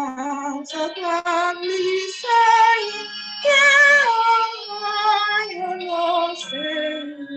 sounds so gladly saying, here am I, Lord, sing.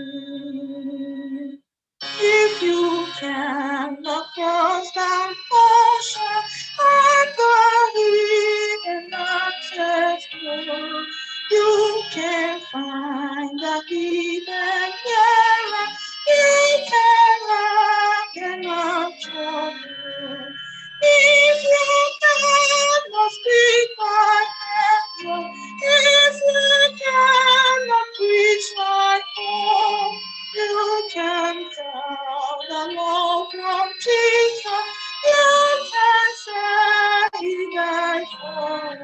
If you cannot cross that ocean and the hidden access door, you can find the hidden error. You can lack and not trouble. If you cannot speak my answer, if you cannot reach my home, you can tell the Lord from Jesus. You can say He died for us.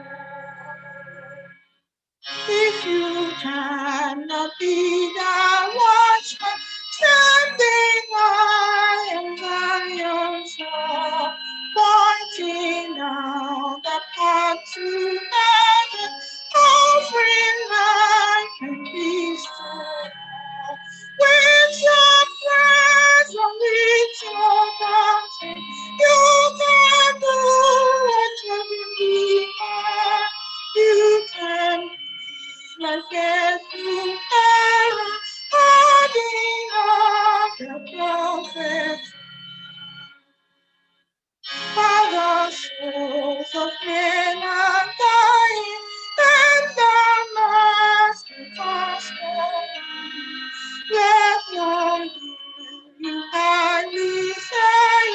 If you cannot be the watchman standing by and Zion's wall, pointing out the path to heaven, offering life and peace to all. With your prayers and with your dancing, you can do what you can. You can be like every error, holding up the prophets. Father, souls of men are dying, and the Master transforms. Let none you highly say,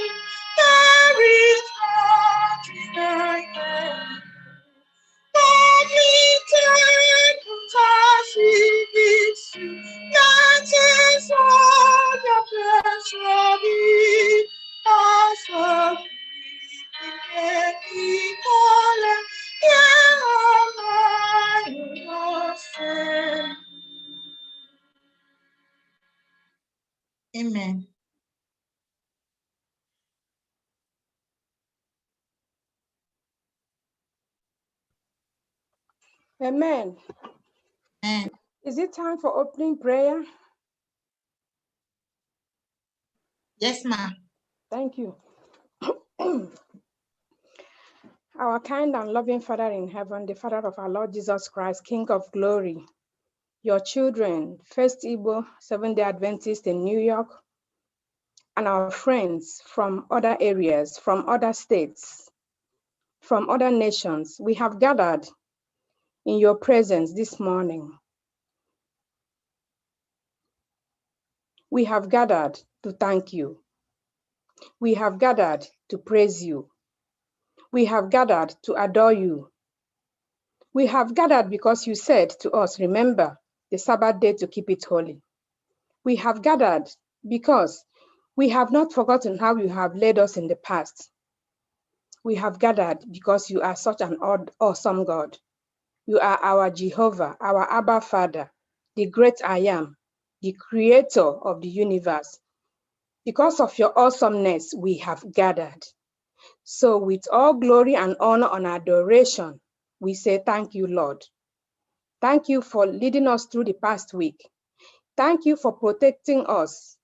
there is nothing I can do. Let me take to touch with you, that is all the pleasure be. Also, Amen. Amen. Amen. Is it time for opening prayer? Yes, ma'am. Thank you. Our kind and loving Father in heaven, the Father of our Lord Jesus Christ, King of glory, your children, FirstIgbo, Seventh-day Adventists in New York, and our friends from other areas, from other states, from other nations, we have gathered in your presence this morning. We have gathered to thank you. We have gathered to praise you. We have gathered to adore you. We have gathered because you said to us, remember the Sabbath day to keep it holy. We have gathered because we have not forgotten how you have led us in the past. We have gathered because you are such an awesome God. You are our Jehovah, our Abba Father, the great I am, the creator of the universe. Because of your awesomeness, we have gathered. So with all glory and honor and adoration, we say thank you, Lord. Thank you for leading us through the past week. Thank you for protecting us.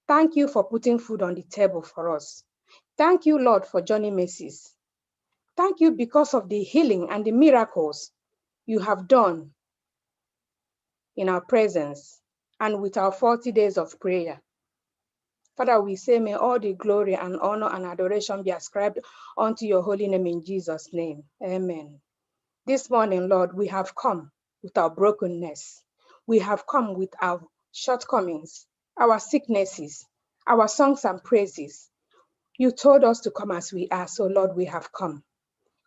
Thank you for putting food on the table for us. Thank you, Lord, for journey mercies. Thank you because of the healing and the miracles you have done in our presence and with our 40 days of prayer. Father, we say, may all the glory and honor and adoration be ascribed unto your holy name in Jesus' name. Amen. This morning, Lord, we have come with our brokenness. We have come with our shortcomings, our sicknesses, our songs and praises. You told us to come as we are, so Lord, we have come.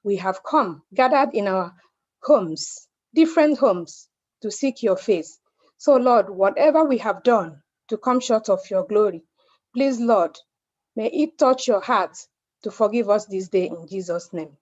We have come, gathered in our homes, different homes, to seek your face. So Lord, whatever we have done to come short of your glory, please, Lord, may it touch your heart to forgive us this day in Jesus' name.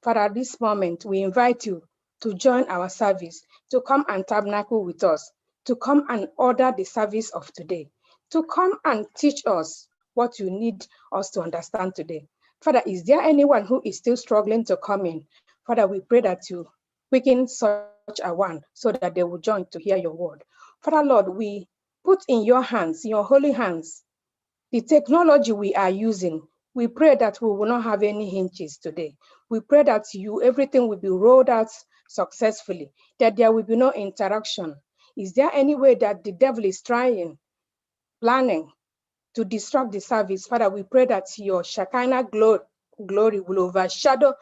Father, at this moment, we invite you to join our service, to come and tabernacle with us, to come and order the service of today, to come and teach us what you need us to understand today. Father, is there anyone who is still struggling to come in? Father, we pray that you quicken such a one so that they will join to hear your word. Father, Lord, we put in your hands, in your holy hands, the technology we are using, We pray that we will not have any hinges today. We pray that everything will be rolled out successfully, that there will be no interaction. Is there any way that the devil is planning to disrupt the service? Father, we pray that your Shekinah glory will overshadow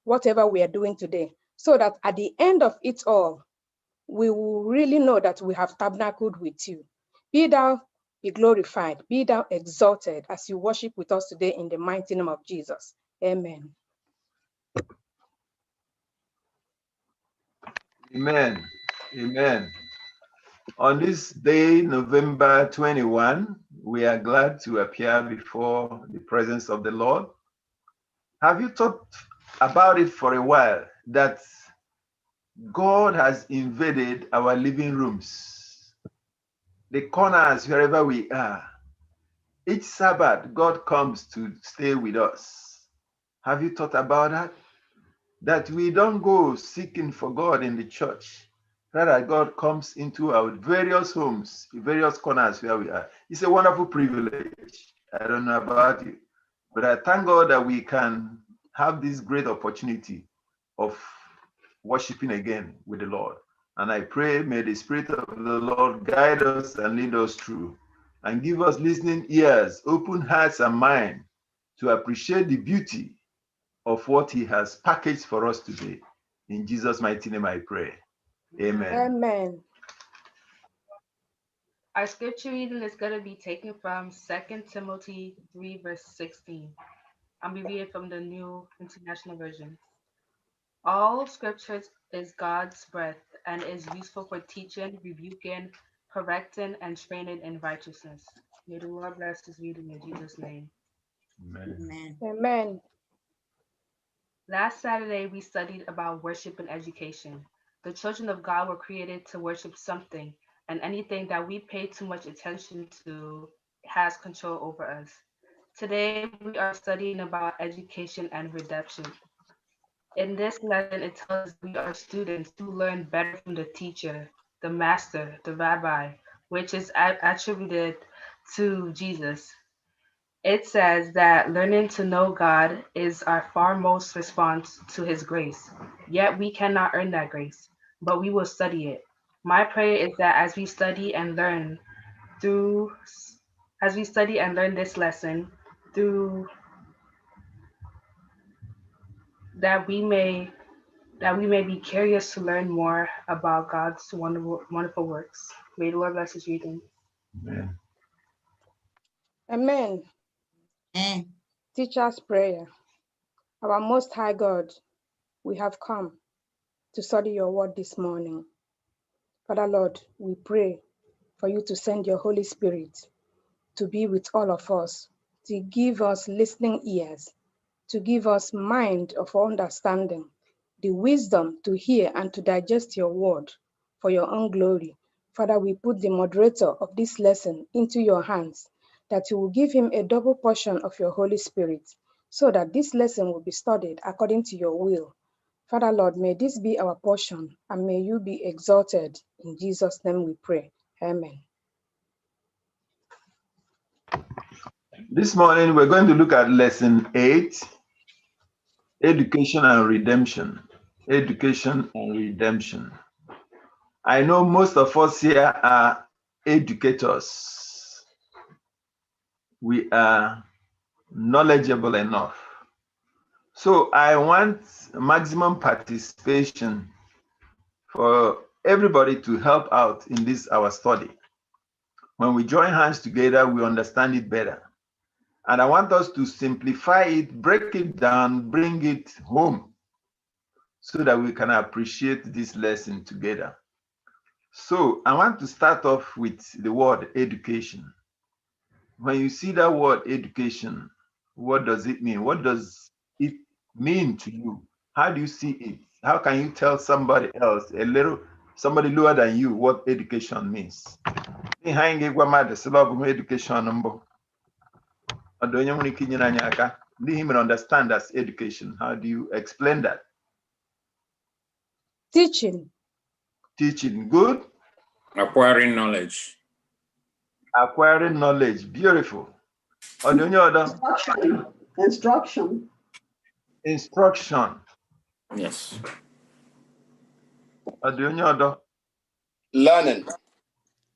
whatever we are doing today, so that at the end of it all, we will really know that we have tabernacled with you. Be thou be glorified, be thou exalted as you worship with us today in the mighty name of Jesus. Amen. Amen. Amen. On this day, November 21, we are glad to appear before the presence of the Lord. Have you thought about it for a while that God has invaded our living rooms, the corners wherever we are? Each Sabbath, God comes to stay with us. Have you thought about that? That we don't go seeking for God in the church. Rather, God comes into our various homes, various corners where we are. It's a wonderful privilege. I don't know about you, but I thank God that we can have this great opportunity of worshiping again with the Lord. And I pray, may the Spirit of the Lord guide us and lead us through, and give us listening ears, open hearts and mind to appreciate the beauty of what He has packaged for us today. In Jesus' mighty name I pray. Amen. Amen. Our scripture reading is going to be taken from 2 Timothy 3, verse 16. I'm reading from the New International Version. All scripture is God's breath and is useful for teaching, rebuking, correcting, and training in righteousness. May the Lord bless His reading in Jesus' name. Amen. Amen. Amen. Last Saturday, we studied about worship and education. The children of God were created to worship something, and anything that we pay too much attention to has control over us. Today, we are studying about education and redemption. In this lesson, it tells us we are students who learn better from the teacher, the master, the rabbi, which is attributed to Jesus. It says that learning to know God is our foremost response to His grace. Yet we cannot earn that grace, but we will study it. My prayer is that as we study and learn this lesson, through that we may be curious to learn more about God's wonderful works. May the Lord bless His reading. Amen. Amen. Amen. Teacher's prayer. Our Most High God, we have come to study your word this morning. Father Lord, we pray for you to send your Holy Spirit to be with all of us, to give us listening ears, to give us mind of understanding, the wisdom to hear and to digest your word for your own glory. Father, we put the moderator of this lesson into your hands, that you will give him a double portion of your Holy Spirit, so that this lesson will be studied according to your will. Father, Lord, may this be our portion, and may you be exalted. In Jesus' name we pray. Amen. This morning, we're going to look at lesson 8, Education and Redemption. Education and Redemption. I know most of us here are educators. We are knowledgeable enough. So I want maximum participation for everybody to help out in this our study. When we join hands together, we understand it better. And I want us to simplify it, break it down, bring it home, so that we can appreciate this lesson together. So I want to start off with the word education. When you see that word education, what does it mean? What does it mean to you? How do you see it? How can you tell somebody else, somebody lower than you, what education means? Education understand as education. How do you explain that? Teaching. Teaching, good. Acquiring knowledge. Acquiring knowledge, beautiful. Instruction. Instruction. Instruction. Yes. Learning.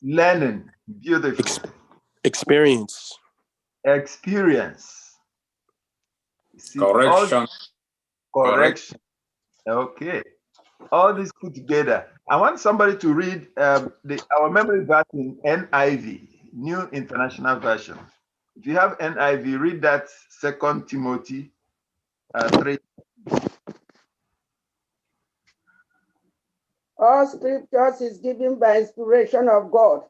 Learning. Beautiful. Experience. Experience. See, Correction. correction. Okay. All this put together. I want somebody to read our memory verse in NIV, New International Version. If you have NIV, read that 2 Timothy 3. All scriptures is given by inspiration of God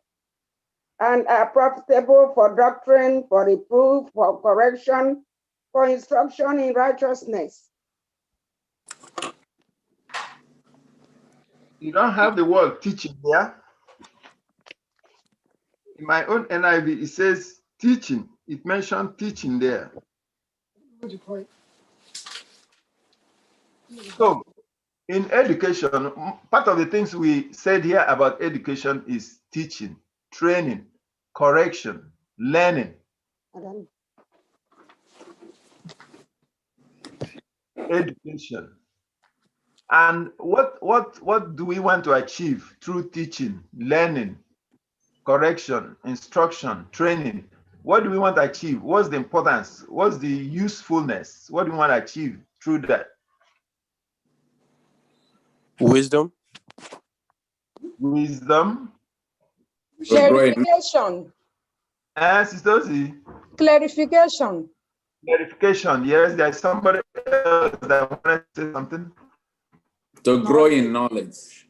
and are profitable for doctrine, for reproof, for correction, for instruction in righteousness. You don't have the word teaching there. In my own NIV, it says teaching. It mentioned teaching there. So, in education, part of the things we said here about education is teaching, training, correction, learning, education. And what do we want to achieve through teaching, learning, correction, instruction, training? What do we want to achieve? What's the importance? What's the usefulness? What do we want to achieve through that? Wisdom. Wisdom. Clarification. Sister Ozzy? Clarification. Clarification. Yes, there's somebody else that wanted to say something. To grow in knowledge.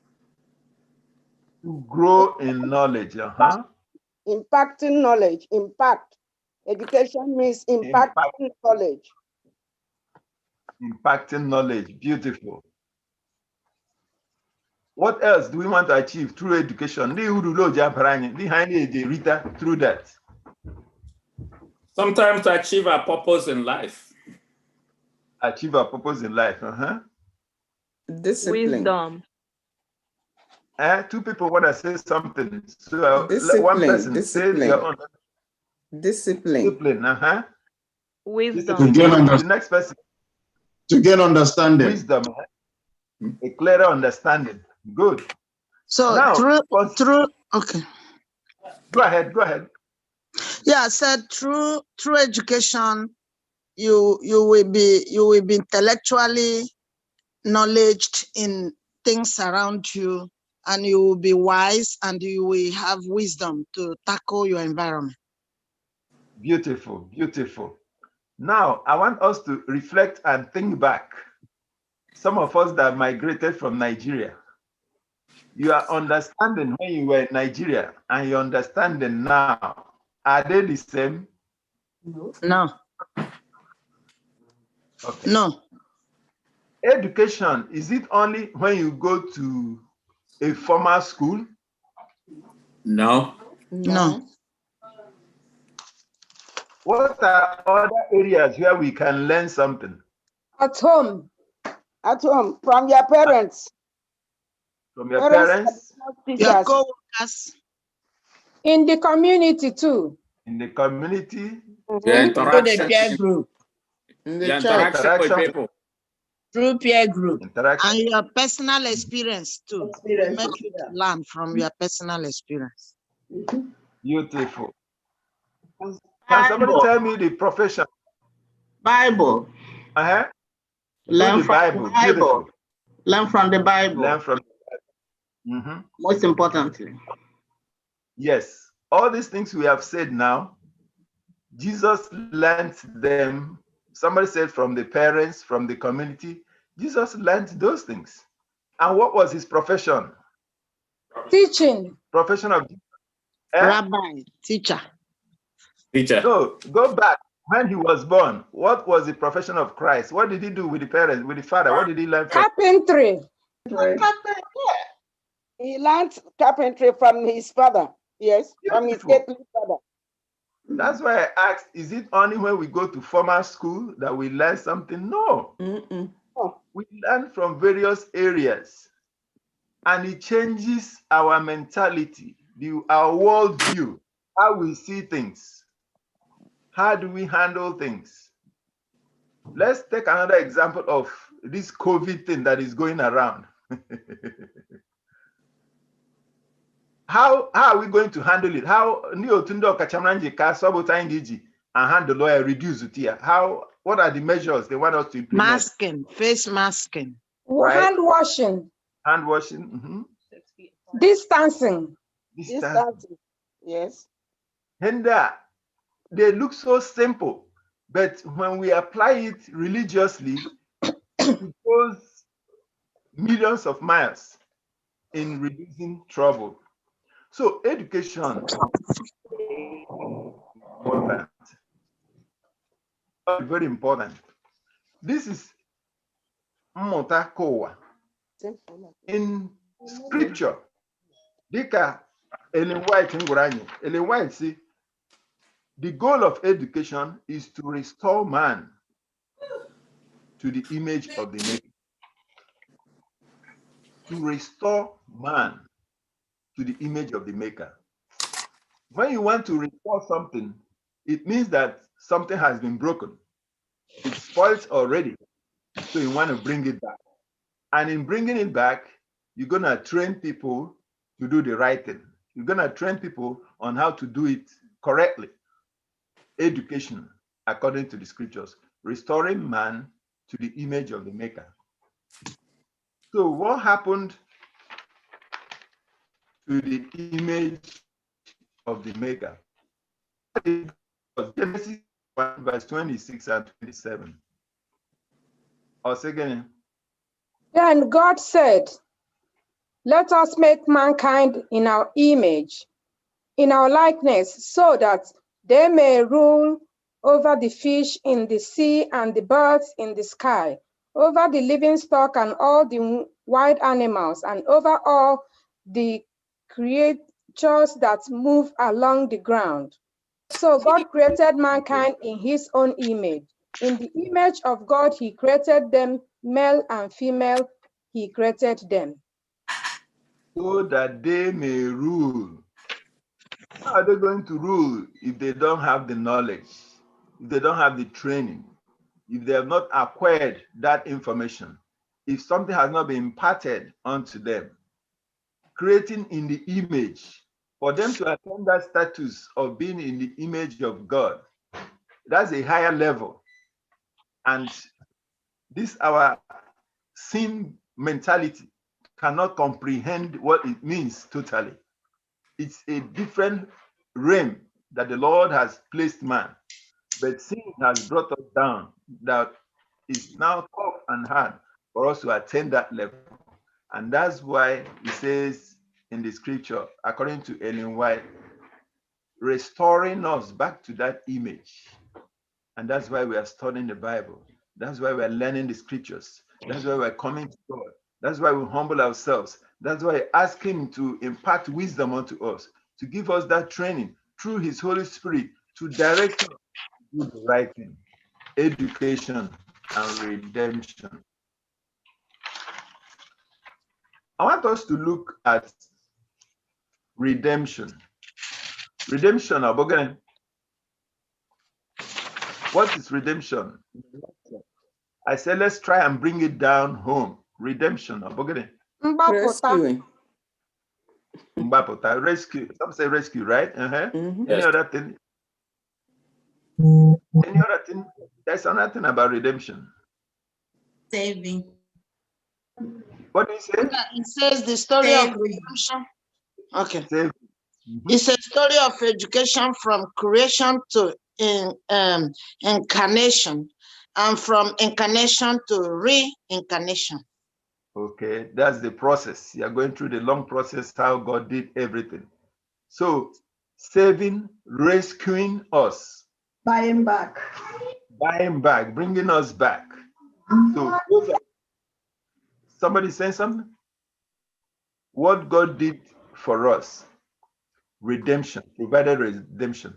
To grow in knowledge. Impacting knowledge. Impact. Education means impacting knowledge. Impacting knowledge. Beautiful. What else do we want to achieve through education? Through that. Sometimes to achieve our purpose in life. Achieve our purpose in life. Discipline. Wisdom. Two people want to say something. So discipline. One person Discipline. say their own. Discipline. Discipline. Wisdom. The next person. To gain understanding. Wisdom. A clearer understanding. Good. So now, through okay. Go ahead. Yeah, I said through education, you will be intellectually knowledge in things around you, and you will be wise, and you will have wisdom to tackle your environment. Beautiful, beautiful. Now, I want us to reflect and think back. Some of us that migrated from Nigeria, you are understanding when you were in Nigeria and you're understanding now. Are they the same? No. Okay. No. Education, is it only when you go to a formal school? No. No. What are other areas where we can learn something? At home. At home, from your parents. From your parents? Your co-workers. In the community too. In the community? The interaction. The peer group. In the interaction with people. Through peer group. And your personal experience too. Make you learn from your personal experience. Beautiful. Can somebody tell me the profession? Bible. Learn from the Bible. Beautiful. Learn from the Bible. Learn from the Bible. Most importantly. Yes. All these things we have said now, Jesus learned them. Somebody said from the parents, from the community. Jesus learned those things. And what was his profession? Teaching. Profession of Rabbi, teacher. So go back. When he was born, what was the profession of Christ? What did he do with the parents, with the father? What did he learn from? Carpentry. He learned carpentry from his father. Yes, from his earthly father. That's why I asked, is it only when we go to formal school that we learn something? No. We learn from various areas. And it changes our mentality, our worldview, how we see things. How do we handle things? Let's take another example of this COVID thing that is going around. How are we going to handle it? How Neotundo Kachamranji Kasobotangi and handle or reduce it here? What are the measures they want us to implement? Masking, face masking. Right. Hand washing. Hand washing. Distancing. Distancing. Yes. And they look so simple, but when we apply it religiously, it goes millions of miles in reducing trouble. So education is important. Very important. This is mmụta kowa. In scripture. Dika Ellen White nguranye. Ellen White say the goal of education is to restore man to the image of the maker. To restore man to the image of the maker. When you want to restore something, it means that something has been broken. It's spoiled already. So you want to bring it back. And in bringing it back, you're going to train people to do the right thing. You're going to train people on how to do it correctly. Education, according to the scriptures, restoring man to the image of the maker. So what happened to the image of the maker? Genesis 1, verse 26 and 27. Or say again. Then God said, let us make mankind in our image, in our likeness, so that they may rule over the fish in the sea and the birds in the sky, over the living stock and all the wild animals, and over all the creatures that move along the ground. So God created mankind in his own image. In the image of God, he created them, male and female, he created them. So that they may rule. How are they going to rule if they don't have the knowledge, if they don't have the training, if they have not acquired that information, if something has not been imparted onto them? Creating in the image, for them to attain that status of being in the image of God, that's a higher level. And this, our sin mentality, cannot comprehend what it means totally. It's a different realm that the Lord has placed man, but sin has brought us down, that is now tough and hard for us to attain that level. And that's why it says in the scripture, according to Ellen White, restoring us back to that image. And that's why we are studying the Bible. That's why we are learning the scriptures. That's why we're coming to God. That's why we humble ourselves. That's why I ask him to impart wisdom unto us, to give us that training through his Holy Spirit, to direct us to do the right thing. Education and redemption. I want us to look at redemption. Redemption, Abogan. What is redemption? I said, let's try and bring it down home. Redemption, Abogan. Rescuing. Mbapota, rescue. Some say rescue, right? Mhm. Any Yes. other thing? Any other thing? There's another thing about redemption. Saving. What do you say? It says the story of Saving. redemption. Okay. Save. It's a story of education from creation to incarnation, and from incarnation to reincarnation. Okay, that's the process. You are going through the long process, how God did everything. So, saving, rescuing us, Buying back. buying back, bringing us back. So, somebody saying something? What God did for us, redemption, provided redemption.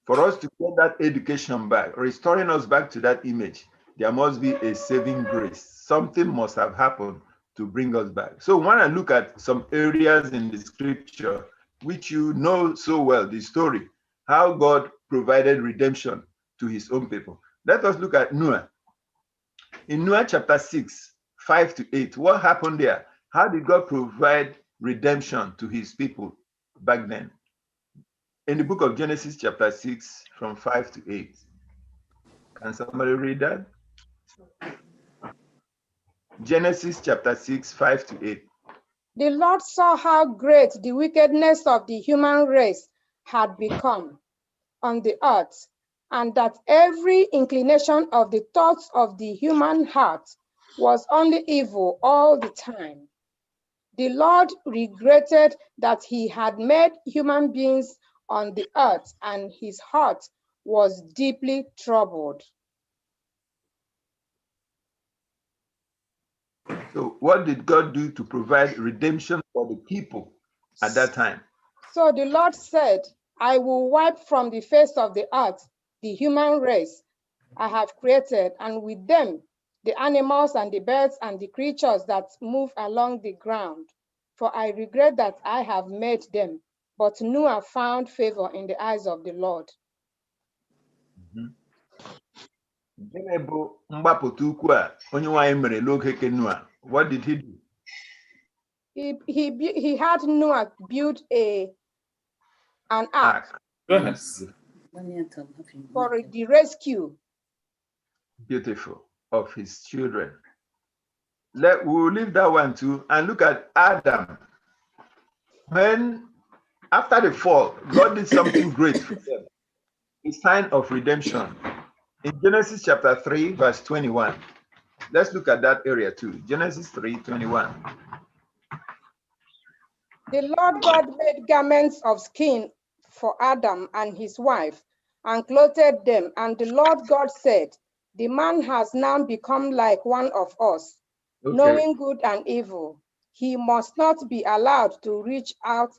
For us to get that education back, restoring us back to that image, there must be a saving grace. Something must have happened to bring us back. So when I look at some areas in the scripture, which you know so well, the story, how God provided redemption to his own people. Let us look at Noah. In Noah chapter 6, 5 to 8, what happened there? How did God provide redemption to his people back then? In the book of Genesis chapter 6, from 5 to 8. Can somebody read that? Genesis chapter 6, 5 to 8. The Lord saw how great the wickedness of the human race had become on the earth, and that every inclination of the thoughts of the human heart was only evil all the time. The Lord regretted that he had made human beings on the earth, and his heart was deeply troubled. So what did God do to provide redemption for the people at that time? So the Lord said, I will wipe from the face of the earth the human race I have created, and with them the animals and the birds and the creatures that move along the ground. For I regret that I have made them. But Noah found favor in the eyes of the Lord. Gịnị bụ mgbapụta ukwu a onye nwanyị mere n'oge nke Noah? What did he do? He had Noah build an ark for the rescue. Beautiful. Of his children. We'll leave that one too and look at Adam. When after the fall, God did something great for them. A sign of redemption. In Genesis chapter 3, verse 21. Let's look at that area too. Genesis 3:21. The Lord God made garments of skin for Adam and his wife and clothed them. And the Lord God said, the man has now become like one of us, knowing good and evil. He must not be allowed to reach out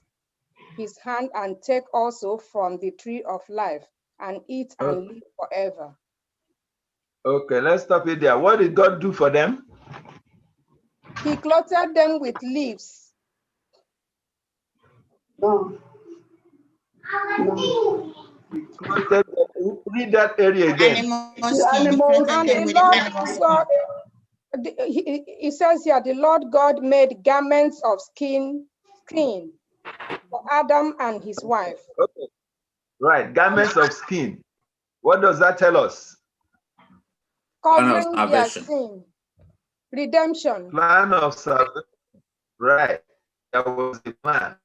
his hand and take also from the tree of life and eat and live forever. Okay, let's stop it there. What did God do for them? He clothed them with leaves. Read that area again. It says here, the Lord God made garments of skin for Adam and his wife. Okay. Right, garments of skin. What does that tell us? Covering their sin. Redemption. Plan of salvation. Right. There was a plan,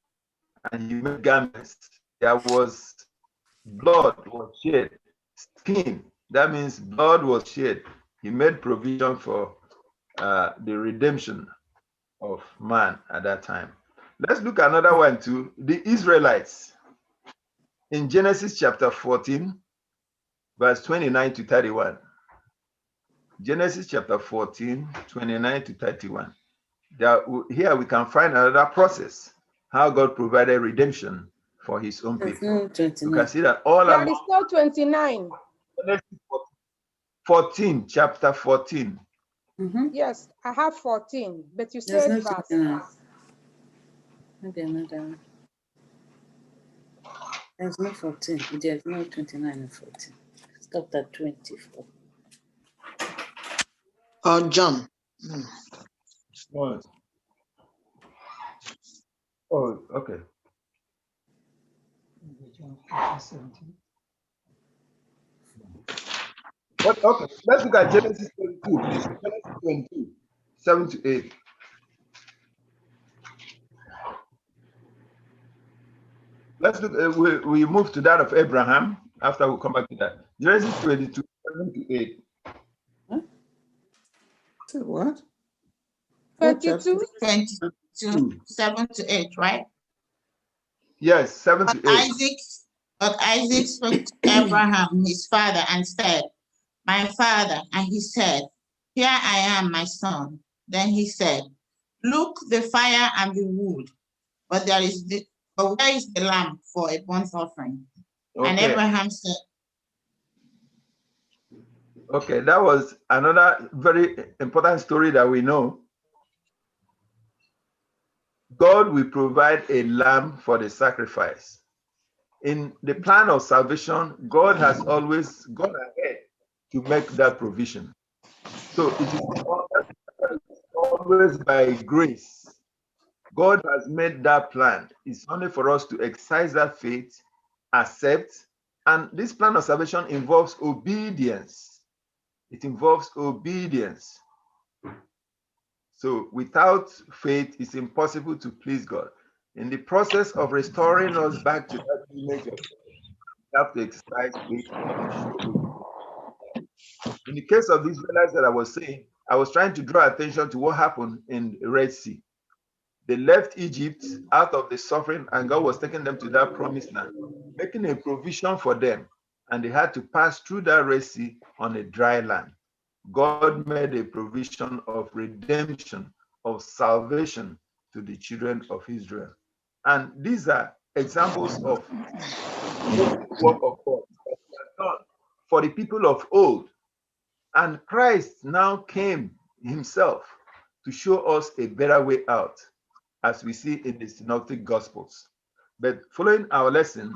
and he made garments. There was blood was shed. Skin. That means blood was shed. He made provision for the redemption of man at that time. Let's look at another one too. The Israelites. In Genesis chapter 14, verse 29 to 31. Genesis chapter 14, 29 to 31. Here we can find another process, how God provided redemption for his own people. You can see that all there is no 29. 14, chapter 14. Yes, I have 14, but you said no verse. Maybe another. There's no 14. There's no 29 and 14. Stop at 24. John. Oh, okay. Okay, let's look at Genesis 22. Genesis 22, 7 to 8. Let's look. We move to that of Abraham after we come back to that. Genesis 22, 7 to 8. Huh? What? 22? 22, 7 to 8, right? Yes, 7 to 8. But Isaac spoke to Abraham, his father, and said, my father. And he said, here I am, my son. Then he said, look, the fire and the wood, but where is the lamb for a burnt offering? Okay. And Abraham said, okay, that was another very important story that we know. God will provide a lamb for the sacrifice. In the plan of salvation, God has always gone ahead to make that provision. So it is always by grace. God has made that plan. It's only for us to exercise that faith, accept, and this plan of salvation involves obedience. It involves obedience. So without faith, it's impossible to please God. In the process of restoring us back to that image of God, we have to exercise faith. In the case of the Israelites that I was saying, I was trying to draw attention to what happened in the Red Sea. They left Egypt out of the suffering, and God was taking them to that promised land, making a provision for them. And they had to pass through that Red Sea on a dry land. God made a provision of redemption, of salvation to the children of Israel. And these are examples of work of God that was done for the people of old. And Christ now came himself to show us a better way out, as we see in the Synoptic Gospels. But following our lesson,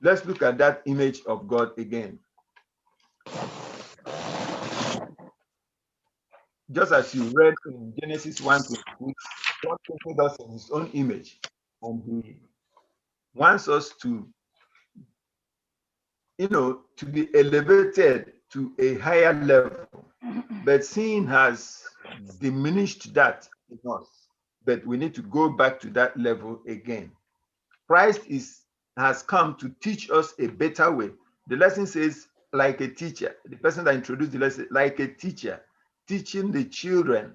let's look at that image of God again. Just as you read in Genesis 1:26, God created us in his own image, and he wants us to, to be elevated to a higher level. But sin has diminished that in us. But we need to go back to that level again. Christ has come to teach us a better way. The lesson says, like a teacher. The person that introduced the lesson, like a teacher, teaching the children,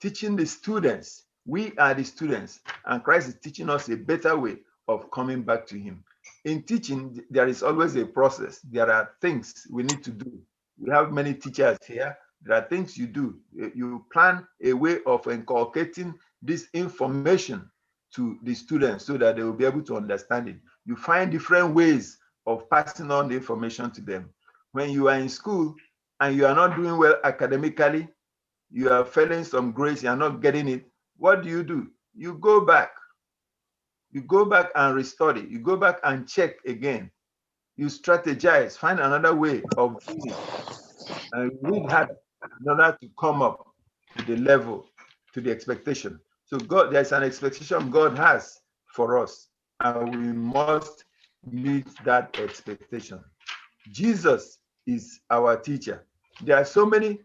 teaching the students. We are the students, and Christ is teaching us a better way of coming back to him. In teaching, there is always a process. There are things we need to do. We have many teachers here. There are things you do. You plan a way of inculcating this information to the students so that they will be able to understand it. You find different ways of passing on the information to them. When you are in school and you are not doing well academically, you are failing some grades, you are not getting it, what do? You go back. You go back and restudy. You go back and check again. You strategize, find another way of doing it. And read hard in order to come up to the level, to the expectation. So God, there's an expectation God has for us, and we must meet that expectation. Jesus is our teacher. There are so many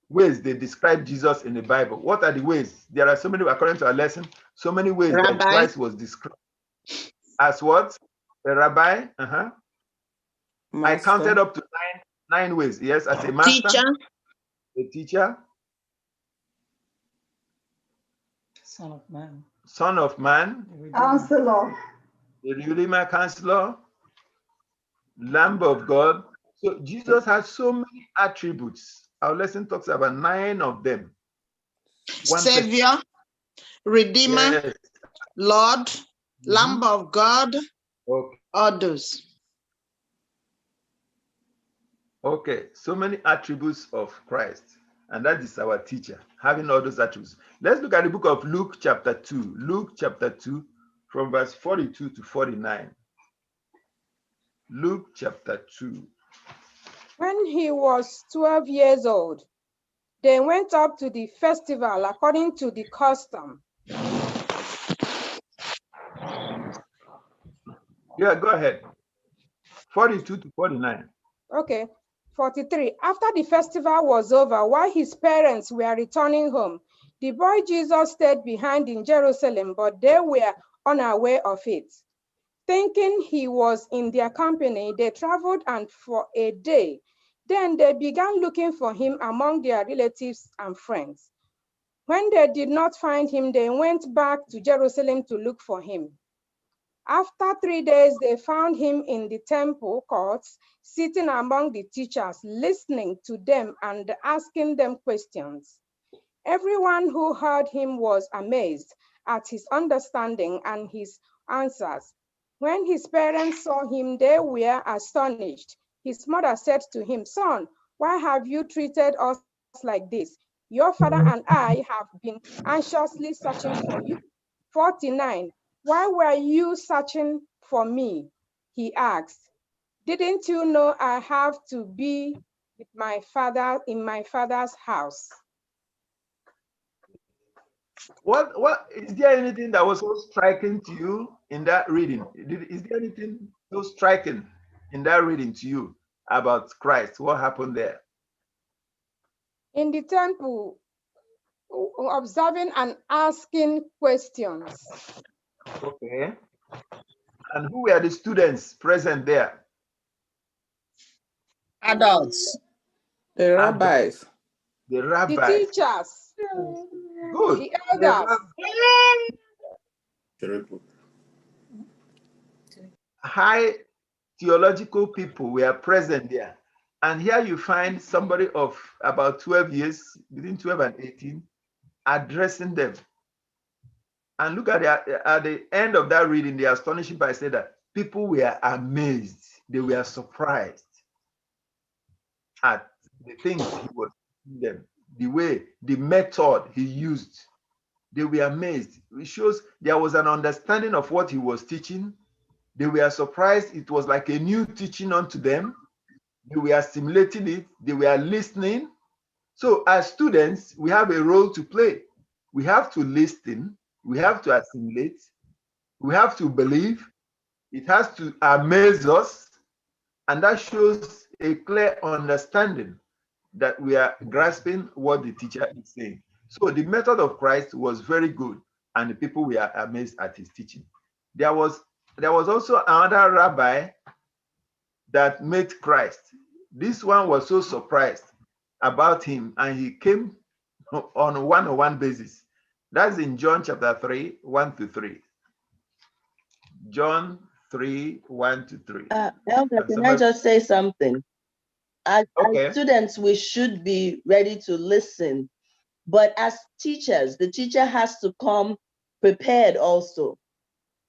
ways they describe Jesus in the Bible. What are the ways? There are so many, according to our lesson, so many ways that Christ was described as what? A rabbi? I counted up to nine ways. Yes, as a master. Teacher. A teacher. Son of man. Son of man. Counselor. The Redeemer, Counselor. Lamb of God. So Jesus has so many attributes. Our lesson talks about 9 of them. Savior, Redeemer, yes. Lord, Lamb of God, others. Okay, so many attributes of Christ, and that is our teacher, having all those attributes. Let's look at the book of Luke chapter 2. Luke chapter 2 from verse 42 to 49. Luke chapter 2. When he was 12 years old, they went up to the festival according to the custom. Yeah, go ahead. 42 to 49. Okay. 43. After the festival was over, while his parents were returning home, the boy Jesus stayed behind in Jerusalem, but they were unaware of it. Thinking he was in their company, they traveled and for a day. Then they began looking for him among their relatives and friends. When they did not find him, they went back to Jerusalem to look for him. After 3 days, they found him in the temple courts, sitting among the teachers, listening to them and asking them questions. Everyone who heard him was amazed at his understanding and his answers. When his parents saw him, they were astonished. His mother said to him, "Son, why have you treated us like this? Your father and I have been anxiously searching for you." 49. Why were you searching for me? He asked. Didn't you know I have to be in my father's house. What is there anything that was so striking to you in that reading? Is there anything so striking in that reading to you about Christ? What happened there? In the temple, observing and asking questions. Okay. And who were the students present there? Adults. The rabbis. The rabbis. The teachers. Good. The elders. High theological people were present there. And here you find somebody of about 12 years, between 12 and 18, addressing them. And look at the end of that reading, the astonishing part said that people were amazed. They were surprised at the things he was teaching them, the way, the method he used. They were amazed. It shows there was an understanding of what he was teaching. They were surprised. It was like a new teaching unto them. They were assimilating it. They were listening. So as students, we have a role to play. We have to listen. We have to assimilate. We have to believe. It has to amaze us. And that shows a clear understanding that we are grasping what the teacher is saying. So the method of Christ was very good, and the people were amazed at his teaching. There was also another rabbi that met Christ. This one was so surprised about him, and he came on a one-on-one basis. That's in John chapter 3, 1-3. John 3, 1-3. Elder, can I just say something? As students, we should be ready to listen. But as teachers, the teacher has to come prepared also.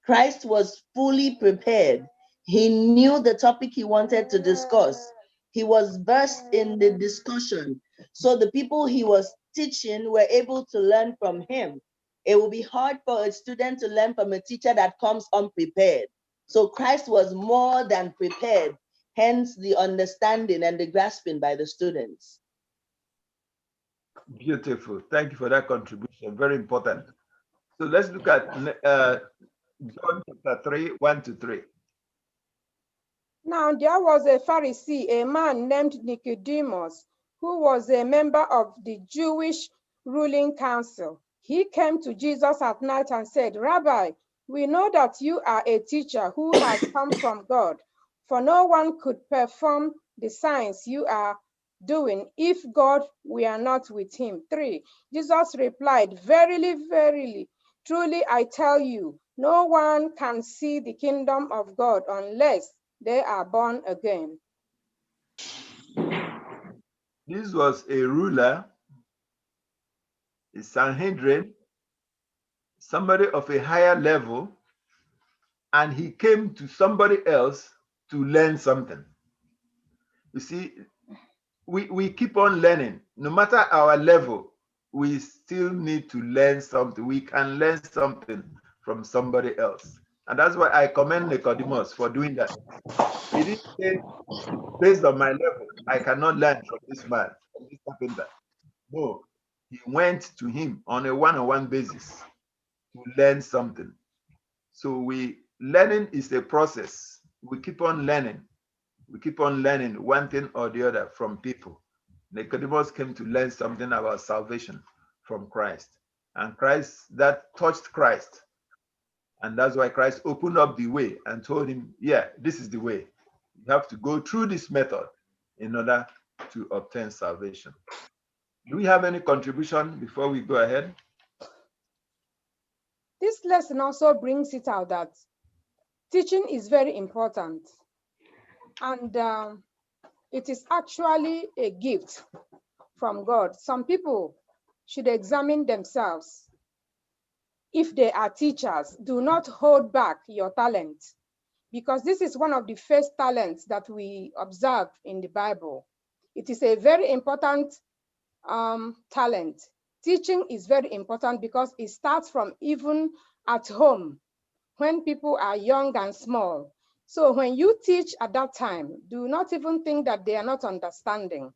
Christ was fully prepared. He knew the topic he wanted to discuss. He was versed in the discussion. So the people he was teaching were able to learn from him. It will be hard for a student to learn from a teacher that comes unprepared. So Christ was more than prepared, hence the understanding and the grasping by the students. Beautiful. Thank you for that contribution. Very important. So let's look at John chapter 3, 1-3. Now there was a Pharisee, a man named Nicodemus, who was a member of the Jewish ruling council. He came to Jesus at night and said, "Rabbi, we know that you are a teacher who has come from God, for no one could perform the signs you are doing if God were not with him." 3. Jesus replied, "Verily, verily, truly I tell you, no one can see the kingdom of God unless they are born again." This was a ruler, a Sanhedrin, somebody of a higher level, and he came to somebody else to learn something. You see, we keep on learning. No matter our level, we still need to learn something. We can learn something from somebody else. And that's why I commend Nicodemus for doing that. He didn't say, based on my level, I cannot learn from this man, from this carpenter. No, he went to him on a one-on-one basis to learn something. So learning is a process. We keep on learning. We keep on learning one thing or the other from people. Nicodemus came to learn something about salvation from Christ. And that touched Christ. And that's why Christ opened up the way and told him, yeah, this is the way. You have to go through this method in order to obtain salvation. Do we have any contribution before we go ahead? This lesson also brings it out that teaching is very important. And it is actually a gift from God. Some people should examine themselves. If they are teachers, do not hold back your talent, because this is one of the first talents that we observe in the Bible. It is a very important talent. Teaching is very important because it starts from even at home when people are young and small. So when you teach at that time, do not even think that they are not understanding.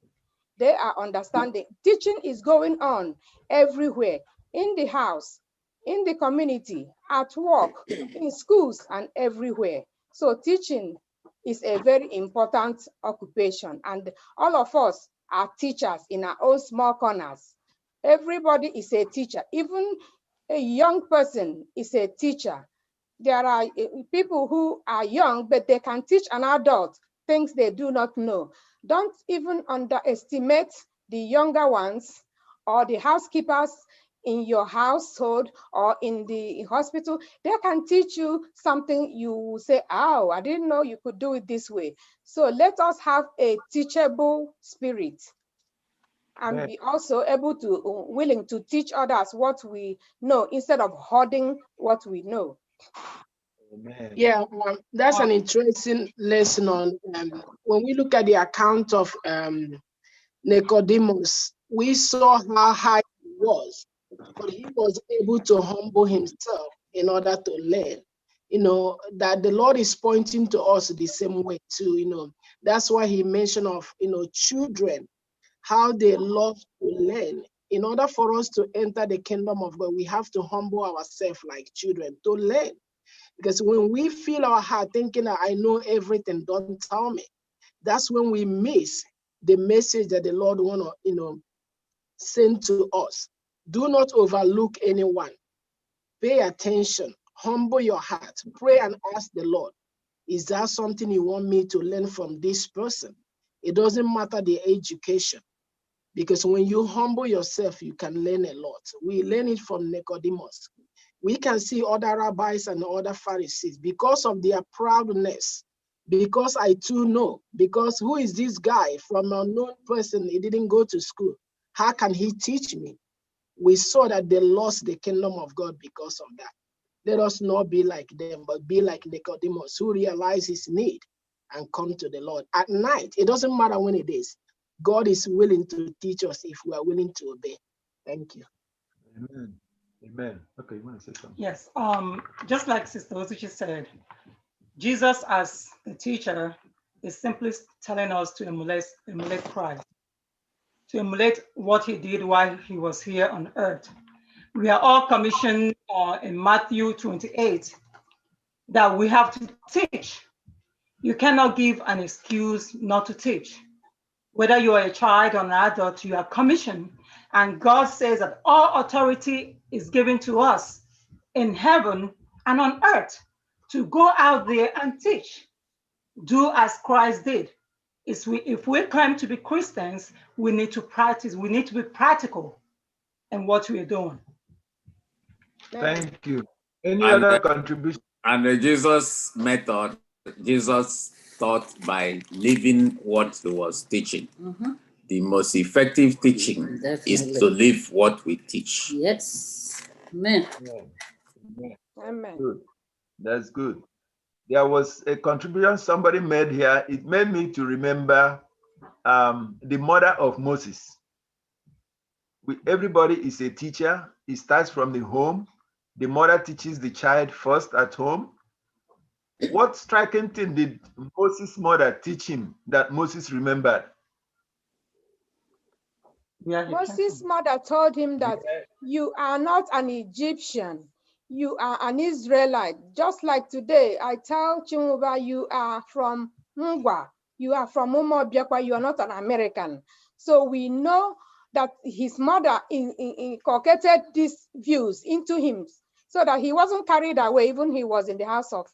They are understanding. Teaching is going on everywhere, in the house, in the community, at work, in schools, and everywhere. So teaching is a very important occupation, and all of us are teachers in our own small corners. Everybody is a teacher. Even a young person is a teacher. There are people who are young, but they can teach an adult things they do not know. Don't even underestimate the younger ones or the housekeepers in your household or in the hospital. They can teach you something you will say, oh, I didn't know you could do it this way. So let us have a teachable spirit and be also able to, willing to teach others what we know instead of hoarding what we know. Amen. Yeah, that's an interesting lesson on when we look at the account of Nicodemus, we saw how high he was, but he was able to humble himself in order to learn. You know, that the Lord is pointing to us the same way too, you know. That's why he mentioned of, you know, children, how they love to learn. In order for us to enter the kingdom of God, we have to humble ourselves like children to learn. Because when we feel our heart thinking that I know everything, don't tell me, that's when we miss the message that the Lord want to, you know, send to us. Do not overlook anyone. Pay attention, humble your heart, pray and ask the Lord, is that something you want me to learn from this person? It doesn't matter the education, because when you humble yourself, you can learn a lot. We learn it from Nicodemus. We can see other rabbis and other Pharisees because of their proudness, because I too know, because who is this guy from an unknown person? He didn't go to school. How can he teach me? We saw that they lost the kingdom of God because of that. Let us not be like them, but be like Nicodemus, who realized his need and come to the Lord at night. It doesn't matter when it is. God is willing to teach us if we are willing to obey. Thank you. Amen. Amen. Okay, you want to say something? Yes. Just like Sister Osuchi said, Jesus as a teacher is simply telling us to emulate Christ, to emulate what he did while he was here on earth. We are all commissioned in Matthew 28 that we have to teach. You cannot give an excuse not to teach. Whether you are a child or an adult, you are commissioned. And God says that all authority is given to us in heaven and on earth to go out there and teach. Do as Christ did. If we claim to be Christians, we need to practice. We need to be practical in what we are doing. Thank you. Any other contribution? And the Jesus method, Jesus taught by living what he was teaching. The most effective teaching is to live what we teach. Yes. Amen. Amen. Amen. Good. That's good. There was a contribution somebody made here. It made me to remember the mother of Moses. Everybody is a teacher. It starts from the home. The mother teaches the child first at home. What striking thing did Moses' mother teach him that Moses remembered? Moses' mother told him that you are not an Egyptian, you are an Israelite. Just like today, I tell Chimuba, you are from Ngwa, you are from Umobiakwa, you are not an American. So we know that his mother inculcated these views into him so that he wasn't carried away, even he was in the house of,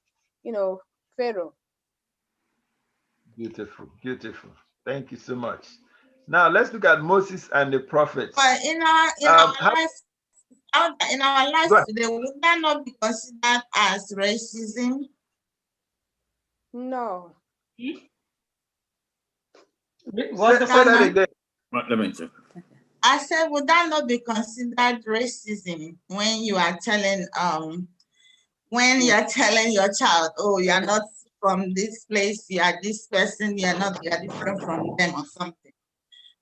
Pharaoh. Beautiful, beautiful. Thank you so much. Now let's look at Moses and the prophets. But in our lives today, would that not be considered as racism? No. What's the question again? Let me check. I said, would that not be considered racism when you are telling your child, oh, you are not from this place, you are this person, you are different from them or something?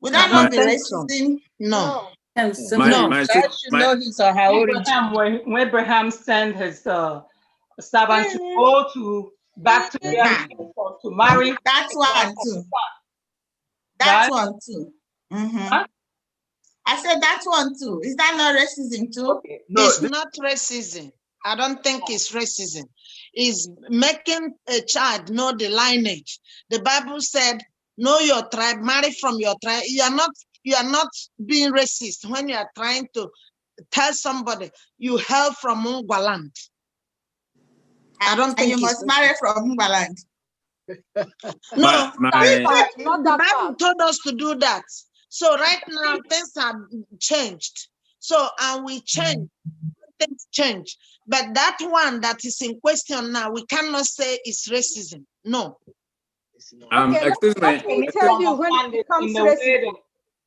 Would that not be racism? No. No. That should know his or her origin. When Abraham sent his servant to go to back to them or to marry. That's one too. That's one too. Huh? I said that one too. Is that not racism too? Okay. No, it's not racism. I don't think it's racism. It's making a child know the lineage. The Bible said, know your tribe, marry from your tribe. You are not being racist when you are trying to tell somebody you hail from Mungwaland. I don't think you must marry from Mungwaland. No, not the Bible told us to do that. So right now things have changed. So and we change, things change. But that one that is in question now, we cannot say it's racism. No. Okay, Excuse me. let me tell you when it becomes racism.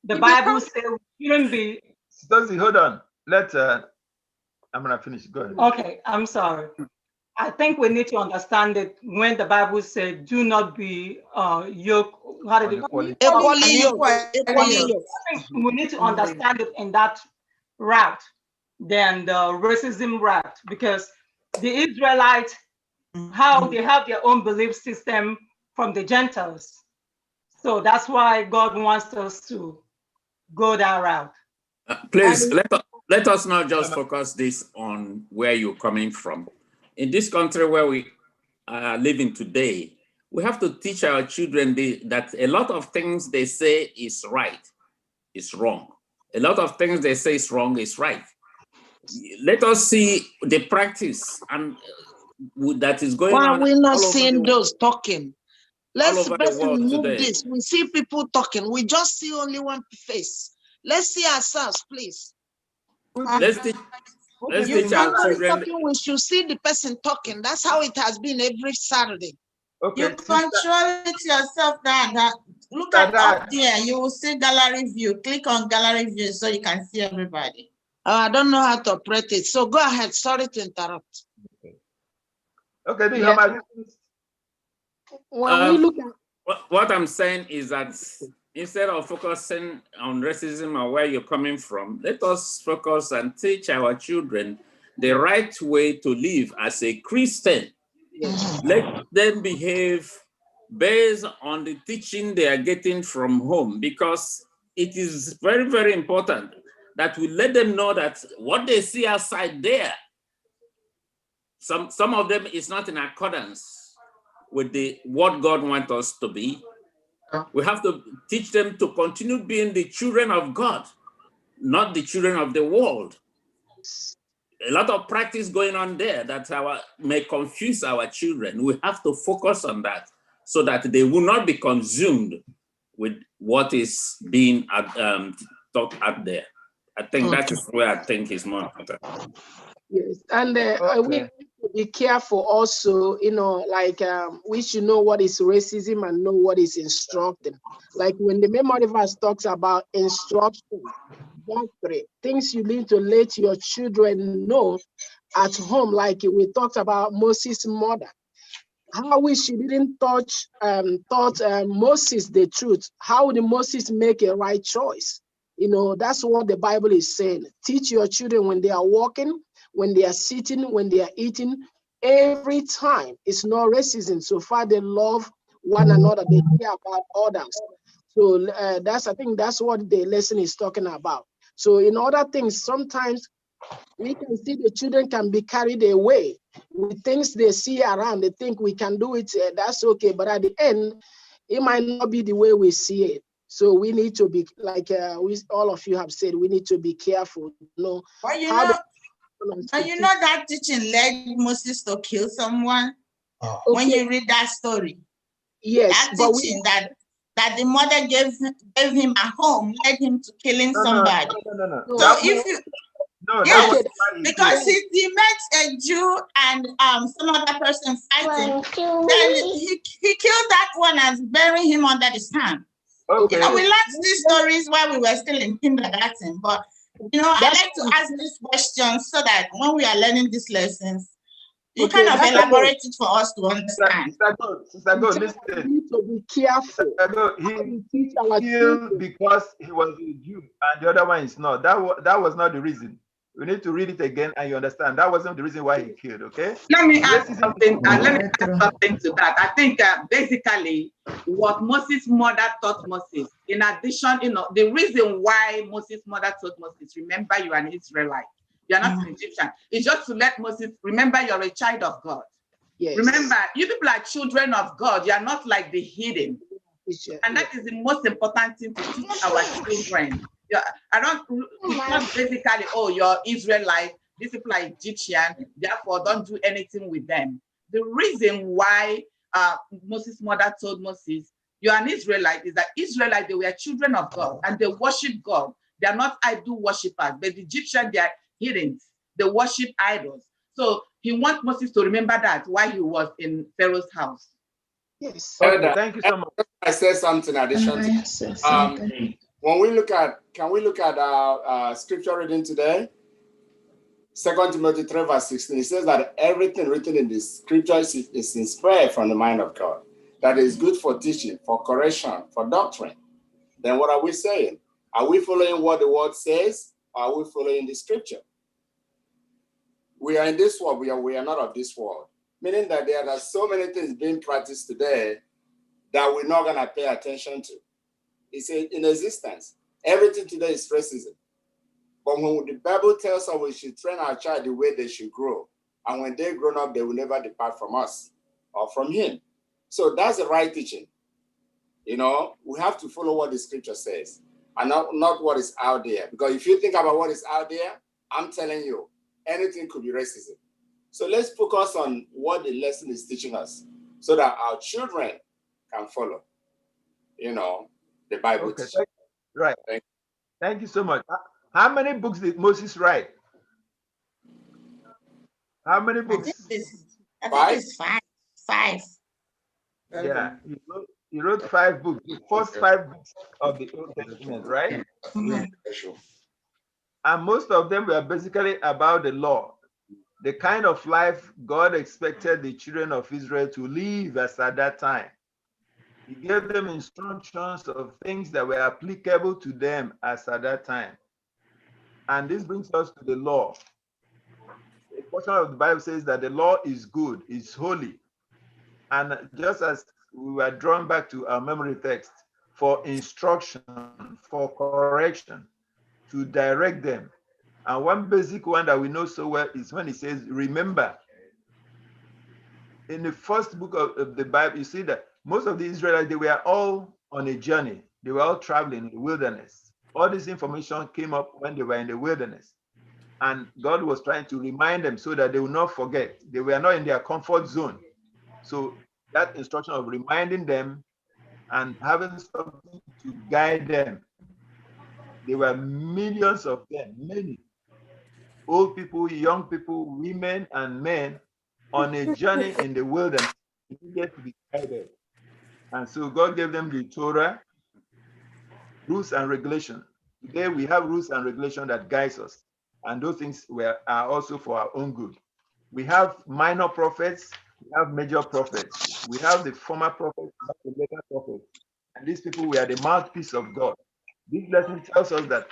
The Bible says we shouldn't be. Susie, hold on. I'm gonna finish. Go ahead. Okay, I'm sorry. I think we need to understand that when the Bible said, "Do not be yoked." How did it? Equally yoked. I think we need to understand it in that route than the racism route, because the Israelites, how they have their own belief system from the Gentiles. So that's why God wants us to go that route. Please, let us not just focus this on where you're coming from. In this country where we are living today, we have to teach our children that a lot of things they say is right, is wrong. A lot of things they say is wrong, is right. Let us see the practice and that is going on. We're not seeing those talking. Let's move today. this. We see people talking. We just see only one face. Let's see ourselves, please. Let's teach our children. Talking, we should see the person talking. That's how it has been every Saturday. Okay. You control it yourself now. Look at up there. You will see gallery view. Click on gallery view so you can see everybody. I don't know how to operate it. So go ahead. Sorry to interrupt. Okay. Do you have my when we look at what I'm saying is that instead of focusing on racism or where you're coming from, let us focus and teach our children the right way to live as a Christian. Yes. Let them behave based on the teaching they are getting from home, because it is very, very important that we let them know that what they see outside there, some of them is not in accordance with what God wants us to be. We have to teach them to continue being the children of God, not the children of the world. A lot of practice going on there that may confuse our children. We have to focus on that so that they will not be consumed with what is being taught out there. I think that is where I think is more important. Yes, and we need to be careful also, like we should know what is racism and know what is instructing. Like when the memory verse talks about instruction, doctrine, things you need to let your children know at home, like we talked about Moses' mother, how she didn't taught Moses the truth. How did Moses make a right choice? That's what the Bible is saying. Teach your children when they are walking, when they are sitting, when they are eating, every time. It's not racism. So far, they love one another. They care about others. So I think that's what the lesson is talking about. So in other things, sometimes we can see the children can be carried away with things they see around. They think we can do it. That's okay. But at the end, it might not be the way we see it. So we need to be, like all of you have said, we need to be careful. Well, that teaching led Moses to kill someone. When you read that story, yes, that teaching that the mother gave him a home led him to killing somebody. No. So if you because he met a Jew and some other person fighting, then he killed that one and buried him under the sand. Okay. We learned these stories while we were still in kindergarten, but I like to ask these questions so that when we are learning these lessons, you kind of elaborate it for us to understand. Sister Go, listen. We need to be careful. He killed because he was a Jew and the other one is not. That was not the reason. We need to read it again and you understand. That wasn't the reason why he killed, okay? Let me add Racism. something. Let me add something to that. I think basically what Moses' mother taught Moses, in addition, the reason why Moses' mother taught Moses, remember you are an Israelite. You are not an Egyptian. It's just to let Moses remember you're a child of God. Yes. Remember, you people are children of God. You are not like the hidden. And that is the most important thing to teach our children. Yeah, it's not basically, oh, you're Israelite, these people are Egyptian, therefore don't do anything with them. The reason why Moses' mother told Moses, you're an Israelite, is that Israelite, they were children of God and they worship God. They are not idol worshippers, but the Egyptian, they are hidden. They worship idols. So he wants Moses to remember that while he was in Pharaoh's house. Yes. Okay, thank you so much. I said something in addition to when we look at, can we look at our scripture reading today? 2 Timothy 3 verse 16, it says that everything written in the scriptures is inspired from the mind of God. That is good for teaching, for correction, for doctrine. Then what are we saying? Are we following what the word says? Or are we following the scripture? We are in this world, we are not of this world. Meaning that there are so many things being practiced today that we're not going to pay attention to. It's in existence. Everything today is racism. But when the Bible tells us we should train our child the way they should grow, and when they grow up, they will never depart from us or from him. So that's the right teaching. We have to follow what the scripture says and not what is out there. Because if you think about what is out there, I'm telling you, anything could be racism. So let's focus on what the lesson is teaching us so that our children can follow, the Bible. Okay, right. Thank you so much. How many books did Moses write? How many books? I think it's five. Yeah, he wrote 5 books. The first 5 books of the Old Testament, right? And most of them were basically about the law, the kind of life God expected the children of Israel to live as at that time. He gave them instructions of things that were applicable to them as at that time. And this brings us to the law. A portion of the Bible says that the law is good, is holy. And just as we were drawn back to our memory text, for instruction, for correction, to direct them. And one basic one that we know so well is when it says, remember. In the first book of the Bible, you see that most of the Israelites, they were all on a journey. They were all traveling in the wilderness. All this information came up when they were in the wilderness. And God was trying to remind them so that they would not forget. They were not in their comfort zone. So that instruction of reminding them and having something to guide them. There were millions of them, many. Old people, young people, women and men on a journey in the wilderness. They needed to be guided. And so God gave them the Torah, rules and regulations. Today we have rules and regulations that guides us. And those things are also for our own good. We have minor prophets, we have major prophets. We have the former prophets, we have the later prophets. And these people were the mouthpiece of God. This lesson tells us that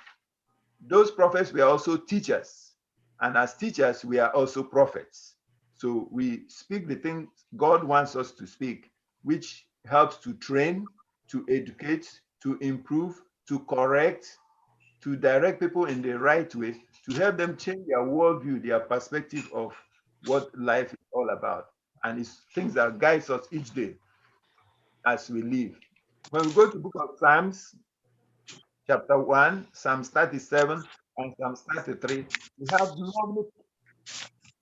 those prophets were also teachers. And as teachers, we are also prophets. So we speak the things God wants us to speak, which helps to train, to educate, to improve, to correct, to direct people in the right way, to help them change their worldview, their perspective of what life is all about. And it's things that guides us each day as we live. When we go to the book of Psalms, chapter 1, Psalms 37, and Psalms 33, we have lovely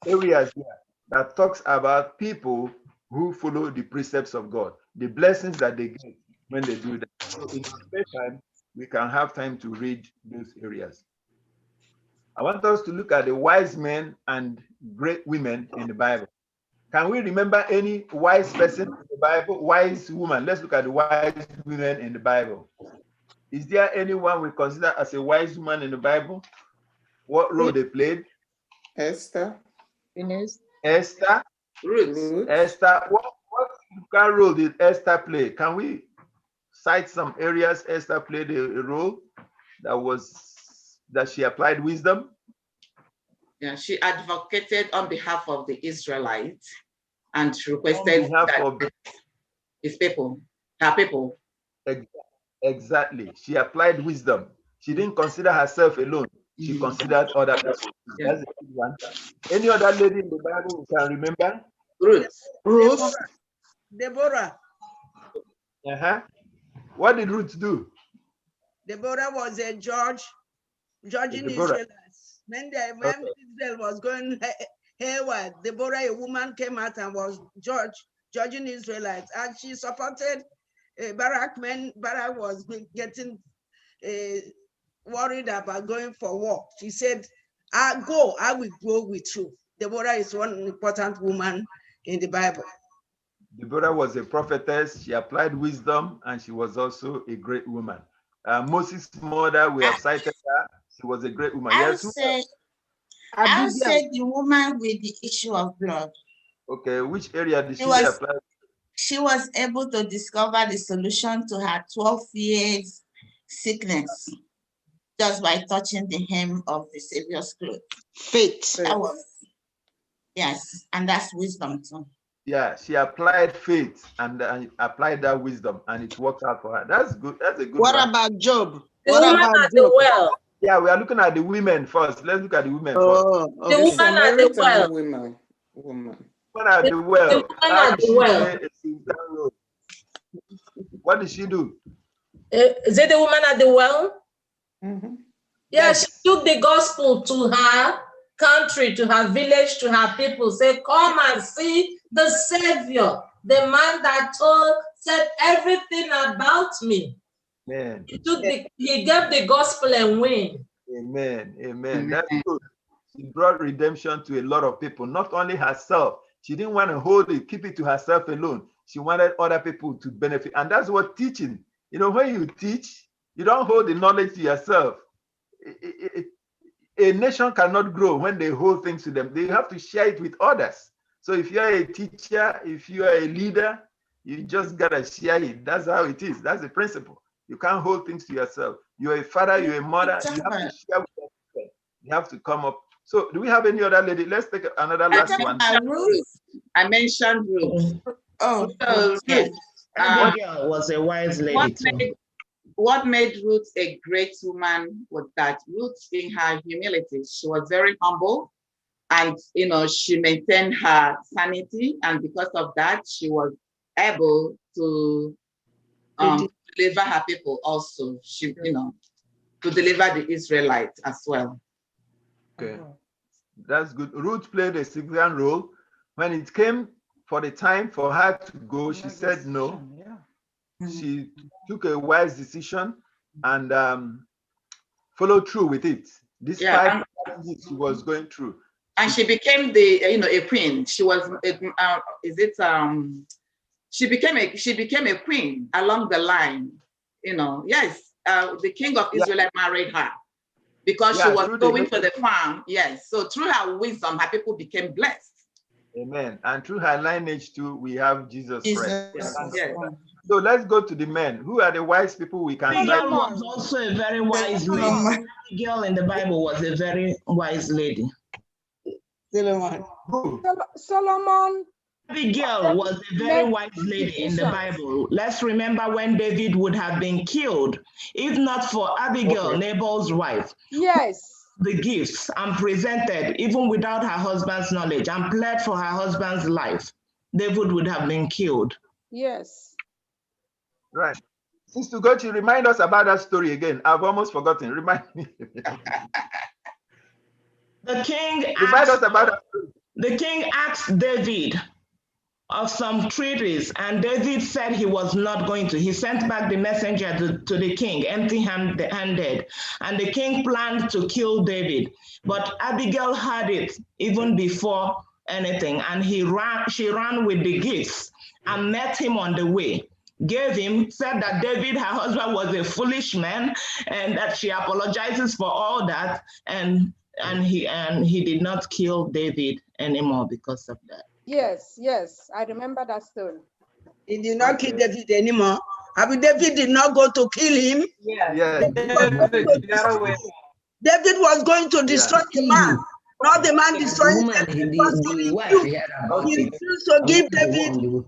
areas here that talks about people who follow the precepts of God, the blessings that they get when they do that. So in our spare time, we can have time to read those areas. I want us to look at the wise men and great women in the Bible. Can we remember any wise person in the Bible? Wise woman. Let's look at the wise women in the Bible. Is there anyone we consider as a wise woman in the Bible? What role they played? Esther. Esther. Ruth. Esther. What role did Esther play? Can we cite some areas Esther played a role that she applied wisdom? Yeah, she advocated on behalf of the Israelites and requested that his people, her people. Exactly. She applied wisdom. She didn't consider herself alone. She considered other people. Yeah. That's a good one. Any other lady in the Bible you can remember? Ruth. Deborah. What did Ruth do? Deborah was a judge, judging Israelites. When Israel was going haywire, Deborah, a woman, came out and was judging Israelites. And she supported Barak when Barak was getting worried about going for war. She said, I will go with you. Deborah is one important woman in the Bible. Deborah was a prophetess. She applied wisdom, and she was also a great woman. Moses' mother, we have cited her. She was a great woman. I would say the woman with the issue of blood. Okay, which area did she apply? She was able to discover the solution to her 12 years sickness just by touching the hem of the Savior's clothes. Faith. That was, yes, and that's wisdom too. Yeah, she applied faith and applied that wisdom, and it worked out for her. That's good. That's a good What one. about Job? The woman at the well. Yeah, we are looking at the women first. Let's look at the women first. Okay. The woman at the well. Woman at the well. The woman at the well. What did she do? Is it the woman at the well? Yeah, she took the gospel to her country, to her village, to her people. Say, come and see the Savior, the man that said everything about me. Amen. He gave the gospel and win. Amen. Amen. That's good. She brought redemption to a lot of people, not only herself. She didn't want to hold it, keep it to herself alone. She wanted other people to benefit. And that's what teaching. You know, when you teach, you don't hold the knowledge to yourself. A nation cannot grow when they hold things to them. They have to share it with others. So if you're a teacher, if you are a leader, you just gotta share it. That's how it is. That's the principle. You can't hold things to yourself. You're a father, you're a mother, you have to share with them. You have to come up. So do we have any other lady? Let's take another last one. I mentioned Ruth. Oh, so Ruth. Abigail was a wise lady. What made Ruth a great woman was that Ruth, in her humility, she was very humble, and she maintained her sanity, and because of that, she was able to deliver her people also. She, to deliver the Israelites as well. Okay, that's good. Ruth played a significant role. When it came for the time for her to go, she said no. She took a wise decision and followed through with it. Despite what she was going through, and she became a queen. She was she became a queen along the line. Yes, the king of Israel married her because she was going for the farm. Yes, so through her wisdom, her people became blessed. Amen. And through her lineage too, we have Jesus Christ. Yes. So let's go to the men. Who are the wise people we can cite? Abigail was also a very wise lady. Abigail in the Bible was a very wise lady. Solomon. Solomon. Abigail was a very wise lady in the Bible. Let's remember when David would have been killed, if not for Abigail, Nabal's wife. Yes. The gifts and presented, even without her husband's knowledge, and pled for her husband's life, David would have been killed. Yes. Right. Sister Gochi, remind us about that story again. I've almost forgotten. Remind me. The king asked David of some treaties, and David said he was not going to. He sent back the messenger to the king empty-handed, and the king planned to kill David. But Abigail heard it even before anything, and she ran with the gifts and met him on the way. Said that David, her husband, was a foolish man, and that she apologizes for all that, and he did not kill David anymore because of that. Yes, I remember that story. He did not kill David anymore. David did not go to kill him. Yeah. David was going to destroy the man. Not the man destroying woman, the wife he had about he it. refused to give David.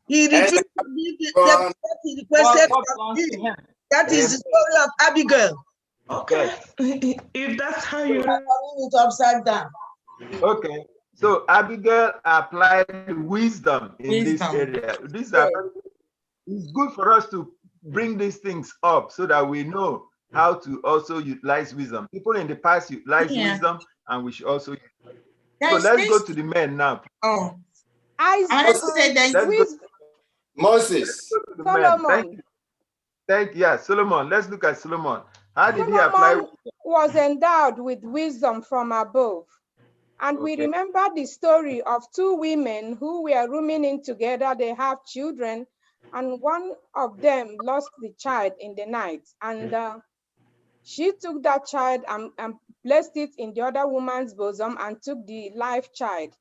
He refused to give David what he requested from him. That is the story of Abigail. Okay. If that's how you turning it upside down. Okay. So Abigail applied wisdom in this area. It's good for us to bring these things up so that we know how to also utilize wisdom. People in the past utilize wisdom, and we should also use it. So let's go to the men now. Oh, Let's go. Moses. Solomon. Yeah, Solomon. Let's look at Solomon. How did he apply? Solomon was endowed with wisdom from above. And we remember the story of two women who were rooming in together. They have children, and one of them lost the child in the night. And she took that child and placed it in the other woman's bosom and took the live child.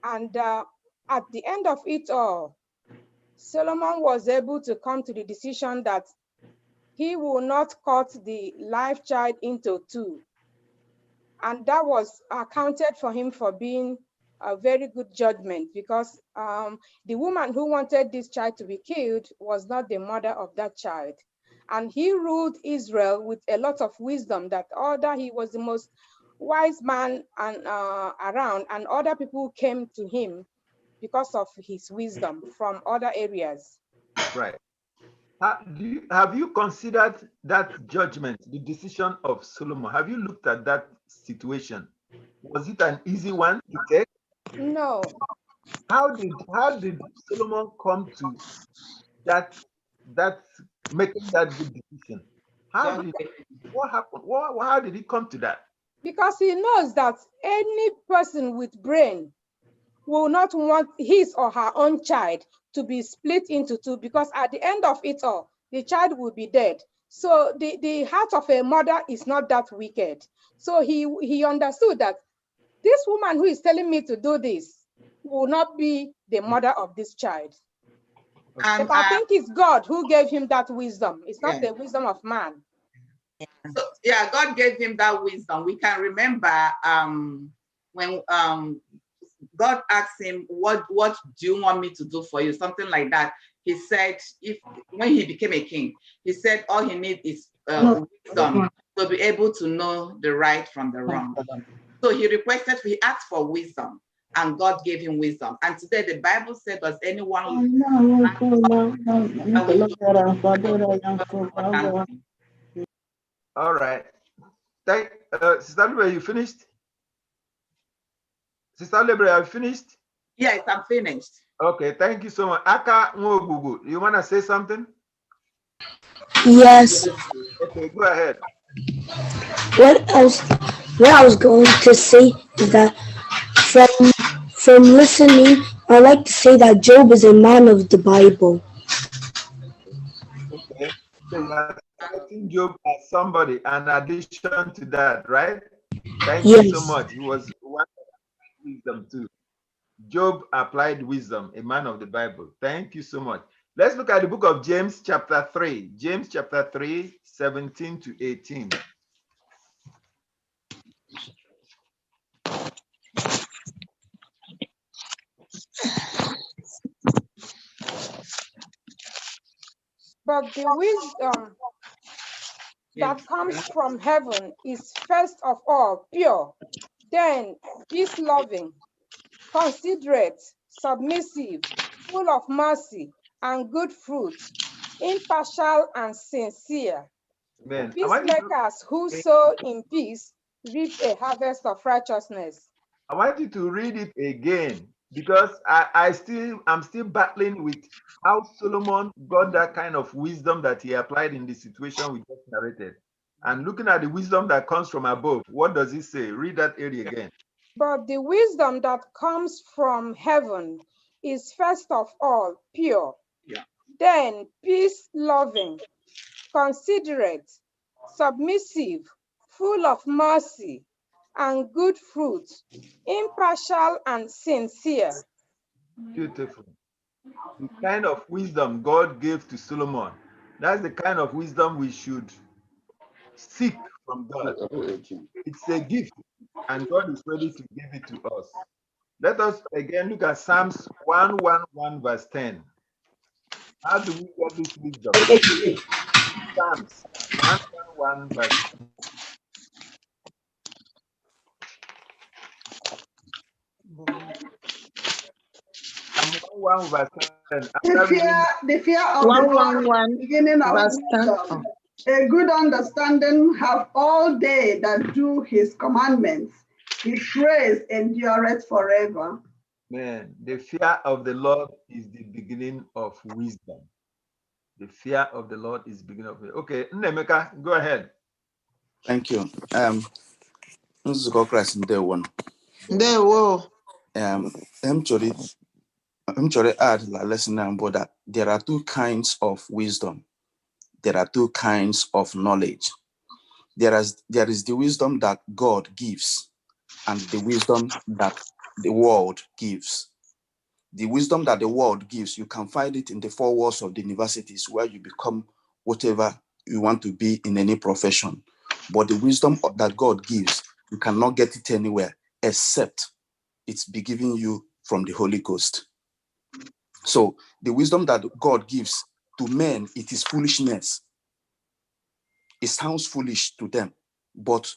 And at the end of it all, Solomon was able to come to the decision that he will not cut the live child into two. And that was accounted for him for being a very good judgment, because the woman who wanted this child to be killed was not the mother of that child. And he ruled Israel with a lot of wisdom, that he was the most wise man around, and other people came to him because of his wisdom from other areas. Right. Have you considered that judgment, the decision of Solomon? Have you looked at that situation? Was it an easy one to take? No. How did Solomon come to that making that good decision? What happened? How did he come to that? Because he knows that any person with brain will not want his or her own child to be split into two, because at the end of it all, the child will be dead. So the heart of a mother is not that wicked. So he understood that this woman who is telling me to do this will not be the mother of this child. But I think it's God who gave him that wisdom. It's not the wisdom of man. So, yeah, God gave him that wisdom. We can remember when God asked him, what do you want me to do for you? Something like that. He said, when he became a king, he said all he needs is wisdom to be able to know the right from the wrong. So he asked for wisdom, and God gave him wisdom. And today the Bible said, does anyone All right. Sister Libre, you finished? Sister Libre, are you finished? Yes, I'm finished. Okay, thank you so much. Aka Nwogugu, you want to say something? Yes. Okay, go ahead. What I was going to say is that from listening, I like to say that Job is a man of the Bible. Okay. So you are citing Job as somebody, an addition to that, right? Thank you so much. He was one of wisdom too. Job applied wisdom, a man of the Bible. Thank you so much. Let's look at the book of James chapter 3. James chapter 3, 17 to 18. But the wisdom that comes from heaven is first of all pure, then peace-loving, considerate, submissive, full of mercy and good fruits, impartial and sincere. Amen. Peacemakers who sow in peace reap a harvest of righteousness. I want you to read it again, because I'm still battling with how Solomon got that kind of wisdom that he applied in the situation we just narrated. And looking at the wisdom that comes from above, what does it say? Read that area again. But the wisdom that comes from heaven is first of all pure, then peace-loving, considerate, submissive, full of mercy and good fruits, impartial and sincere. Beautiful. The kind of wisdom God gave to Solomon, that's the kind of wisdom we should seek from God. It's a gift, and God is ready to give it to us. Let us again look at Psalms 111, verse 10. How do we get this wisdom? Psalms 111, verse 10. Psalm 111, verse 10. The fear of the Lord, beginning of wisdom. A good understanding have all they that do his commandments. His praise endureth forever. Man, the fear of the Lord is the beginning of wisdom. The fear of the Lord is the beginning of wisdom. Okay, Nemeka, go ahead. Thank you. Nzukọ Kraịst ndewo. Ndewo. I'm sorry, add la lesson about that there are two kinds of wisdom. There are two kinds of knowledge. There is the wisdom that God gives and the wisdom that the world gives. The wisdom that the world gives, you can find it in the four walls of the universities where you become whatever you want to be in any profession. But the wisdom that God gives, you cannot get it anywhere except it's be given you from the Holy Ghost. So the wisdom that God gives to men, it is foolishness. It sounds foolish to them, but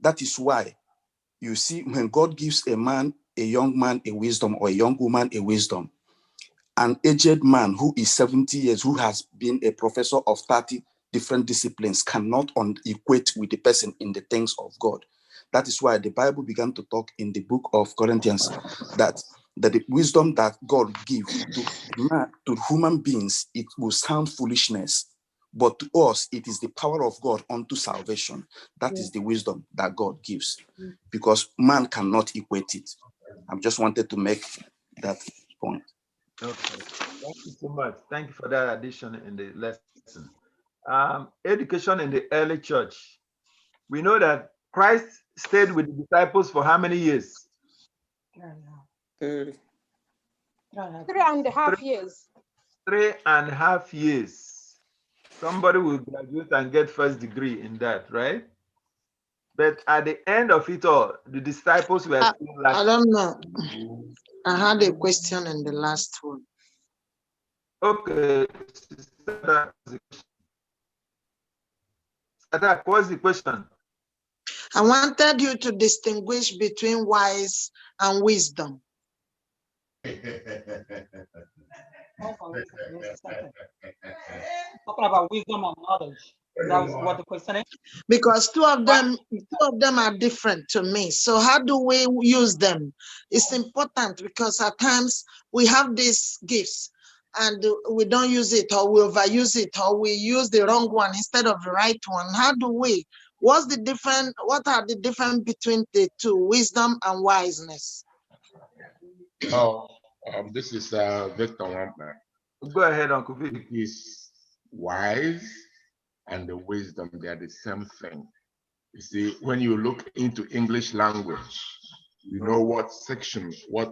that is why you see when God gives a man, a young man, a wisdom, or a young woman a wisdom, an aged man who is 70 years, who has been a professor of 30 different disciplines, cannot equate with the person in the things of God. That is why the Bible began to talk in the book of Corinthians that the wisdom that God gives to human beings, it will sound foolishness. But to us, it is the power of God unto salvation. That is the wisdom that God gives, because man cannot equate it. I just wanted to make that point. Okay, thank you so much. Thank you for that addition in the lesson. Education in the early church. We know that Christ stayed with the disciples for how many years? 3.5 years. 3.5 years. Somebody will graduate and get first degree in that, right? But at the end of it all, the disciples were still lacking. I don't know. I had a question in the last one. Okay. What's the question? I wanted you to distinguish between wise and wisdom. Talking about wisdom and knowledge. That's what the question is. Because two of them are different to me. So how do we use them? It's important because at times we have these gifts and we don't use it, or we overuse it, or we use the wrong one instead of the right one. How do we? What are the difference between the two, wisdom and wiseness? Oh, this is Victor Wampler. Go ahead, Uncle Vic. Is wise and the wisdom, they are the same thing. You see, when you look into English language, you know what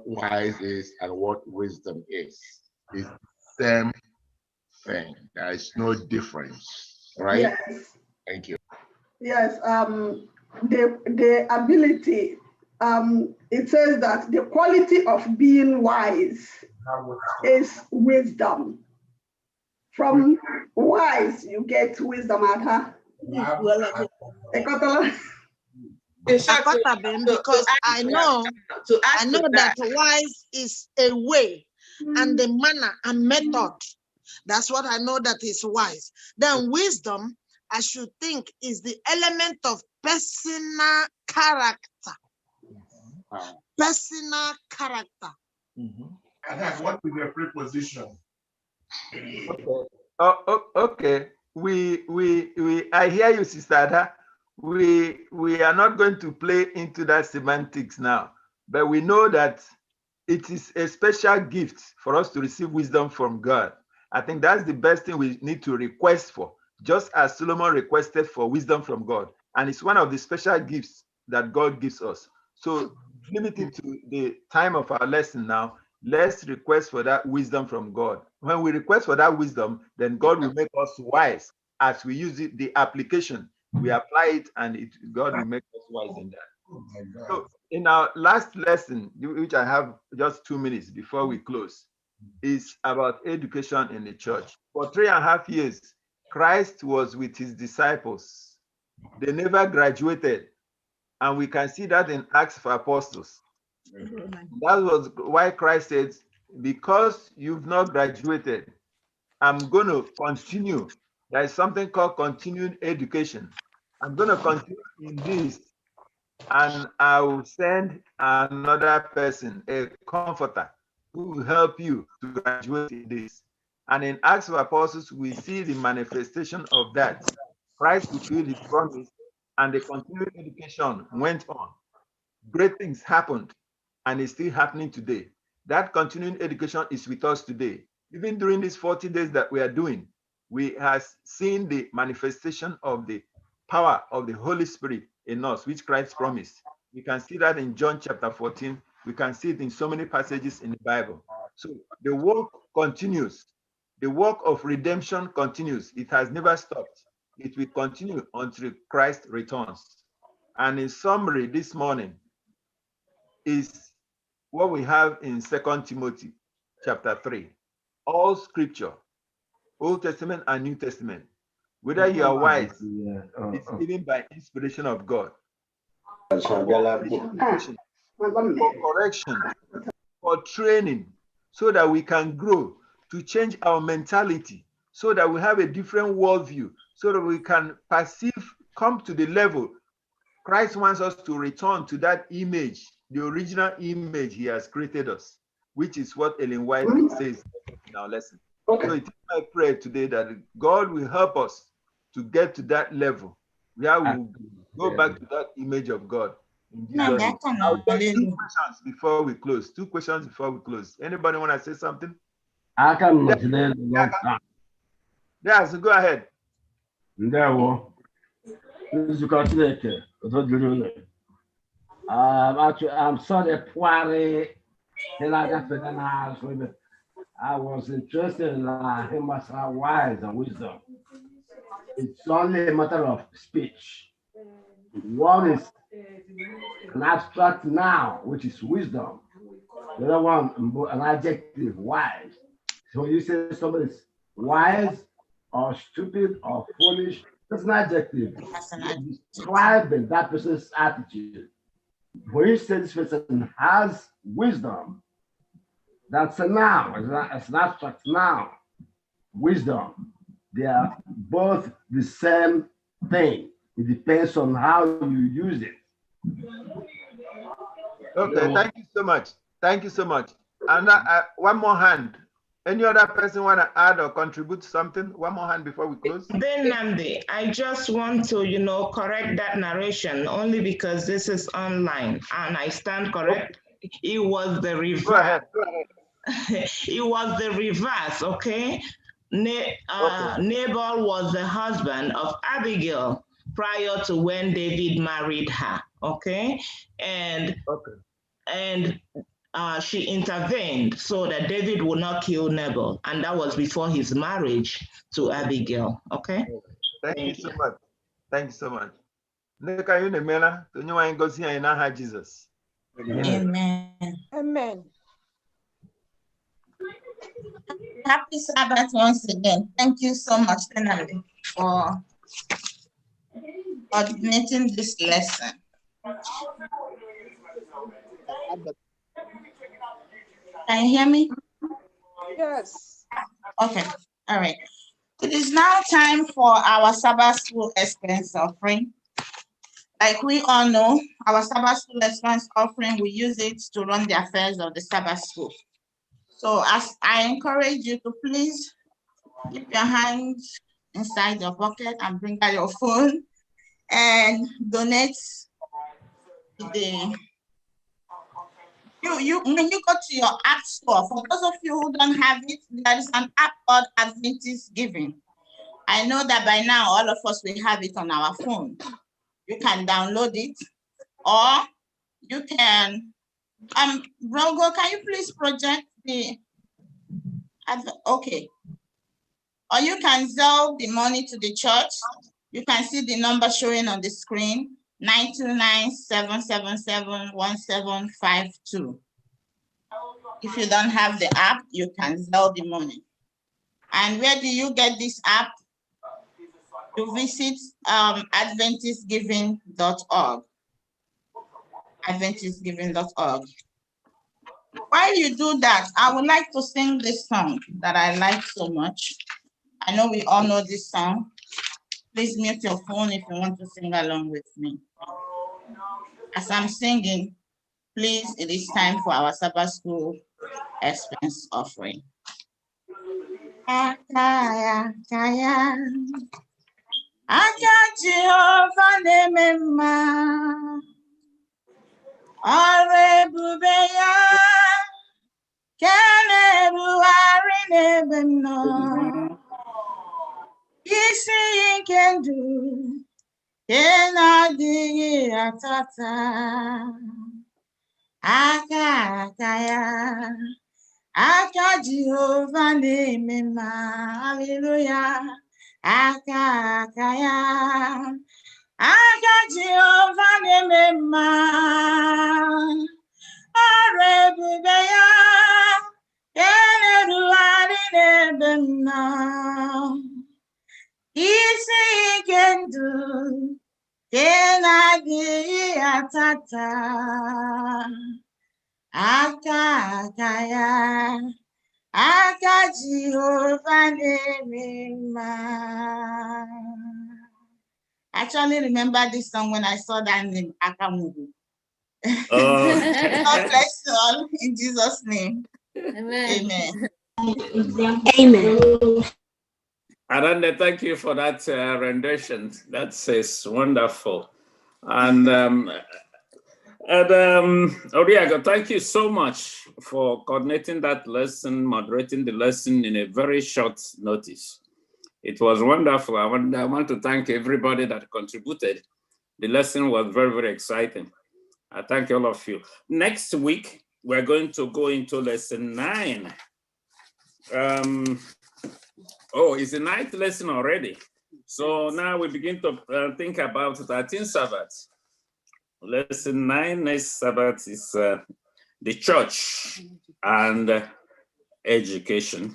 wise is and what wisdom is. It's the same thing. There is no difference, right? Yes. Thank you. Yes, the ability, it says that the quality of being wise is wisdom. From wise, you get wisdom. Because I know that wise is a way and the manner and method. That's what I know that is wise. Then wisdom, I should think, is the element of personal character. Personal character. And that's what is your preposition. Okay. Okay. I hear you, Sister Ada. We are not going to play into that semantics now, but we know that it is a special gift for us to receive wisdom from God. I think that's the best thing we need to request for, just as Solomon requested for wisdom from God. And it's one of the special gifts that God gives us. So limited to the time of our lesson now, let's request for that wisdom from God. When we request for that wisdom, then God will make us wise as we use it, the application, we apply it, and God will make us wise in that. So in our last lesson, which I have just 2 minutes before we close, is about education in the church. For 3.5 years, Christ was with his disciples. They never graduated. And we can see that in Acts of Apostles. That was why Christ said, because you've not graduated, I'm going to continue. There is something called continuing education. I'm going to continue in this, and I will send another person, a comforter, who will help you to graduate in this. And in Acts of Apostles, we see the manifestation of that. Christ fulfilled his promise, and the continuing education went on. Great things happened, and it's still happening today. That continuing education is with us today. Even during these 40 days that we are doing, we have seen the manifestation of the power of the Holy Spirit in us, which Christ promised. We can see that in John chapter 14. We can see it in so many passages in the Bible. So the work continues. The work of redemption continues. It has never stopped. It will continue until Christ returns. And in summary, this morning is what we have in 2 Timothy chapter 3. All scripture, Old Testament and New Testament, whether you are wise, it's given by inspiration of God. For correction, for training, so that we can grow, to change our mentality, so that we have a different worldview, so that we can come to the level Christ wants us to return to, that image, the original image he has created us, which is what Ellen White says in our lesson. So it is my prayer today that God will help us to get to that level where we will go back to that image of God. In Jesus' name. I'll take 2 questions before we close. 2 questions before we close. Anybody want to say something? Yes, go ahead. I'm sorry, I was interested in him as wise and wisdom. It's only a matter of speech. One is an abstract noun, which is wisdom. The other one, an adjective, wise. So when you say somebody is wise or stupid or foolish, that's an adjective. Describing that person's attitude. When you say this person has wisdom, that's a noun, it's an abstract noun. Wisdom. They are both the same thing. It depends on how you use it. Okay, thank you so much. Thank you so much. And one more hand. Any other person want to add or contribute something? One more hand before we close. Then Namdi, I just want to, correct that narration only because this is online and I stand correct. It was the reverse. Go ahead. It was the reverse, okay? Nabal was the husband of Abigail prior to when David married her, okay? And she intervened so that David would not kill Nabal, and that was before his marriage to Abigail, okay? Thank you so much. Thank you so much. Jesus. Amen. Amen. Happy Sabbath once again. Thank you so much, Tenali, for coordinating this lesson. Can you hear me? Yes. Okay. All right. It is now time for our Sabbath School expense offering. Like we all know, our Sabbath School expense offering, we use it to run the affairs of the Sabbath School. So as I encourage you to please keep your hands inside your pocket and bring out your phone and donate to the when you go to your app store. For those of you who don't have it, there is an app called Adventist Giving. I know that by now all of us will have it on our phone. You can download it, or you can Brongo, can you please project the okay. Or you can sell the money to the church. You can see the number showing on the screen, 929-777-1752. If you don't have the app, you can sell the money. And where do you get this app? You visit AdventistGiving.org. AdventistGiving.org. While you do that, I would like to sing this song that I like so much. I know we all know this song. Please mute your phone if you want to sing along with me. As I'm singing, please, it is time for our Sabbath School expense offering. Akaya, Akaya, Aka Jehovah Nemema, Arebubeya, Kenebu Arinebeno, Isi Kendu, Kenadi Atata, Aka Akaya, Aka Jehovah Nemema, Hallelujah, Aka Akaya, Aka Jehovah Nemema, Arebubeya, Keneduari Nebena, Isi Kendu, Kenadi Atata, Aka Akaya, Aka Jehovah Nemema. I actually remember this song when I saw that name, Akamugu. Oh. God bless you all in Jesus' name. Amen. Amen. Amen. Aranda, thank you for that rendition. That is wonderful. And Oriaga, thank you so much for coordinating that lesson, moderating the lesson in a very short notice. It was wonderful. I want to thank everybody that contributed. The lesson was very, very exciting. I thank all of you. Next week, we're going to go into lesson 9. Oh, it's the 9th lesson already. So now we begin to think about 13 Sabbaths. Lesson 9, next Sabbath is the church and education.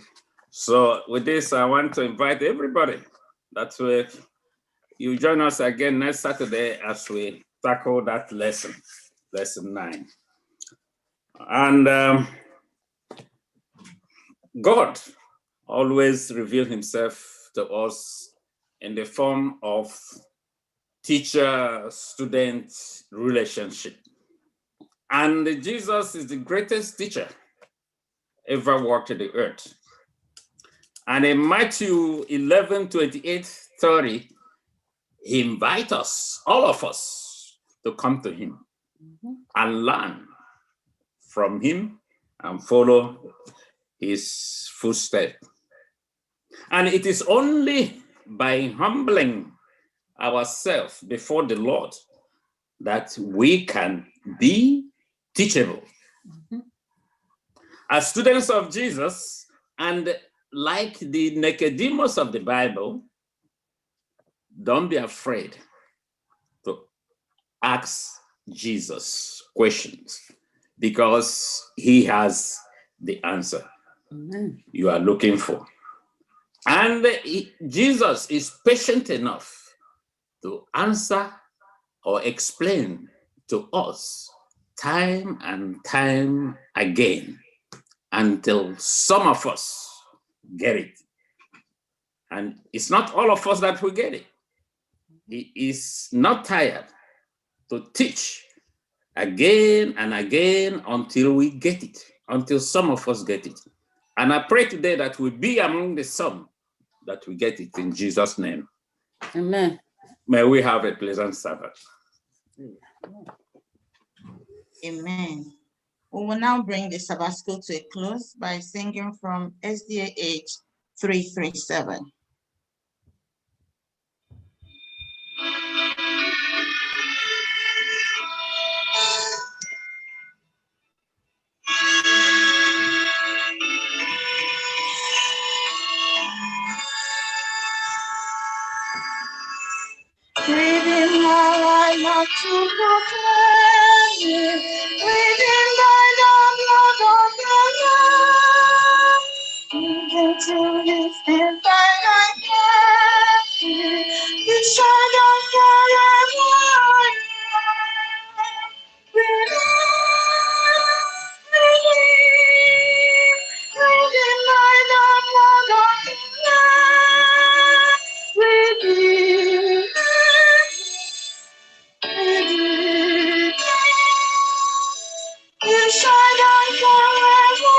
So with this, I want to invite everybody that you join us again next Saturday as we tackle that lesson, lesson 9. And God always revealed himself to us in the form of teacher-student relationship. And Jesus is the greatest teacher ever walked the earth. And in Matthew 11:28-30, he invites us, all of us, to come to him and learn from him and follow his footsteps. And it is only by humbling ourselves before the Lord that we can be teachable. As students of Jesus, and like the Nicodemus of the Bible, don't be afraid to ask Jesus questions because he has the answer you are looking for. And Jesus is patient enough to answer or explain to us time and time again until some of us get it. And it's not all of us that will get it. He is not tired to teach again and again until we get it, until some of us get it. And I pray today that we be among the some that we get it in Jesus' name. Amen. May we have a pleasant Sabbath. Amen. We will now bring the Sabbath School to a close by singing from SDA 337. to proclaim it. Within thy love, Lord of the Lord. Even to this end, thine I can. You shine on forever. You shine on forever.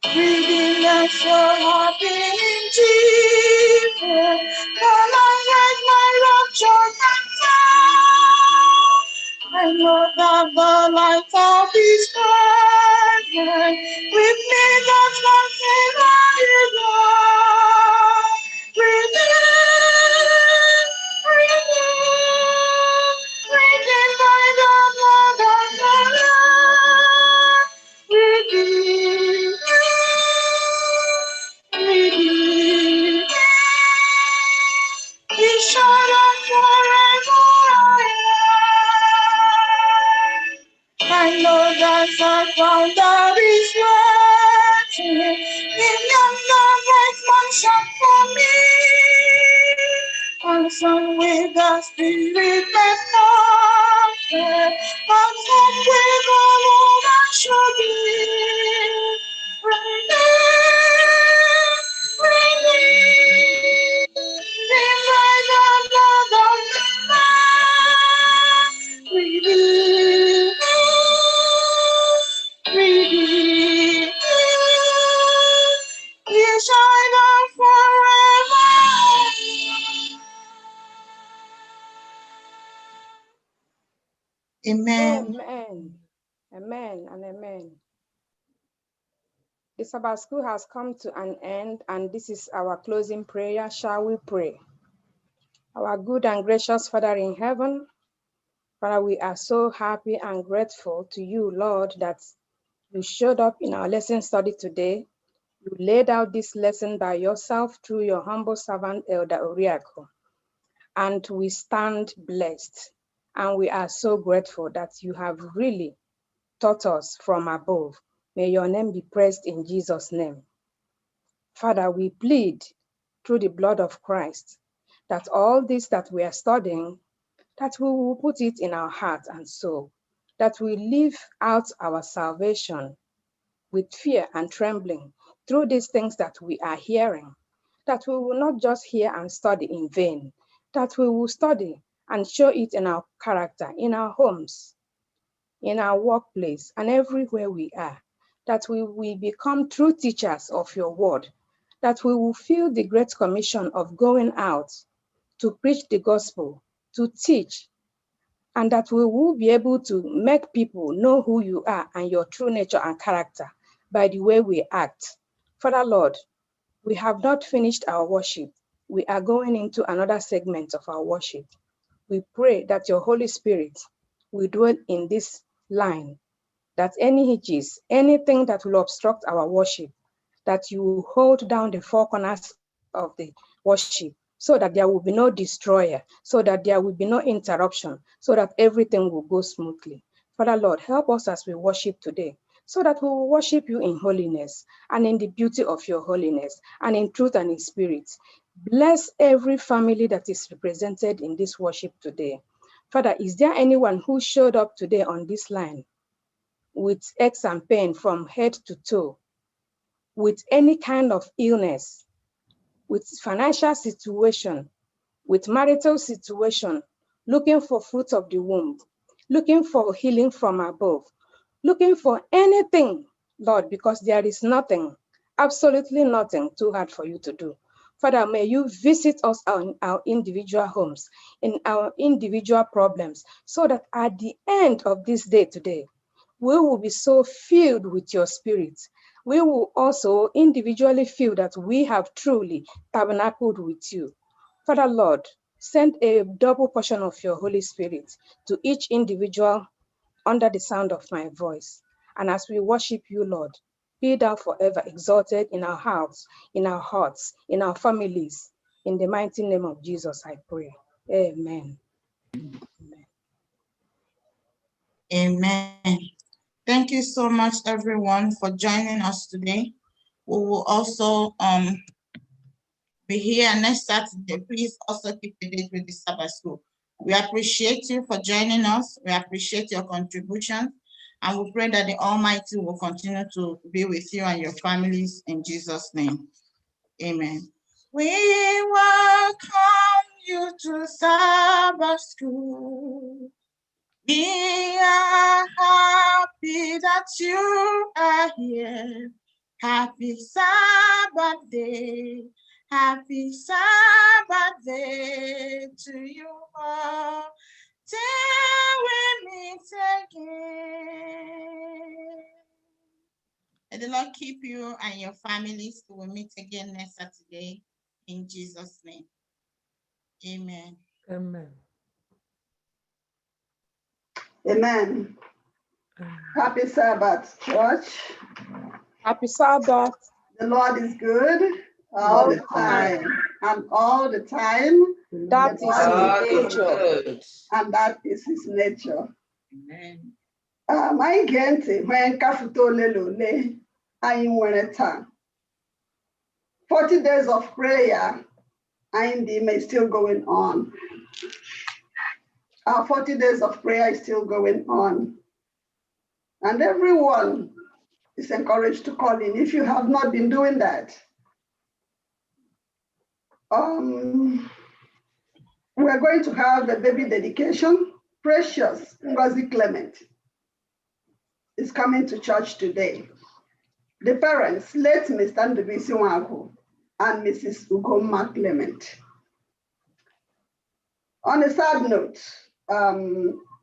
Breathing out your happy in Jesus. No longer my rapture can tell. I know that the light of His presence with me, that's nothing I know. Breathing, breathing by the blood of the Lord. Breathing, breathing. He shall on forever. I know that I found out His waiting in yonder bright mansion for me. On some with the Spirit that's not on some with all that should be. Amen. Amen. Amen and amen. The Sabbath school has come to an end, and this is our closing prayer. Shall we pray? Our good and gracious Father in heaven, Father, we are so happy and grateful to you, Lord, that you showed up in our lesson study today. You laid out this lesson by yourself through your humble servant, Elder Oriako. And we stand blessed. And we are so grateful that you have really taught us from above. May your name be praised in Jesus' name. Father, we plead through the blood of Christ that all this that we are studying, that we will put it in our heart and soul, that we live out our salvation with fear and trembling through these things that we are hearing, that we will not just hear and study in vain, that we will study and show it in our character, in our homes, in our workplace, and everywhere we are, that we will become true teachers of your word, that we will feel the great commission of going out to preach the gospel, to teach, and that we will be able to make people know who you are and your true nature and character by the way we act. Father Lord, we have not finished our worship. We are going into another segment of our worship. We pray that your Holy Spirit will dwell in this line, that any hitches, anything that will obstruct our worship, that you will hold down the four corners of the worship, so that there will be no destroyer, so that there will be no interruption, so that everything will go smoothly. Father Lord, help us as we worship today, so that we will worship you in holiness and in the beauty of your holiness and in truth and in spirit. Bless every family that is represented in this worship today. Father, is there anyone who showed up today on this line with aches and pain from head to toe, with any kind of illness, with financial situation, with marital situation, looking for fruit of the womb, looking for healing from above, looking for anything, Lord, because there is nothing, absolutely nothing too hard for you to do. Father, may you visit us in our individual homes, in our individual problems, so that at the end of this day today, we will be so filled with your spirit. We will also individually feel that we have truly tabernacled with you. Father Lord, send a double portion of your Holy Spirit to each individual under the sound of my voice. And as we worship you, Lord, be thou forever exalted in our house, in our hearts, in our families. In the mighty name of Jesus, I pray. Amen. Amen. Thank you so much, everyone, for joining us today. We will also be here next Saturday. Please also keep the date with the Sabbath School. We appreciate you for joining us. We appreciate your contribution. And we pray that the Almighty will continue to be with you and your families in Jesus' name. Amen. We welcome you to Sabbath School. We are happy that you are here. Happy Sabbath day. Happy Sabbath day to you all. Till we meet again. May the Lord keep you and your families. We will meet again next Saturday in Jesus' name. Amen. Amen. Amen. Happy Sabbath, church. Happy Sabbath. The Lord is good all the time. And all the time, that is His nature. And that is His nature. Amen. My gente, when Kafutolele, I nwere taa. 40 days of prayer, and may still going on. Our 40 days of prayer is still going on. And everyone is encouraged to call in if you have not been doing that. We're going to have a baby dedication. Precious Ngozi Clement is coming to church today. The parents, late Mr. Ndubisi Nwagu and Mrs. Ugoma Clement. On a sad note,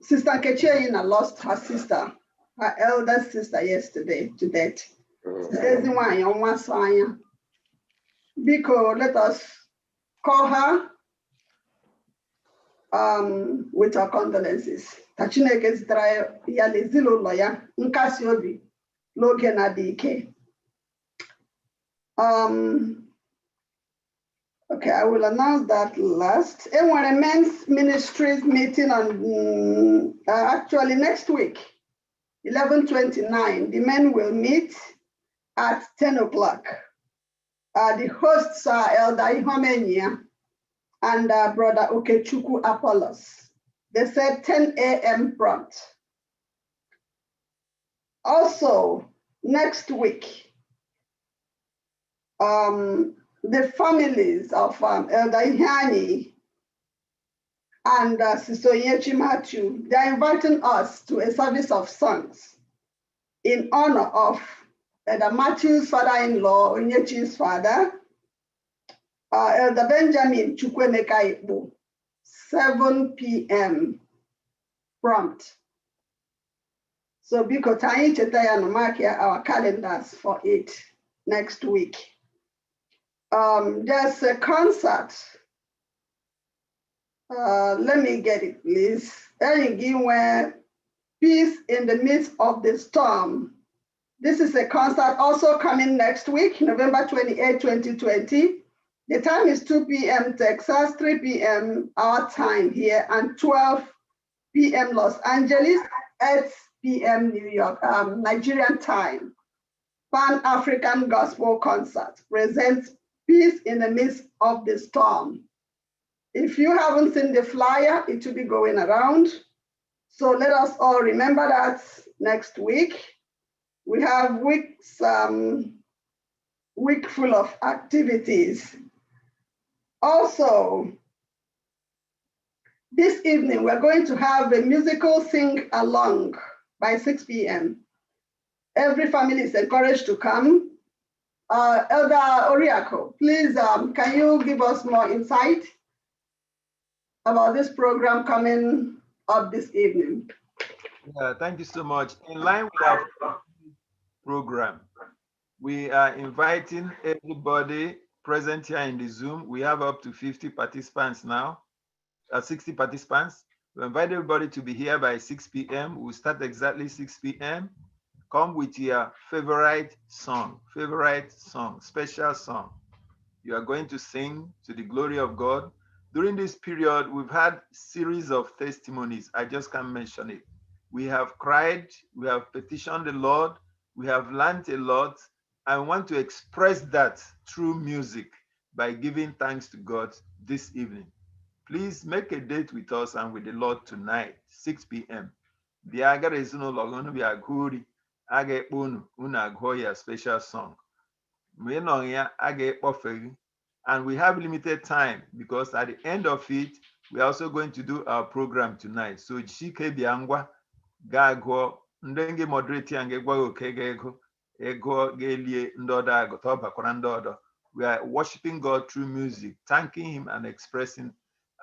Sister Kecheina lost her sister, her elder sister yesterday to death. Biko, let us call her with our condolences. Tachineke zitara ya lezilo loya nkasi obi n'oge na-adị ike. Okay, I will announce that last. And when a men's ministries meeting on actually next week, 11/29, the men will meet at 10 o'clock. The hosts are Elder Ihomenya and Brother Okechukwu Apollos. They said 10 a.m. prompt. Also, next week, the families of Elder Ihani and Sister Yechi Matthew, they're inviting us to a service of songs in honor of Elder Matthew's father-in-law, Onyechi's father, Elder Benjamin Chukwemeka Igbo, 7 p.m. prompt. So because I chetaya no mark here our calendars for it next week. There's a concert. Let me get it, please. Where Peace in the Midst of the Storm. This is a concert also coming next week, November 28, 2020. The time is 2 p.m. Texas, 3 p.m. our time here, and 12 p.m. Los Angeles, 8 p.m. New York, Nigerian time. Pan-African Gospel Concert presents Peace in the Midst of the Storm. If you haven't seen the flyer, it will be going around. So let us all remember that next week. We have week full of activities. Also, this evening, we're going to have a musical sing-along by 6 p.m. Every family is encouraged to come. Elder Oriako, please, can you give us more insight about this program coming up this evening? Yeah, thank you so much. In line with our program, we are inviting everybody present here in the Zoom. We have up to 50 participants now, 60 participants. We invite everybody to be here by 6 p.m. We'll start exactly 6 p.m. Come with your favorite song, special song. You are going to sing to the glory of God. During this period, we've had series of testimonies. I just can't mention it. We have cried, we have petitioned the Lord, we have learned a lot. I want to express that through music by giving thanks to God this evening. Please make a date with us and with the Lord tonight, 6 p.m. A special song. And we have limited time because at the end of it, we're also going to do our program tonight. So Chike Biangwa Gago Ndenge moderate and Ego Gelie Ndoda Gotoba Korandodo. We are worshiping God through music, thanking Him and expressing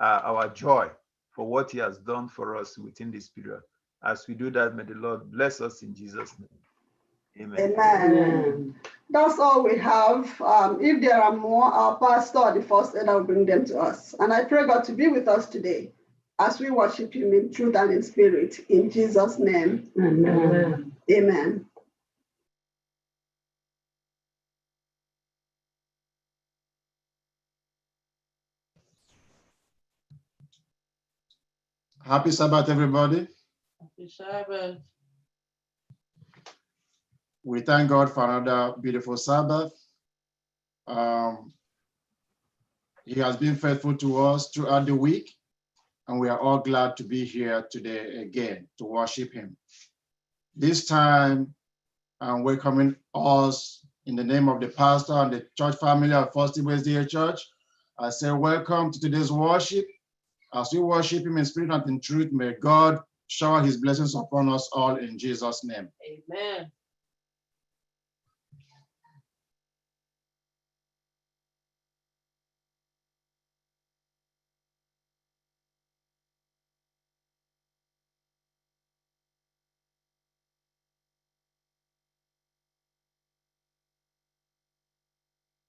our joy for what He has done for us within this period. As we do that, may the Lord bless us in Jesus' name. Amen. Amen. That's all we have. If there are more, our pastor or the first elder will bring them to us. And I pray God to be with us today as we worship Him in truth and in spirit. In Jesus' name. Amen. Amen. Happy Sabbath, everybody. Happy Sabbath. We thank God for another beautiful Sabbath. He has been faithful to us throughout the week, and we are all glad to be here today again to worship Him. This time, I'm welcoming us in the name of the pastor and the church family of FirstIgbo SDA Church. I say welcome to today's worship. As we worship Him in spirit and in truth, may God shower His blessings upon us all in Jesus' name. Amen.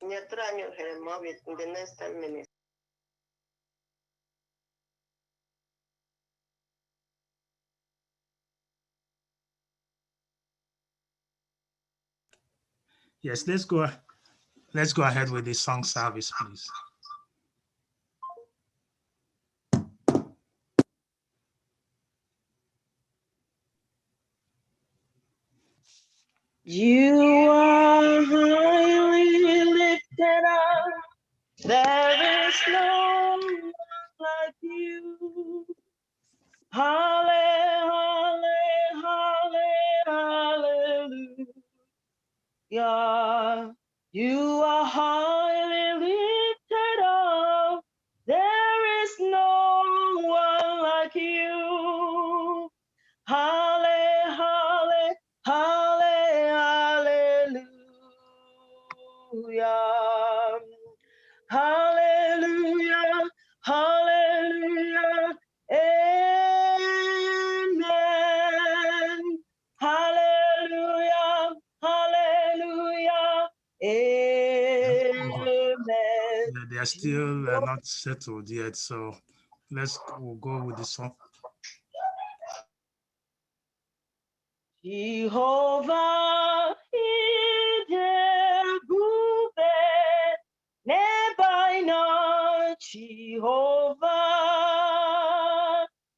In the next 10 minutes. Yes, let's go ahead with the song service, please. You are highly lifted up. There is no one like you. Hallelujah. You are highly lifted up. There is no one like you. Hallelujah. Hallelujah. Hallelujah. Amen. Hallelujah. Hallelujah. Amen. They are still not settled yet, so we'll go with the song. Jehovah Idebube, Nebaino, Jehovah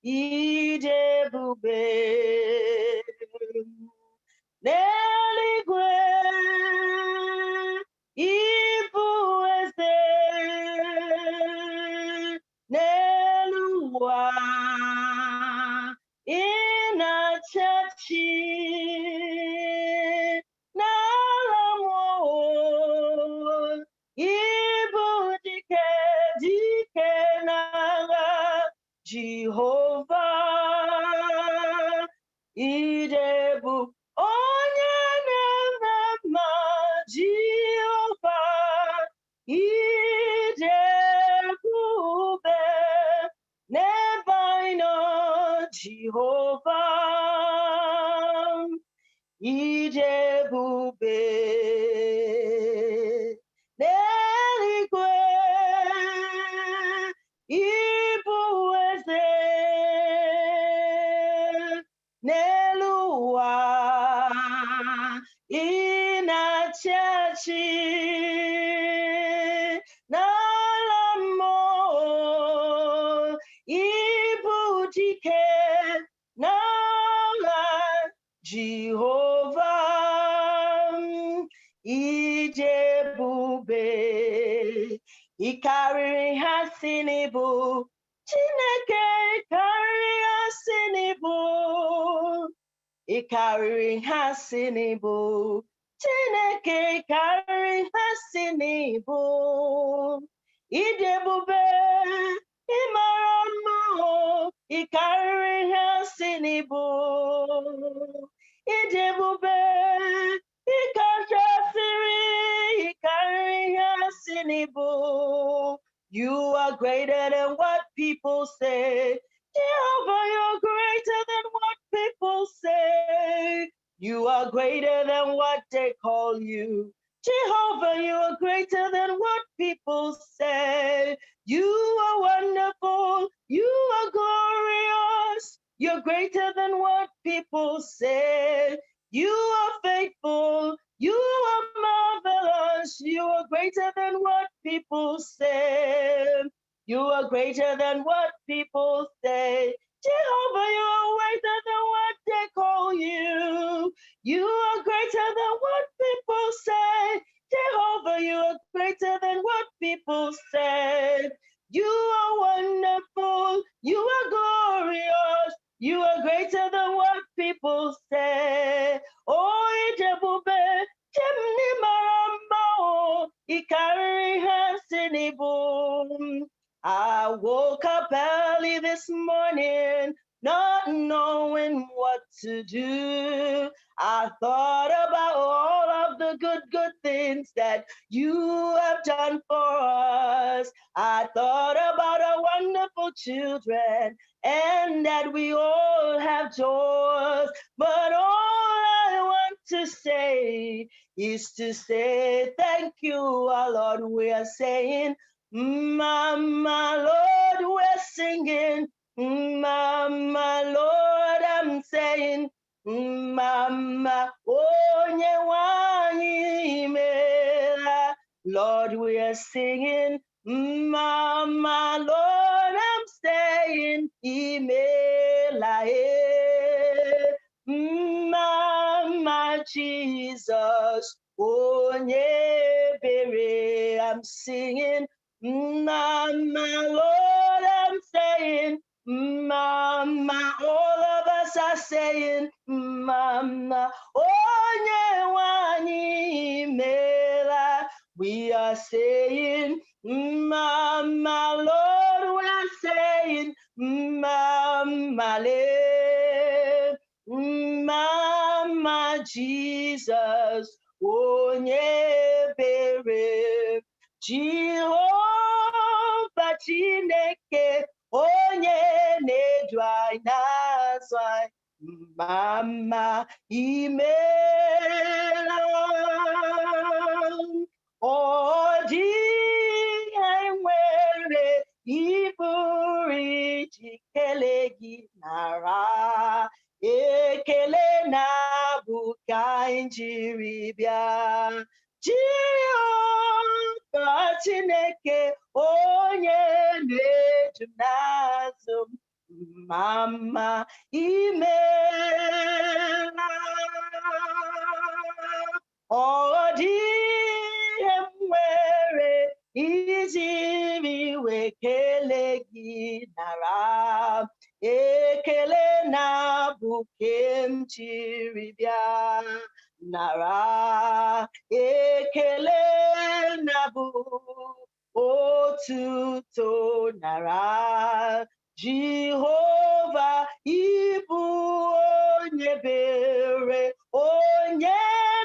Idebube, Neligwe, Ibuese, Nelua, Inachachi, Nalamo, Ibu dike nala, Jehovah, Idebu, Onye Nema, Jehovah, Idebube, Nebaino, Jehovah, Idebube, Neligwe, Ibueze, Nelua, Inachachi, Nalamo, dike n'agha Jehova ije ebube ịkarịrị ha si n'ịbụ Chineke ịkarịrị ha si n'ịbụ ịkarịrị ha si n'ịbụ Chineke ịkarịrị ha si n'ịbụ ịdị ebube ịmara mma ịkarịrị ha si n'ịbụ ịdị ebube ịkachasịrị ịkarịrị ha si n'ịbụ. You are greater than what people say. Jehovah, you're greater than what people say. You are greater than what they call you. Jehovah, you are greater than what people say. You are wonderful. You are glorious. You're greater than what people say. You are faithful. You are marvelous. You are greater than what people say. You are greater than what people say. Jehovah, you are greater than what they call you. You are greater than what people say. Jehovah, you are greater than what people say. You are wonderful. You are glorious. You are greater than what people say. Oh, Ijebube, Chimni Maramba, Ikari Hasinibu. I woke up early this morning, not knowing what to do. I thought about all of the good things that you have done for us. I thought about our wonderful children and that we all have joys. But all I want to say is to say thank you, our Lord. We are saying, Mama, Lord, we're singing. Mama, Lord, I'm saying, Mama, onye wanyi mela. Lord, we are singing. Mama, Lord, I'm saying, Imela, Mama, Jesus, onye bere. I'm singing. Mama, Lord, I'm saying, Mama, all of us are saying, Mama, onye wanyi mela. We are saying, Mama, Lord, we are saying, Mama, Mama, Jesus, onye bere. Jehovah Chineke, onye na-edu anyị n'azụ anyị. Mama, imela. Ọ dịghị nwere iburu iji kelee gị nara. Ekele na-abụ ka anyị jiri bịa. Jehovah Chineke, onye na-edu n'azụ m. Mama, imela. Ọ dịghị m nwere iji wee kelee gị nara. Ekele na-abụ ka m jiri bịa. Nara ekele na-abụ otuto nara. Jehova ịbụ onye bere, onye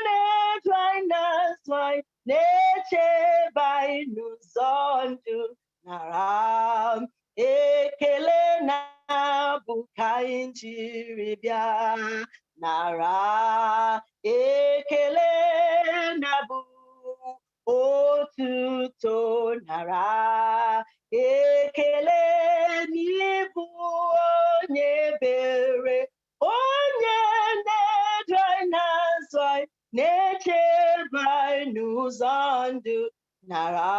na-edu anyị n'azụ anyị, na-echebe anyị n'ụzọ ndụ nara. Ekele na-abụ ka anyị jiri bịa. Nara ekele na-abụ otuto nara. Ekele n'ịbụ onye bere, onye na-edu anyị n'azụ anyị, na-echebe anyị n'ụzọ ndụ nara.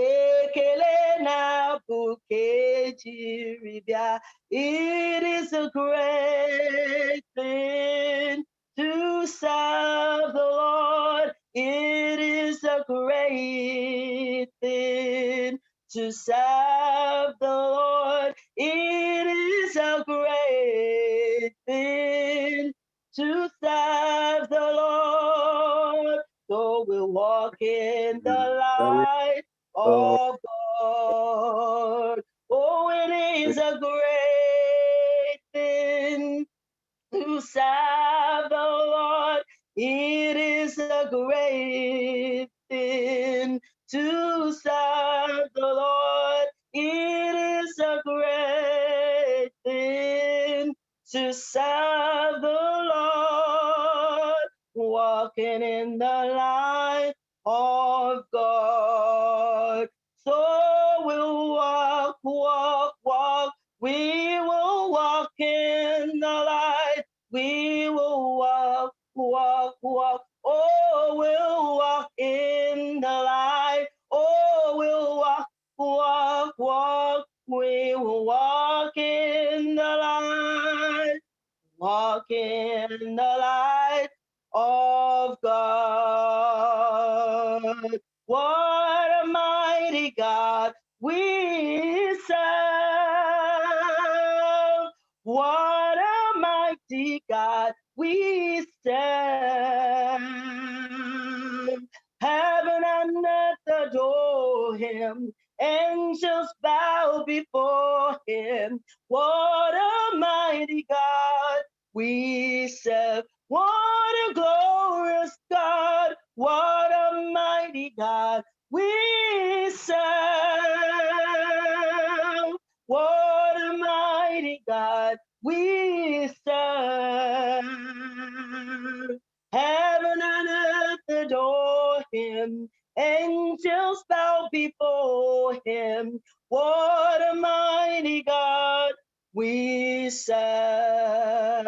Ekele na-abụ ka ejiri Miribia. It is a great thing to serve the Lord. It is a great thing to serve the Lord. It is a great thing to serve the Lord. So we'll walk in the light of God. Oh, it is a great thing to serve the Lord. It is a great thing to serve the Lord. It is a great thing to serve the Lord, walking in the light of God. So we'll walk, walk, walk. We will walk in the light. We will walk, walk, walk. Oh, we'll walk in the light. Oh, we'll walk, walk, walk. We will walk in the light. Walk in the light of God. What a mighty God we serve. What a mighty God we serve. Heaven and earth adore him. Angels bow before him. What a mighty God we serve. What a glorious God. What a mighty God we serve. What a mighty God we serve. Heaven and earth adore him. Angels bow before him. What a mighty God we serve.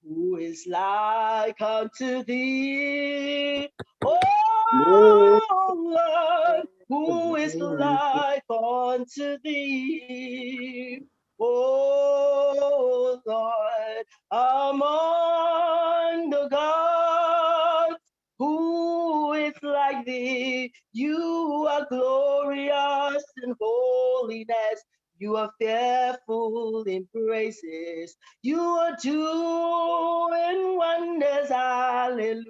Who is like unto thee? Oh Lord, who is like unto thee? Oh Lord, among the gods, who is like thee? You are glorious in holiness. You are fearful in praises. You are doing wonders. Hallelujah.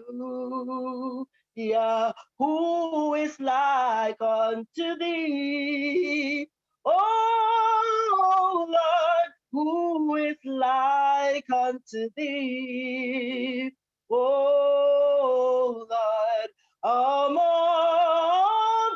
Who is like unto thee? Oh Lord, who is like unto thee? Oh Lord, among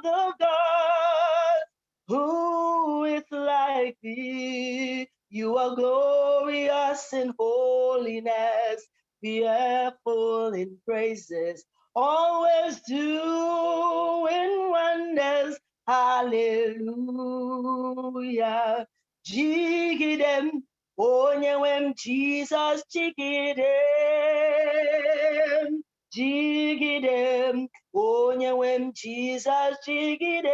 the gods, who is like thee? You are glorious in holiness, fearful in praises, always doing wonders. Hallelujah. Jigidem, onyewem Jesus, jigidem, jigidem, onyewem Jesus, jigidem.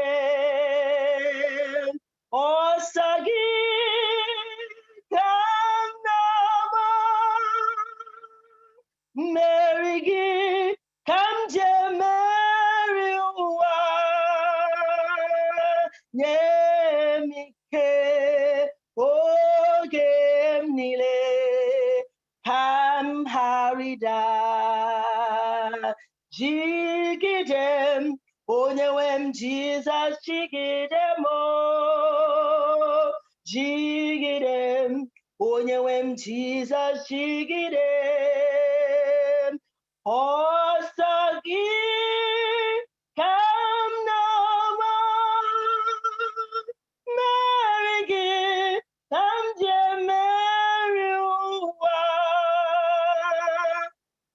Osagi kanama merigi kamje meriwa nyemike ogem nile kam harida jigidem onyewem Jesus jigidem o jigidem onyewem Jesus jigidem osagi kam nama merigi kam je meriwa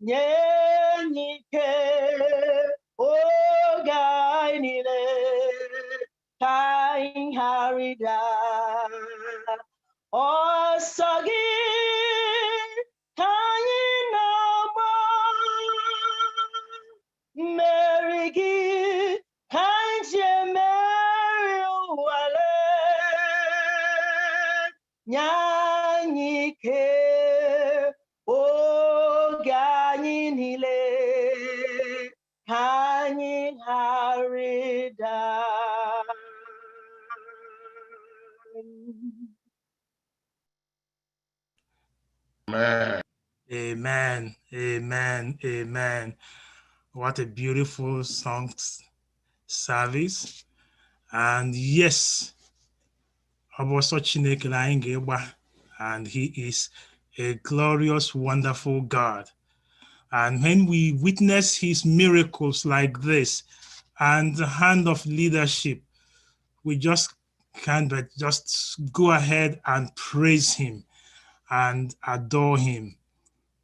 nyenike ogainile kain harida osagi kain nama merigi kain je meriwale nyanyike oge anyị niile ka anyị harịda. Amen. Amen. Amen. Amen. What a beautiful song service. And yes, Oboso Chineke na anyị ga-egba, and he is a glorious, wonderful God. And when we witness his miracles like this and the hand of leadership, we just can't but just go ahead and praise him and adore him.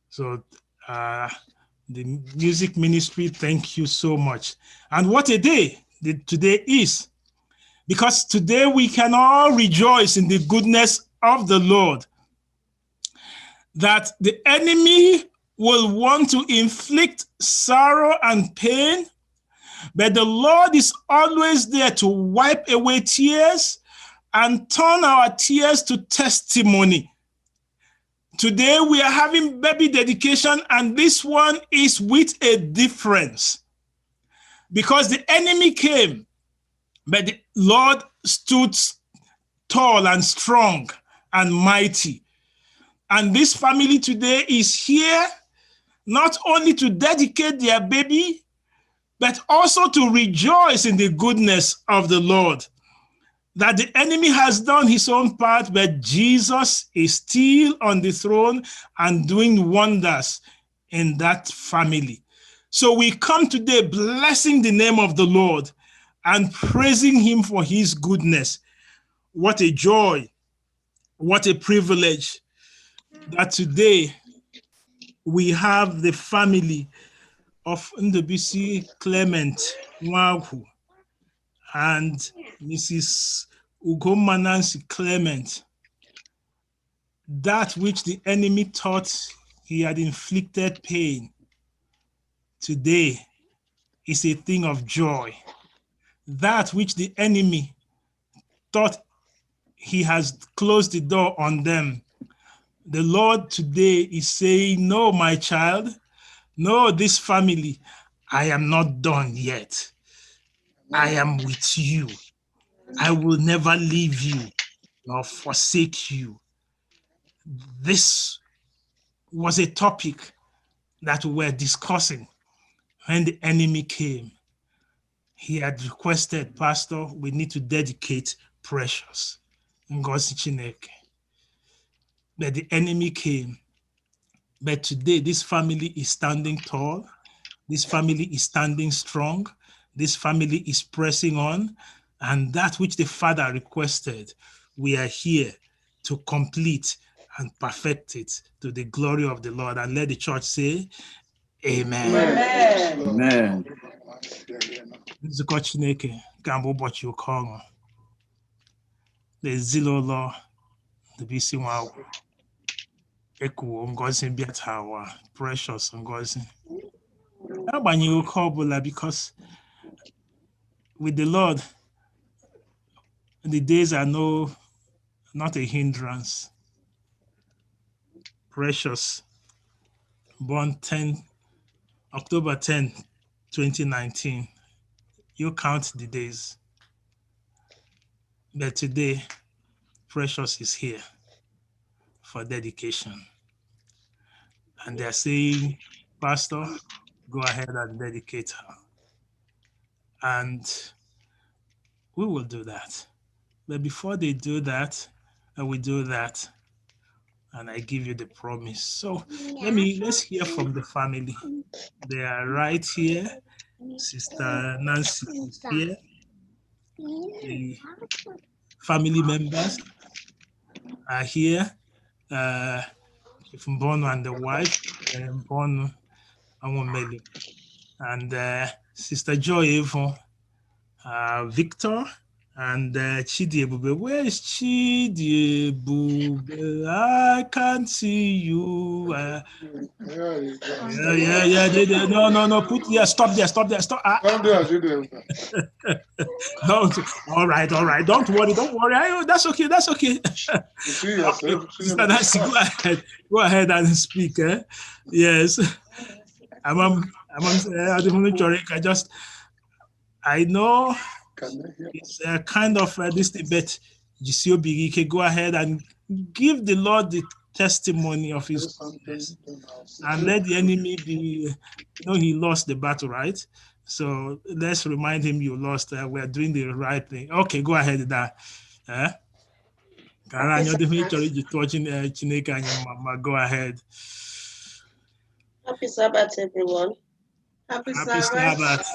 So the music ministry, thank you so much. And what a day today is, because today we can all rejoice in the goodness of the Lord. That the enemy will want to inflict sorrow and pain, but the Lord is always there to wipe away tears and turn our tears to testimony. Today we are having baby dedication, and this one is with a difference, because the enemy came, but the Lord stood tall and strong and mighty. And this family today is here not only to dedicate their baby, but also to rejoice in the goodness of the Lord. That the enemy has done his own part, but Jesus is still on the throne and doing wonders in that family. So we come today blessing the name of the Lord and praising him for his goodness. What a joy, what a privilege that today we have the family of Ndubisi Clement Nwagu and Mrs. Ugoma Nancy Clement. That which the enemy thought he had inflicted pain, today is a thing of joy. That which the enemy thought he has closed the door on them, the Lord today is saying, no, my child, no, this family, I am not done yet. I am with you. I will never leave you nor forsake you. This was a topic that we were discussing when the enemy came. He had requested, Pastor, we need to dedicate Precious Ngozi Chineke. But the enemy came. But today, this family is standing tall. This family is standing strong. This family is pressing on. And that which the Father requested, we are here to complete and perfect it to the glory of the Lord. And let the church say, Amen. Amen. Amen. Nzukọ Chineke ka mbụ ụbọchị oke ọṅụ. N'ezinụlọ Ndubisi Nwagu, ekuwo Ngozi bịatawa, Precious Ngozi. Agbanyeghị oke ọbụla, because with the Lord, the days are not a hindrance. Precious, born October 10, 2019. You count the days. But today, Precious is here for dedication. And they're saying, Pastor, go ahead and dedicate her. And we will do that. But before they do that, I will do that. And I give you the promise. So let's hear from the family. They are right here. Sister Nancy is here. The family members are here. Mbono and the wife, Mbono Amomeli, and Sister Joy Evon, Victor And Chidi Ebube, where is Chidi Ebube? I can't see you. Yeah. No. Stop there. Stop. Don't. All right. Don't worry. That's okay. Okay, Sister Nancy, go ahead and speak. Yes. I know it's a kind of this debate. Go ahead and give the Lord the testimony of his goodness and let the enemy be, he lost the battle, right? So let's remind him you lost. We're doing the right thing. Okay, go ahead. Go ahead. Happy Sabbath, everyone. Happy Sabbath.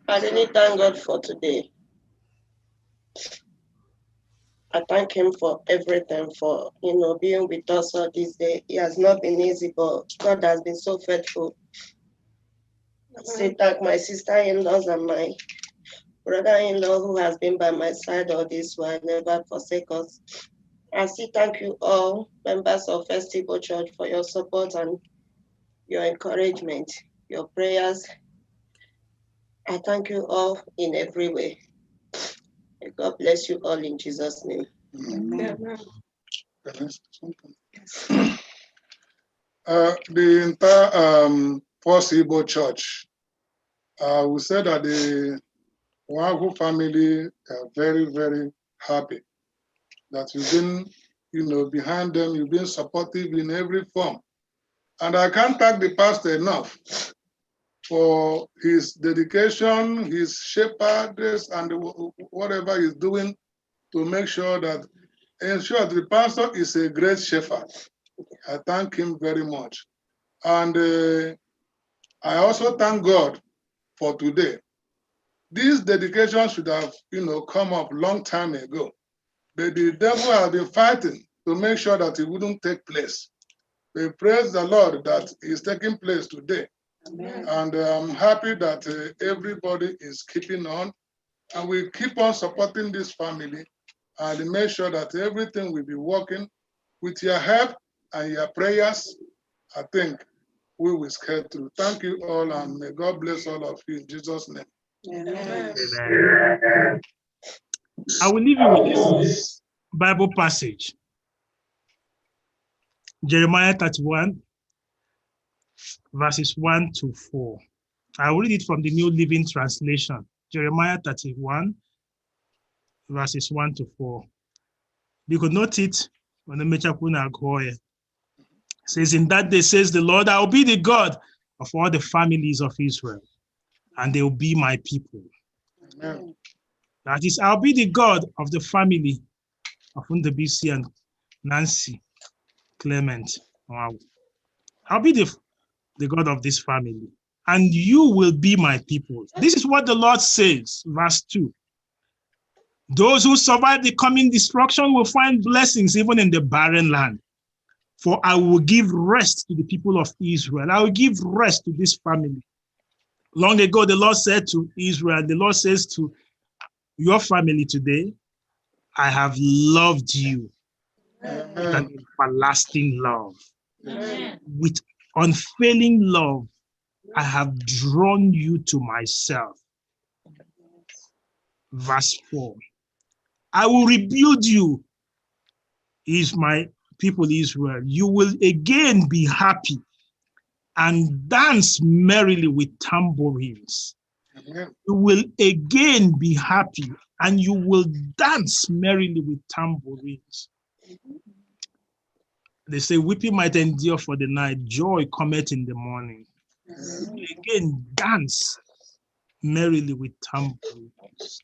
I really thank God for today. I thank him for everything, for being with us all this day. It has not been easy, but God has been so faithful. I say thank my sister-in-laws and my brother-in-law who has been by my side all this while, never forsake us. I say thank you all, members of FirstIgbo Church, for your support and your encouragement, your prayers. I thank you all in every way. God bless you all in Jesus' name. Amen. The entire FirstIgbo Church, we said that the Wangu family are very, very happy that you've been, behind them, you've been supportive in every form. And I can't thank the pastor enough for his dedication, his shepherdess, and whatever he's doing to make sure that, ensure the pastor is a great shepherd. I thank him very much. And I also thank God for today. This dedication should have, come up long time ago. But the devil has been fighting to make sure that it wouldn't take place. We praise the Lord that it's taking place today. Amen. And I'm happy that everybody is keeping on, and we keep on supporting this family and make sure that everything will be working. With your help and your prayers, I think we will scale through. Thank you all, and may God bless all of you in Jesus' name. Amen. I will leave you with this Bible passage. Jeremiah 31, verses 1 to 4. I will read it from the New Living Translation. Jeremiah 31, verses 1 to 4. You could note it on the Mechakuna Agoye. It says, in that day, says the Lord, I will be the God of all the families of Israel, and they will be my people. Amen. That is, I'll be the God of the family of Ndebisi and Nancy, Clement. Wow. I'll be the God of this family, and you will be my people. This is what the Lord says, verse 2. Those who survive the coming destruction will find blessings even in the barren land. For I will give rest to the people of Israel. I will give rest to this family. Long ago, the Lord said to Israel, the Lord says to your family today, I have loved you with an everlasting love. Amen. With unfailing love, I have drawn you to myself. Verse 4. I will rebuild you, is my people Israel. You will again be happy and dance merrily with tambourines. Amen. You will again be happy and you will dance merrily with tambourines. They say weeping might endure for the night, joy cometh in the morning. You will again dance merrily with tambourines.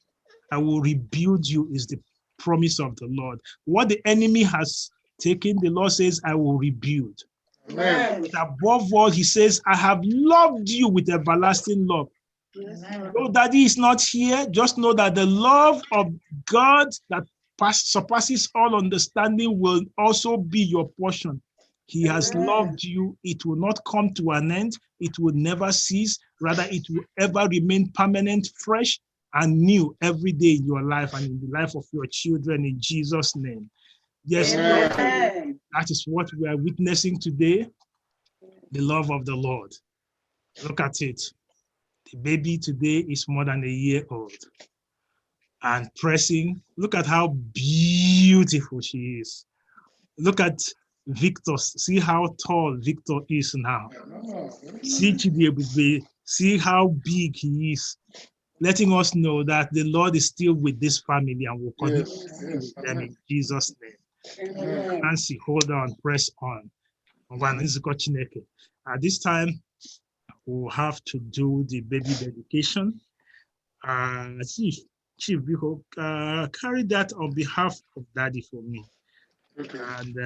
I will rebuild you is the promise of the Lord. What the enemy has taken, the Lord says, I will rebuild. Amen. Above all, he says, I have loved you with everlasting love. Though Daddy is not here, just know that the love of God that surpasses all understanding will also be your portion. He has loved you. It will not come to an end. It will never cease. Rather, it will ever remain permanent, fresh, and new every day in your life and in the life of your children in Jesus' name. Yes, Lord, that is what we are witnessing today, the love of the Lord. Look at it. The baby today is more than a year old and pressing. Look at how beautiful she is. Look at Victor. See how tall Victor is now. See Chidiebube. See how big he is, letting us know that the Lord is still with this family and will continue to be with them in Jesus' name. Nancy, hold on, press on. At this time, we'll have to do the baby dedication. Chief, we hope carry that on behalf of Daddy for me. And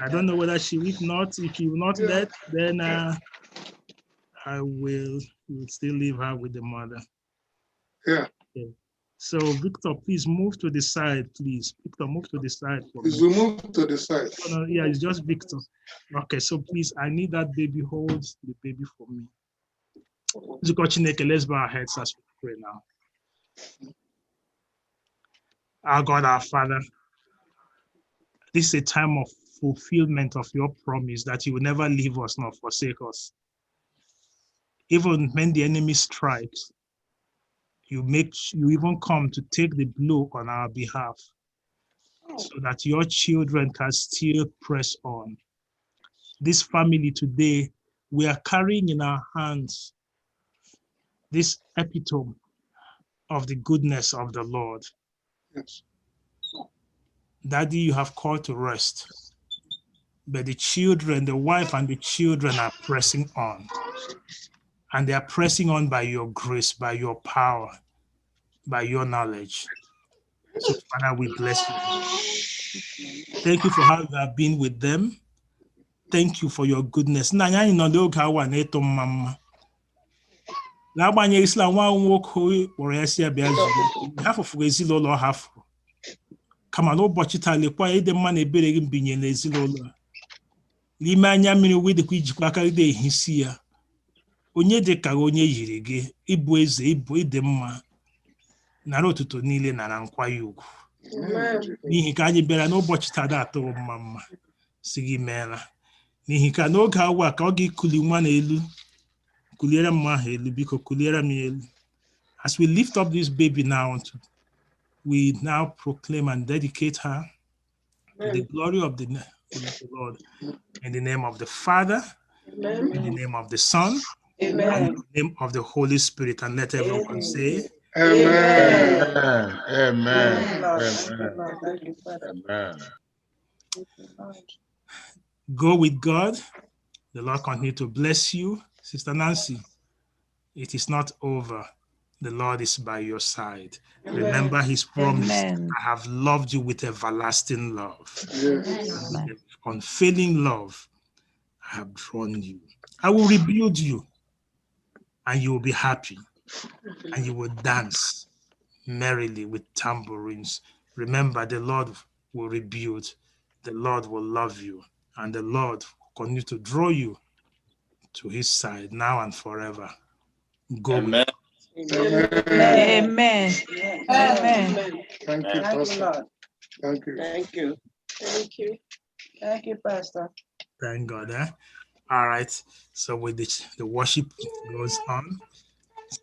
I don't know whether she will not. If she will not let, then I will still leave her with the mother. Yeah. Okay. So Victor, please move to the side, please. Victor, move to the side for me. Move to the side. Oh, no, yeah, it's just Victor. Okay, so please, I need that baby hold the baby for me. Let's bow our heads as we pray now. Our God, our Father, this is a time of fulfillment of your promise that you will never leave us nor forsake us. Even when the enemy strikes, you even come to take the blow on our behalf so that your children can still press on. This family today, we are carrying in our hands this epitome of the goodness of the Lord. Yes. Daddy, you have called to rest, but the children, the wife and the children are pressing on. And they are pressing on by your grace, by your power, by your knowledge. So, Father, we bless you. Thank you for how you have been with them. Thank you for your goodness. N'agbanyeghị Islam nwa nwoke kpọrọ ya si abịa zuru hafụfụ ezinụlọ hafụ kama n'ụbọchị taa lekwa ịdị mma na ebere gị mbinye n'ezinụlọ n'ime anya mmiri wee dịkwa ijikwa aka ide ehisi ya onye dị ka onye yiri gị ịbụ eze ịbụ ịdị mma nara otuto niile nara nkwanye ugwu n'ihi ka anyị bịara n'ụbọchị taa da atụrụ mma si gị meela n'ihi ka n'oge awa ka ọ ga-ekuli nwa n'elu kuliera m ahụ elu biko kuliera m elu. As we lift up this baby now, we now proclaim and dedicate her to the glory of the Lord. In the name of the Father, in the name of the Son, and in the name of the Holy Spirit. And let everyone say, Amen. Amen. Amen. Go with God. The Lord continue to bless you. Sister Nancy, it is not over. The Lord is by your side. Amen. Remember his promise. Amen. I have loved you with everlasting love. Yes. With unfailing love, I have drawn you. I will rebuild you, and you will be happy, and you will dance merrily with tambourines. Remember, the Lord will rebuild, the Lord will love you, and the Lord will continue to draw you to his side now and forever. Go. Amen. Amen. Amen. Thank you, Pastor. Thank you. Thank you. Thank you. Thank you, Pastor. Thank God. All right. So with the worship goes on.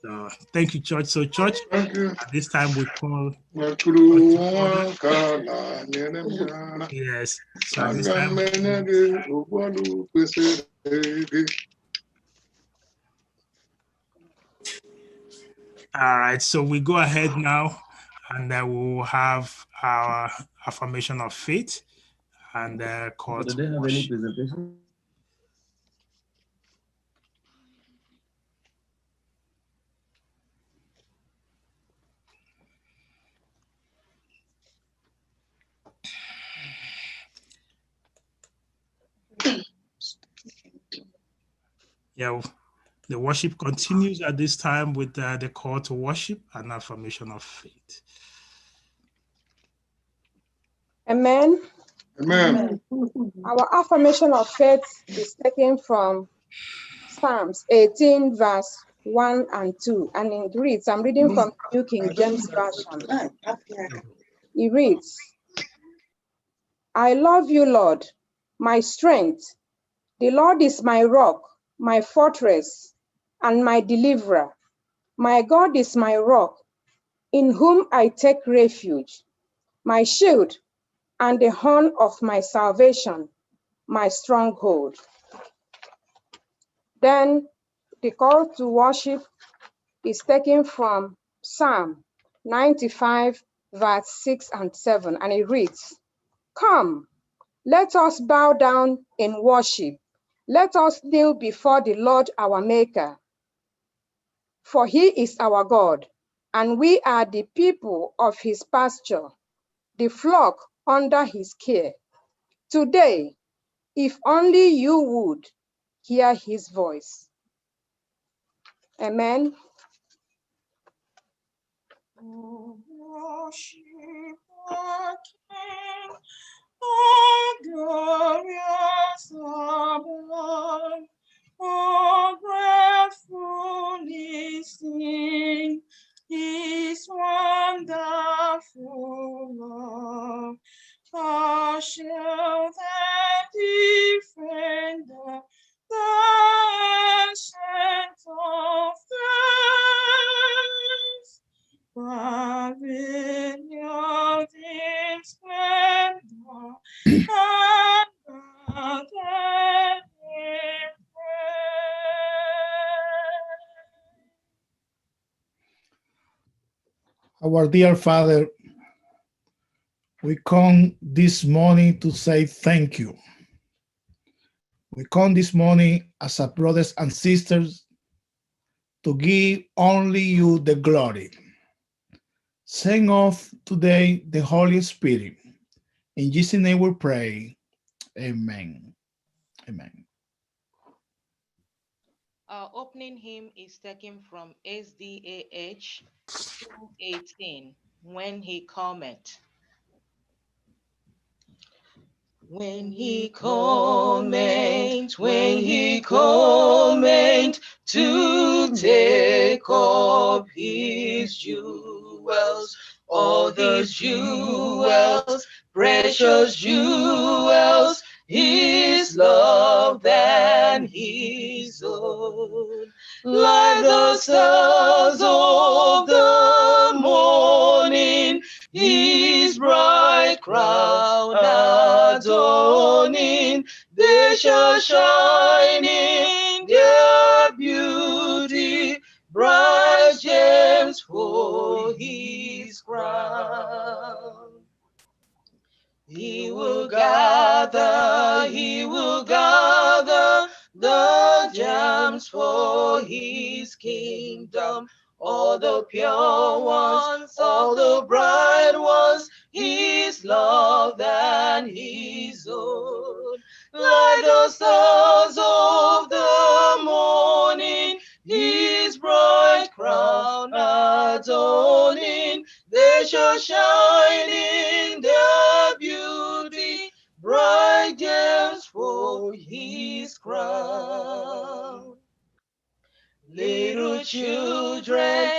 So thank you, church. So church, at this time we call. Yes. So at this time. All right. So we go ahead now, and we'll have our affirmation of faith and call to worship. Yeah, the worship continues at this time with the call to worship and affirmation of faith. Amen. Amen. Our affirmation of faith is taken from Psalms 18, verse 1 and 2. And it reads, I'm reading from New King James Version. It reads, I love you, Lord, my strength. The Lord is my rock, my fortress, and my deliverer. My God is my rock, in whom I take refuge, my shield and the horn of my salvation, my stronghold. Then the call to worship is taken from Psalm 95, verse 6 and 7, and it reads, Come, let us bow down in worship. Let us kneel before the Lord our Maker. For he is our God, and we are the people of his pasture, the flock under his care. Today, if only you would hear his voice. Amen. Worship the King, oh glorious above, oh gratefully sing his wonderful love. Oh, shield and defender, the ancient of days, pavilion in splendor and gathered in Our dear Father, we come this morning to say thank you. We come this morning as a brothers and sisters to give only you the glory. Send off today the Holy Spirit. In Jesus' name we pray. Amen. Amen. Our opening hymn is taken from SDA 2:18, When He Cometh. When he cometh, to take up his jewels, all these jewels, precious jewels, his love than his own, like the stars of the morning, his bright crown adorning, they shall shine in their beauty, bright gems for his crown. He will gather the gems for his kingdom, all the pure ones, all the bright ones, his love and his own. Like the stars of the morning, his bright crown adorning, they shall shine in their beauty, bright gems for his crown. Little children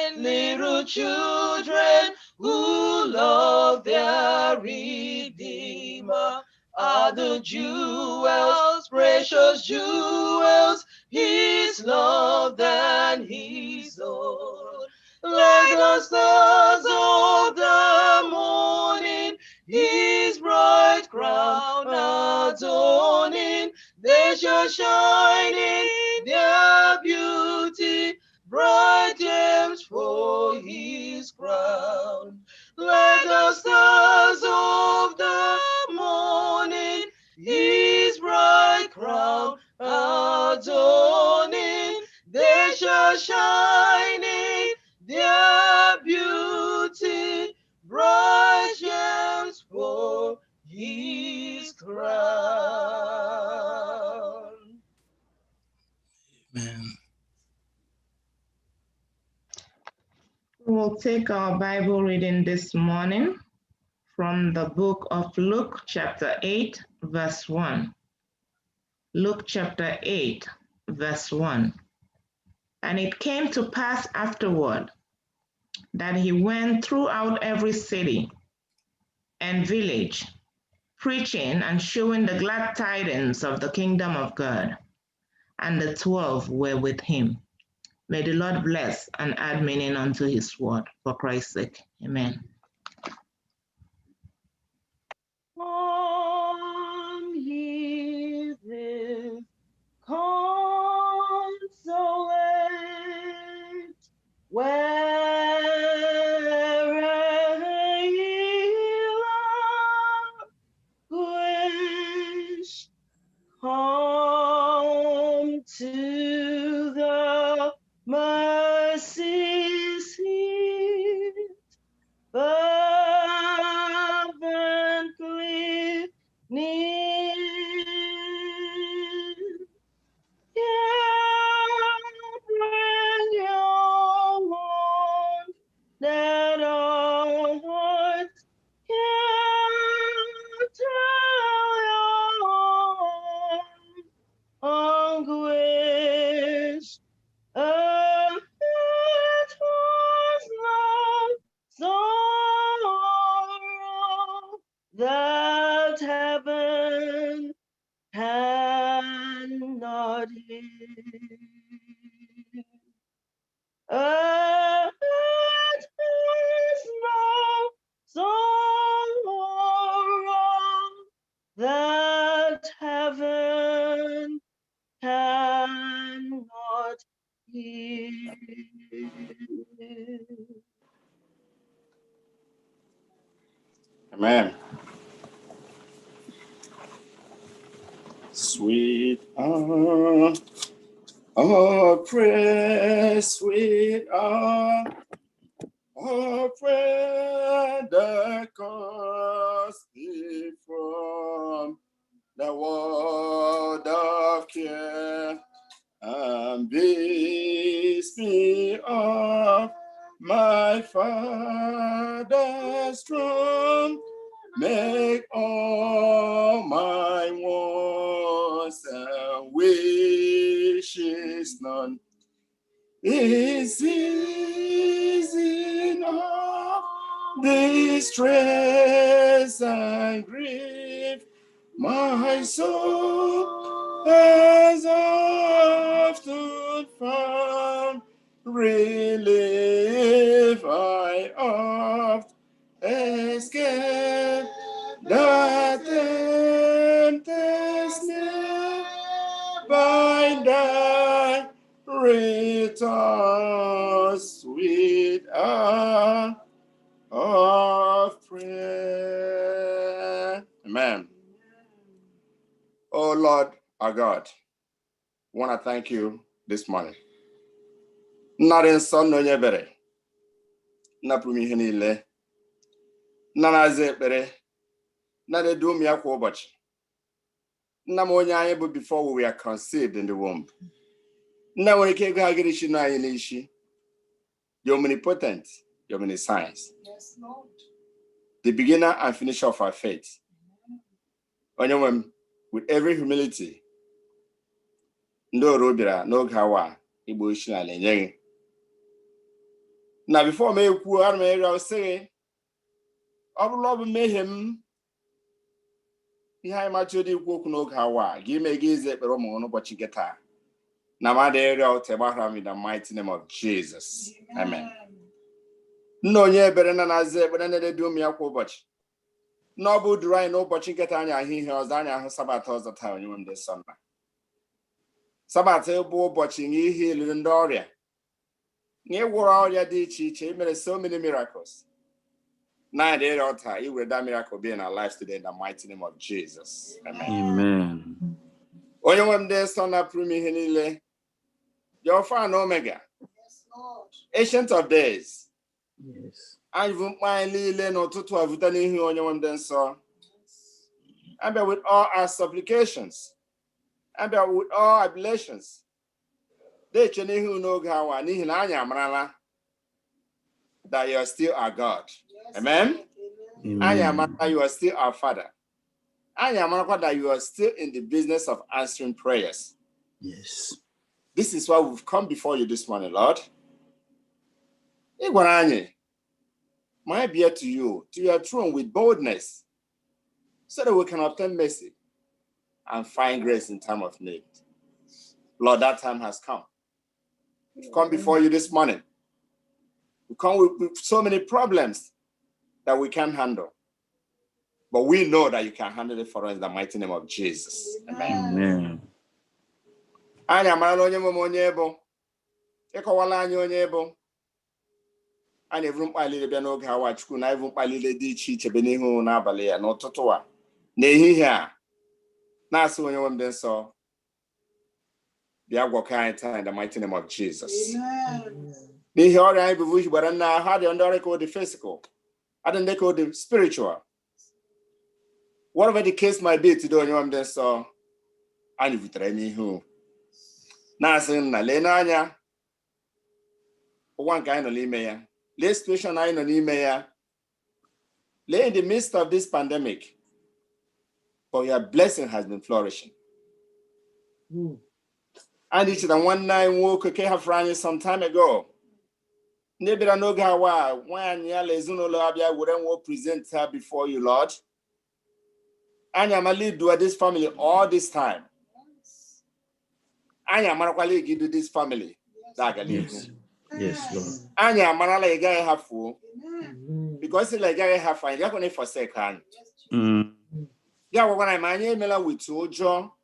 who love their Redeemer are the jewels, precious jewels, his love than his own. Like the stars of the morning, his bright crown adorning, they shall shine in their beauty, bright gems for his crown. Like the stars of the morning, his bright crown adorning, they shall shine in their beauty, bright gems for his crown. Amen. We'll take our Bible reading this morning from the book of Luke, chapter 8, verse 1. Luke chapter 8, verse 1. And it came to pass afterward that he went throughout every city and village, preaching and showing the glad tidings of the kingdom of God. And the 12 were with him. May the Lord bless and add meaning unto his word for Christ's sake. Amen. Come ye this consolate, wherever ye languish, come to the mercy seat, fervently near. Bring your one that our hearts can tell your anguish. It was no sorrow that heaven cannot heal. It is no sorrow that heaven cannot heal. Amen. Sweet praise, sweet prayer that comes from the world of care and bids me of my Father's throne. Make all my wants and wishes known. Is season of distress and grief, my soul has often found relief. I oft escape the tempest near by thy return, sweet hour of prayer. Amen. Oh Lord, our God, I want to thank you this morning. Not in son no nyebere. Na pumi ihe niile. Na na-aza ekpere. Na na-edu m ya kwa ụbọchị. Nna m onye anyị bụ before we were conceived in the womb. Nna nwere ike ego agịrị chi na anyị n'ishi. You're omnipotent, you're omniscience. Yes, Lord. The beginner and finisher of our faith. Onye with every humility. Ndo robira no gawa igbo isi na lenye. Now before me ekwu ara me area say ọbụla mehem ihe anyị machi dị ikwu okwu n'oge awa gị mee gị ize ekpere ụmụ n'ụbọchị nke taa. Na ma dị area otegbahara in the mighty name of Jesus. Amen. Nna onye ebere na na-aza ekpere na-edu m ya kwa ụbọchị. N'ọbụ duru anyị n'ụbọchị nketa anyị ahụ ihe ọzọ anyị ahụ sabat ọzọ taa onye nwe m dị nsọ. Sabat bụ ụbọchị ihe iliri ndị ọrịa. N'ịgwọrọ ọrịa dị iche iche, you made so many miracles. Now the altar, you will that miracle be in our lives today in the mighty name of Jesus. Amen. Amen. Onye nwe m dị nsọ na pụrụ ihe niile. Your Alpha and Omega. Yes, Lord. Ancient of days. Yes. And you find niile n'ụtụtụ avuta n'ihu onye nwe m dị nsọ. And with all our supplications. And with all oblations. They n'ihu n'oge awa n'ihi na anyị amarala that you are still our God. Yes. Amen. Amen. You are still our Father. That you are still in the business of answering prayers. Yes. This is why we've come before you this morning, Lord. My beer to your throne with boldness, so that we can obtain mercy and find grace in time of need. Lord, that time has come. We've come before you this morning. We come with so many problems that we can't handle. But we know that you can handle it for us in the mighty name of Jesus. Amen. Anyị evuru mkpalile bịa n'oge awa Chukwu na evuru mkpalile dị iche iche be n'ihu n'abalị ya n'ụtụtụ a n'ehihie a na-asị onye nwe m dị nsọ bịa gwọkọ anyị taa in the mighty name of Jesus. N'ihi ọrịa anyị bụ gbara nna ha dị ndị ọrịa ka ọ dị physical, adị ndị ka ọ dị spiritual. Whatever the case might be today, onye nwe m dị nsọ anyị butere n'ihu na-asị nna lee n'anya ụwa nke anyị nọ n'ime ya. Let's situation I know in the midst of this pandemic, for your blessing has been flourishing. And it's the one night walk okay have run some time ago. Maybe I know how when Yalezuno wouldn't present her before you, Lord. And I'm a lead to this family all this time. I am a give to this family. Yes, Lord. Anya manala igaya hafu because like igaya hafu you're going to forsake hand. Yeah, when I'm mela with Ojo,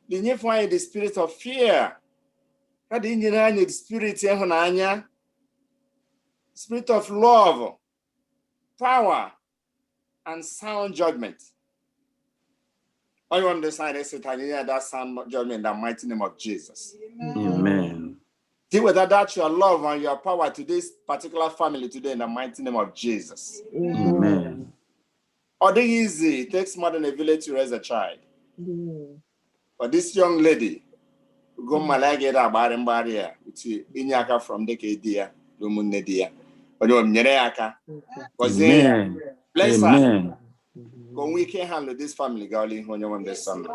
the new find the spirit of fear. That the spirit of love, power, and sound judgment. I understand that sound judgment in the mighty name of Jesus. Amen. See whether that's your love and your power to this particular family today in the mighty name of Jesus. Amen. Or easy, it takes more than a village to raise a child. But this young lady, go malagera barrier, which inyaka from the Kedia, Lumunedia, but you're Nereaka. Bless her. Go we can handle this family, Gauling when you want the son.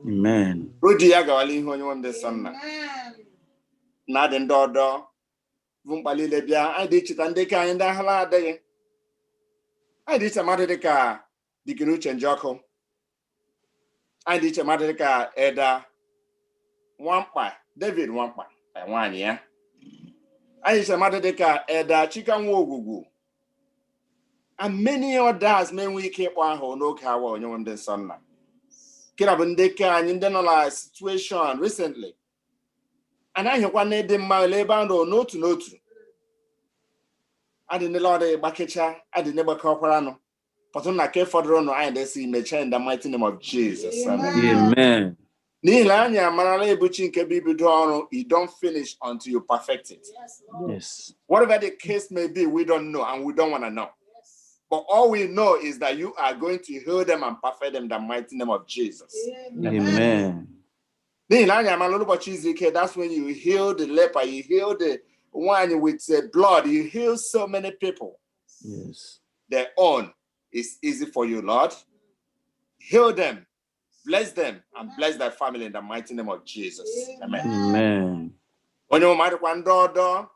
Amen. Rudia Gauling when you want the son. Not in Dodo, Vumpali Lebia, I did it and they can in the Hala day. I did a Madrica, Dikinuch and Jocko. I did a Madrica, Eda, Wampa, David Wampa, and 1 year. I did a Madrica, Eda, Chicken Wogugu. And many others, men we keep one who no cow on your own son. Kirabundeka and in the situation recently. And I have one them my labor or no to. I didn't Lord a Bakecha, I didn't never call Parano. But on I care for the run, I see me in the mighty name of Jesus. Amen. Nilanya Manale Buchin Kebi Dono, you don't finish until you perfect it. Yes. Whatever the case may be, we don't know and we don't want to know. But all we know is that you are going to heal them and perfect them in the mighty name of Jesus. Amen. That's when you heal the leper, you heal the one with blood, you heal so many people. Yes. Their own is easy for you, Lord. Heal them, bless them, and bless their family in the mighty name of Jesus. Amen. Amen. When you marry one daughter,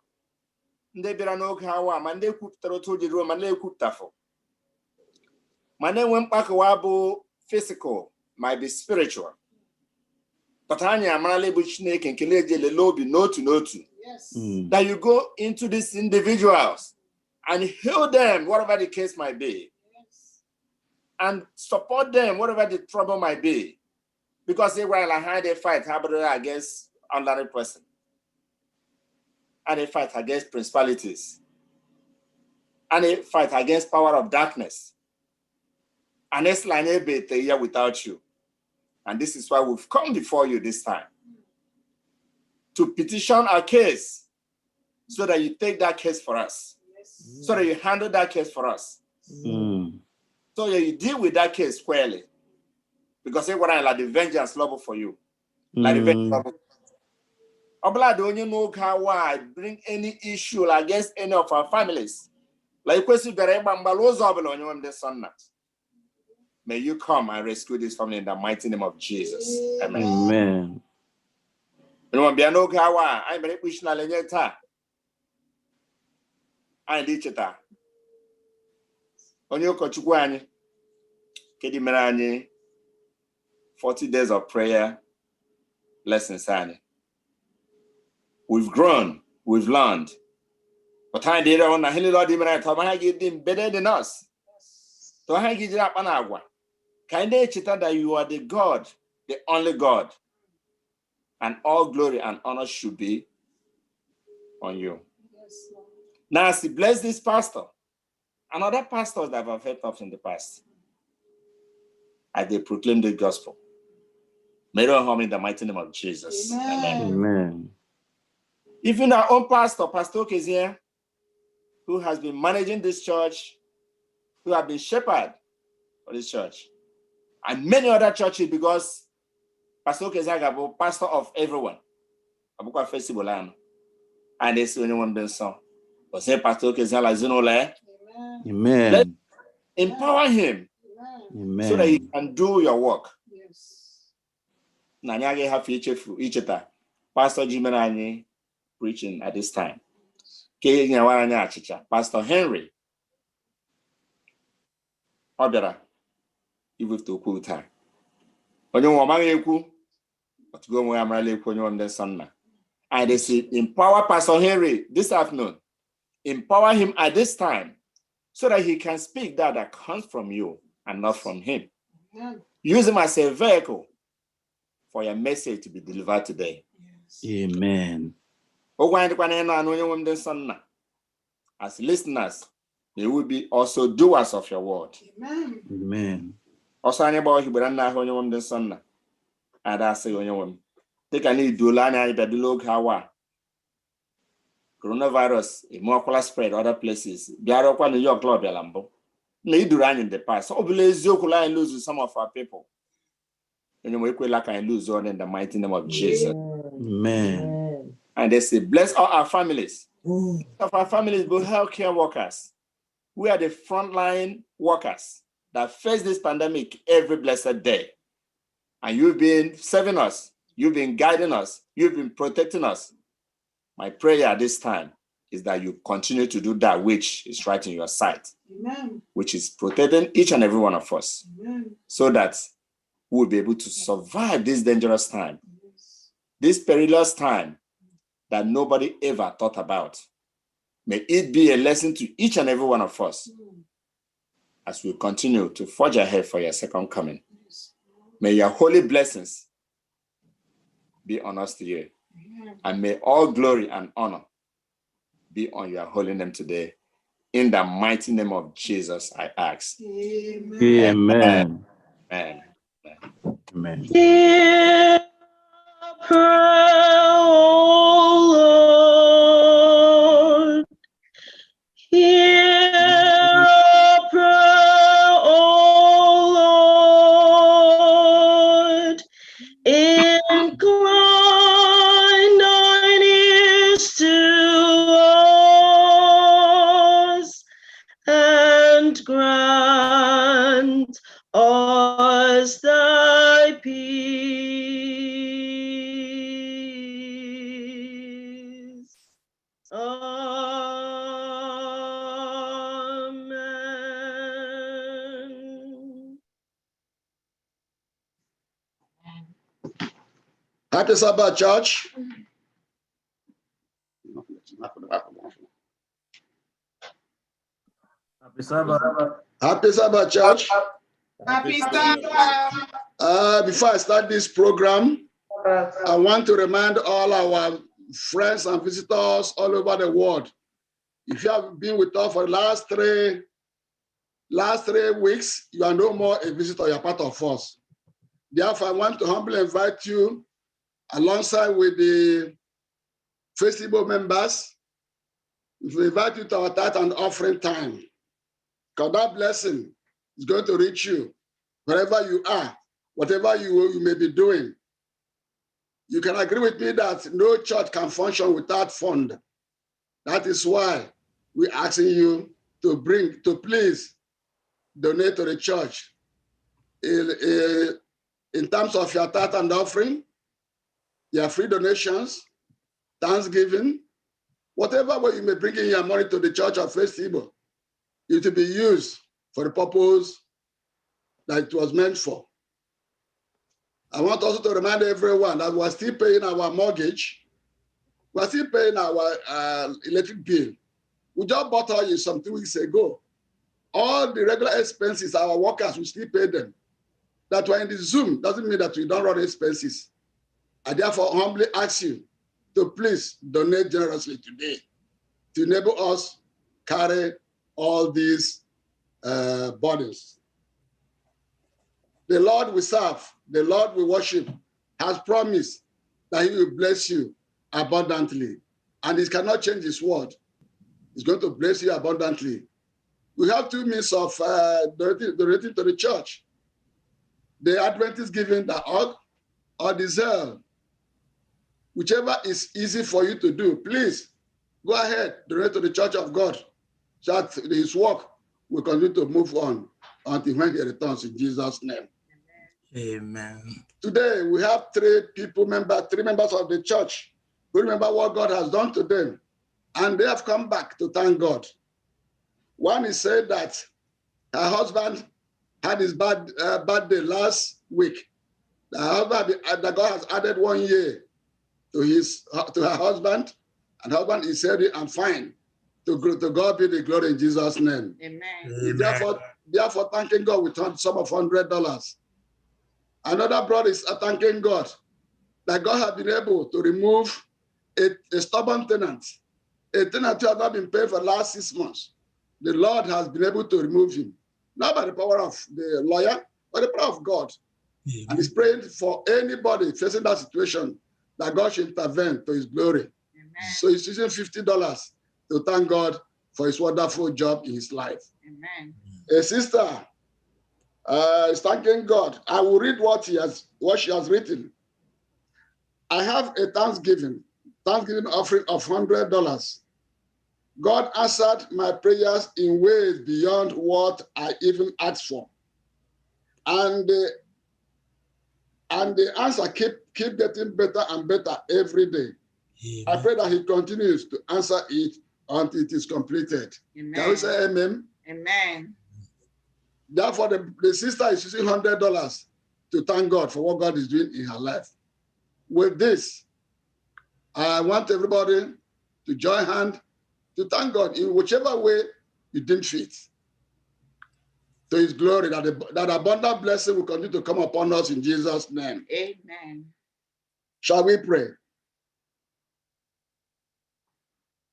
they be no kawa, man, they cook the room, and they cook tafo. Man, they went back a physical, might be spiritual. But Anya Manale Buchnake and Kileje Lelobi no to. Yes. That you go into these individuals and heal them, whatever the case might be. Yes. And support them, whatever the trouble might be. Because they were like how they fight against another person. And they fight against principalities. And they fight against power of darkness. And it's like a year without you. And this is why we've come before you this time. To petition our case so that you take that case for us. Yes. So that you handle that case for us. So that you deal with that case squarely. Because they want to like the vengeance level for you. Like the vengeance level. Obla don't you know how I bring any issue against any of our families. Like question on the son. May you come and rescue this family in the mighty name of Jesus. Amen. Amen. No be no kawa. I bere push na lenye ta. I di cheta. Onye okochukwu anyị kedi mere anyị 40 days of prayer lessons anyị. We've grown, we've learned. But I did on a hill Lord I give them better than us. So I give you up an agua. Kinda chita that you are the God, the only God. And all glory and honor should be on you. Yes, now, see, bless this pastor and other pastors that I've heard of in the past as they proclaim the gospel. May they harm in the mighty name of Jesus. Amen. Amen. Even our own pastor, Pastor Kezia, who has been managing this church, who have been shepherd for this church, and many other churches, because Pastor Kezia is pastor of everyone. Abuka FirstIgbo, and they say anyone been song. But say Pastor Kezia like Zinole. Amen. Let's empower him. Amen. So that he can do your work. Yes. Nanyage have each other. Pastor Jimenani preaching at this time. Pastor Henry. Obera. Even to cool time. When you want to go where I'm really on the sun. And they say, empower Pastor Henry this afternoon. Empower him at this time so that he can speak that comes from you and not from him. Amen. Use him as a vehicle for your message to be delivered today. Yes. Amen. As listeners, they will be also doers of your word. Amen. Amen. Also, anybody who brand now on the sun, and I say on your woman, take a need do lana the look how coronavirus, a more spread other places. Biarokwa New York Club Lambo. Need to run in the past. So Obele lose some of our people. And we like I lose on in the mighty name of Jesus. Amen. And they say, bless all our families. Of our families, both healthcare workers. We are the frontline workers that face this pandemic every blessed day. And you've been serving us. You've been guiding us. You've been protecting us. My prayer at this time is that you continue to do that which is right in your sight. Amen. Which is protecting each and every one of us. Amen. So that we'll be able to survive this dangerous time, this perilous time that nobody ever thought about. May it be a lesson to each and every one of us as we continue to forge ahead for your second coming. May your holy blessings be on us today. And may all glory and honor be on your holy name today. In the mighty name of Jesus, I ask. Amen. Amen. Amen. Amen. Hear prayer, O Lord. Hear prayer, O Lord. Incline thine ears to us and grant us thy peace. Amen. Happy Sabbath, church. Happy Sabbath. Happy Sabbath, church. Happy Sabbath. Before I start this program, I want to remind all our friends and visitors all over the world. If you have been with us for the last three weeks, you are no more a visitor, you are part of us. Therefore, I want to humbly invite you alongside with the FirstIgbo members. We invite you to our tithe and offering time. God, that blessing is going to reach you wherever you are, whatever you may be doing. You can agree with me that no church can function without fund. That is why we're asking you to please donate to the church. In terms of your tithe and offering, your free donations, thanksgiving, whatever way you may bring in your money to the Church of FirstIgbo, it will be used for the purpose that it was meant for. I want also to remind everyone that we're still paying our mortgage. We're still paying our electric bill. We just bought oil some 2 weeks ago. All the regular expenses, our workers, we still pay them. That we're in the Zoom doesn't mean that we don't run expenses. I therefore humbly ask you to please donate generously today to enable us carry all these burdens. The Lord we serve, the Lord we worship, has promised that he will bless you abundantly. And he cannot change his word. He's going to bless you abundantly. We have two means of donating to the church. The Adventist giving .org or the Zelle. Whichever is easy for you to do, please go ahead, donate to the Church of God, so that his work will continue to move on until when he returns in Jesus' name. Amen. Today, we have three members of the church who remember what God has done to them, and they have come back to thank God. One is said that her husband had his birthday last week. The husband, that God has added 1 year to her husband, and husband is said, I'm fine. To God be the glory in Jesus' name. Amen. Therefore, thanking God with a sum of $100. Another brother is thanking God that God has been able to remove a stubborn tenant, a tenant who has not been paid for the last 6 months. The Lord has been able to remove him, not by the power of the lawyer, but the power of God. Amen. And he's praying for anybody facing that situation that God should intervene to his glory. Amen. So he's using $50 to thank God for his wonderful job in his life. Amen. A sister is thanking God. I will read what she has written. I have a Thanksgiving offering of $100. God answered my prayers in ways beyond what I even asked for. And the answer keep getting better and better every day. Amen. I pray that he continues to answer it until it is completed. Amen. Can we say amen? Amen. Therefore, the sister is using $100 to thank God for what God is doing in her life. With this, I want everybody to join hands to thank God in whichever way you deem fit. To his glory, that abundant blessing will continue to come upon us in Jesus' name. Amen. Shall we pray?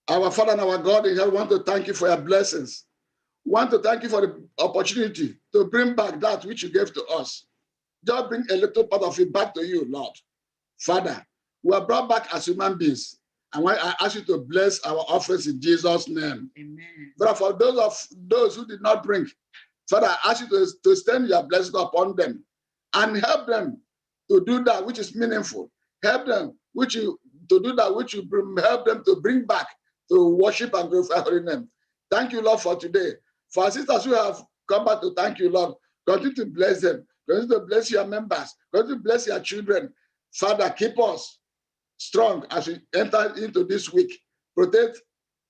Our Father and our God in heaven, we want to thank you for your blessings. We want to thank you for the opportunity to bring back that which you gave to us. Just bring a little part of it back to you, Lord. Father, we are brought back as human beings. And I ask you to bless our offerings in Jesus' name. Amen. But for those who did not bring, Father, I ask you to extend your blessing upon them and help them to do that which is meaningful. Help them to do that which you help them to bring back to worship and glorify your holy name. Thank you, Lord, for today. For our sisters who have come back to thank you, Lord, continue to bless them. Continue to bless your members. Continue to bless your children. Father, keep us strong as we enter into this week. Protect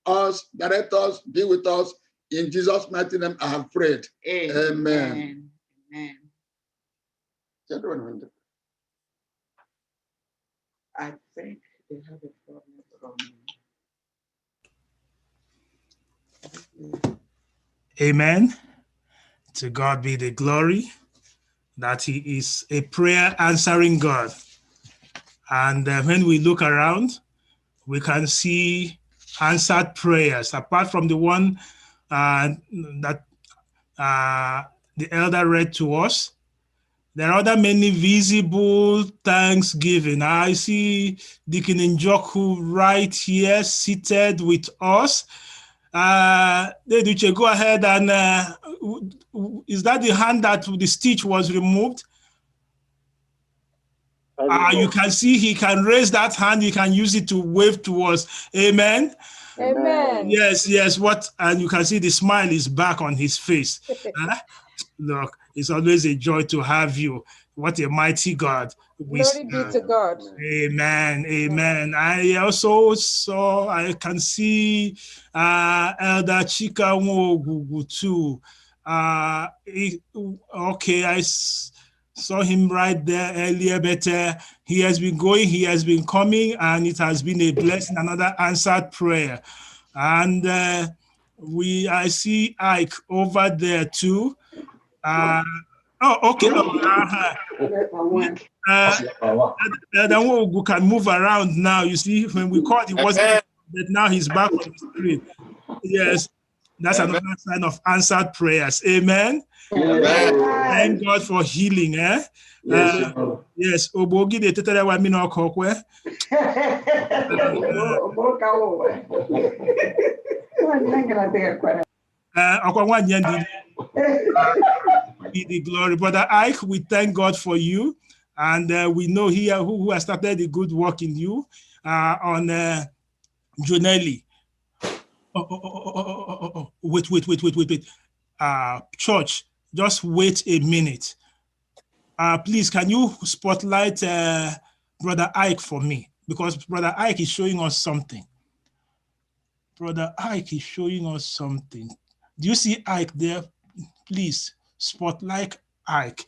us, direct us, be with us. In Jesus' mighty name, I have prayed. Amen. Amen. I think they have a problem from Amen. To God be the glory that he is a prayer answering God. And when we look around, we can see answered prayers, apart from the one that the elder read to us. There are other many visible thanksgiving. I see Deacon Njoku right here seated with us. Deduche, go ahead and is that the hand that the stitch was removed? You can see he can raise that hand. He can use it to wave to us. Amen. Amen. Yes. And you can see the smile is back on his face. Look, it's always a joy to have you. What a mighty God we Glory be to God. Amen. Amen. I also saw, I can see Elder Chika Nwogugu too. Okay, I saw him right there earlier, but he has been going, he has been coming, and it has been a blessing, another answered prayer. And I see Ike over there too. Okay. Then can move around now. You see, when we called, he wasn't, but now he's back on the screen. Yes, that's another sign of answered prayers. Amen. Amen. Thank God for healing. Yes. Obogi de tetere wa mi no kokwe. Be the glory. Brother Ike, we thank God for you. And we know here who has started the good work in you on Jonelli. Wait. Church, just wait a minute. Please, can you spotlight Brother Ike for me? Because Brother Ike is showing us something. Brother Ike is showing us something. Do you see Ike there? Please, spotlight Ike.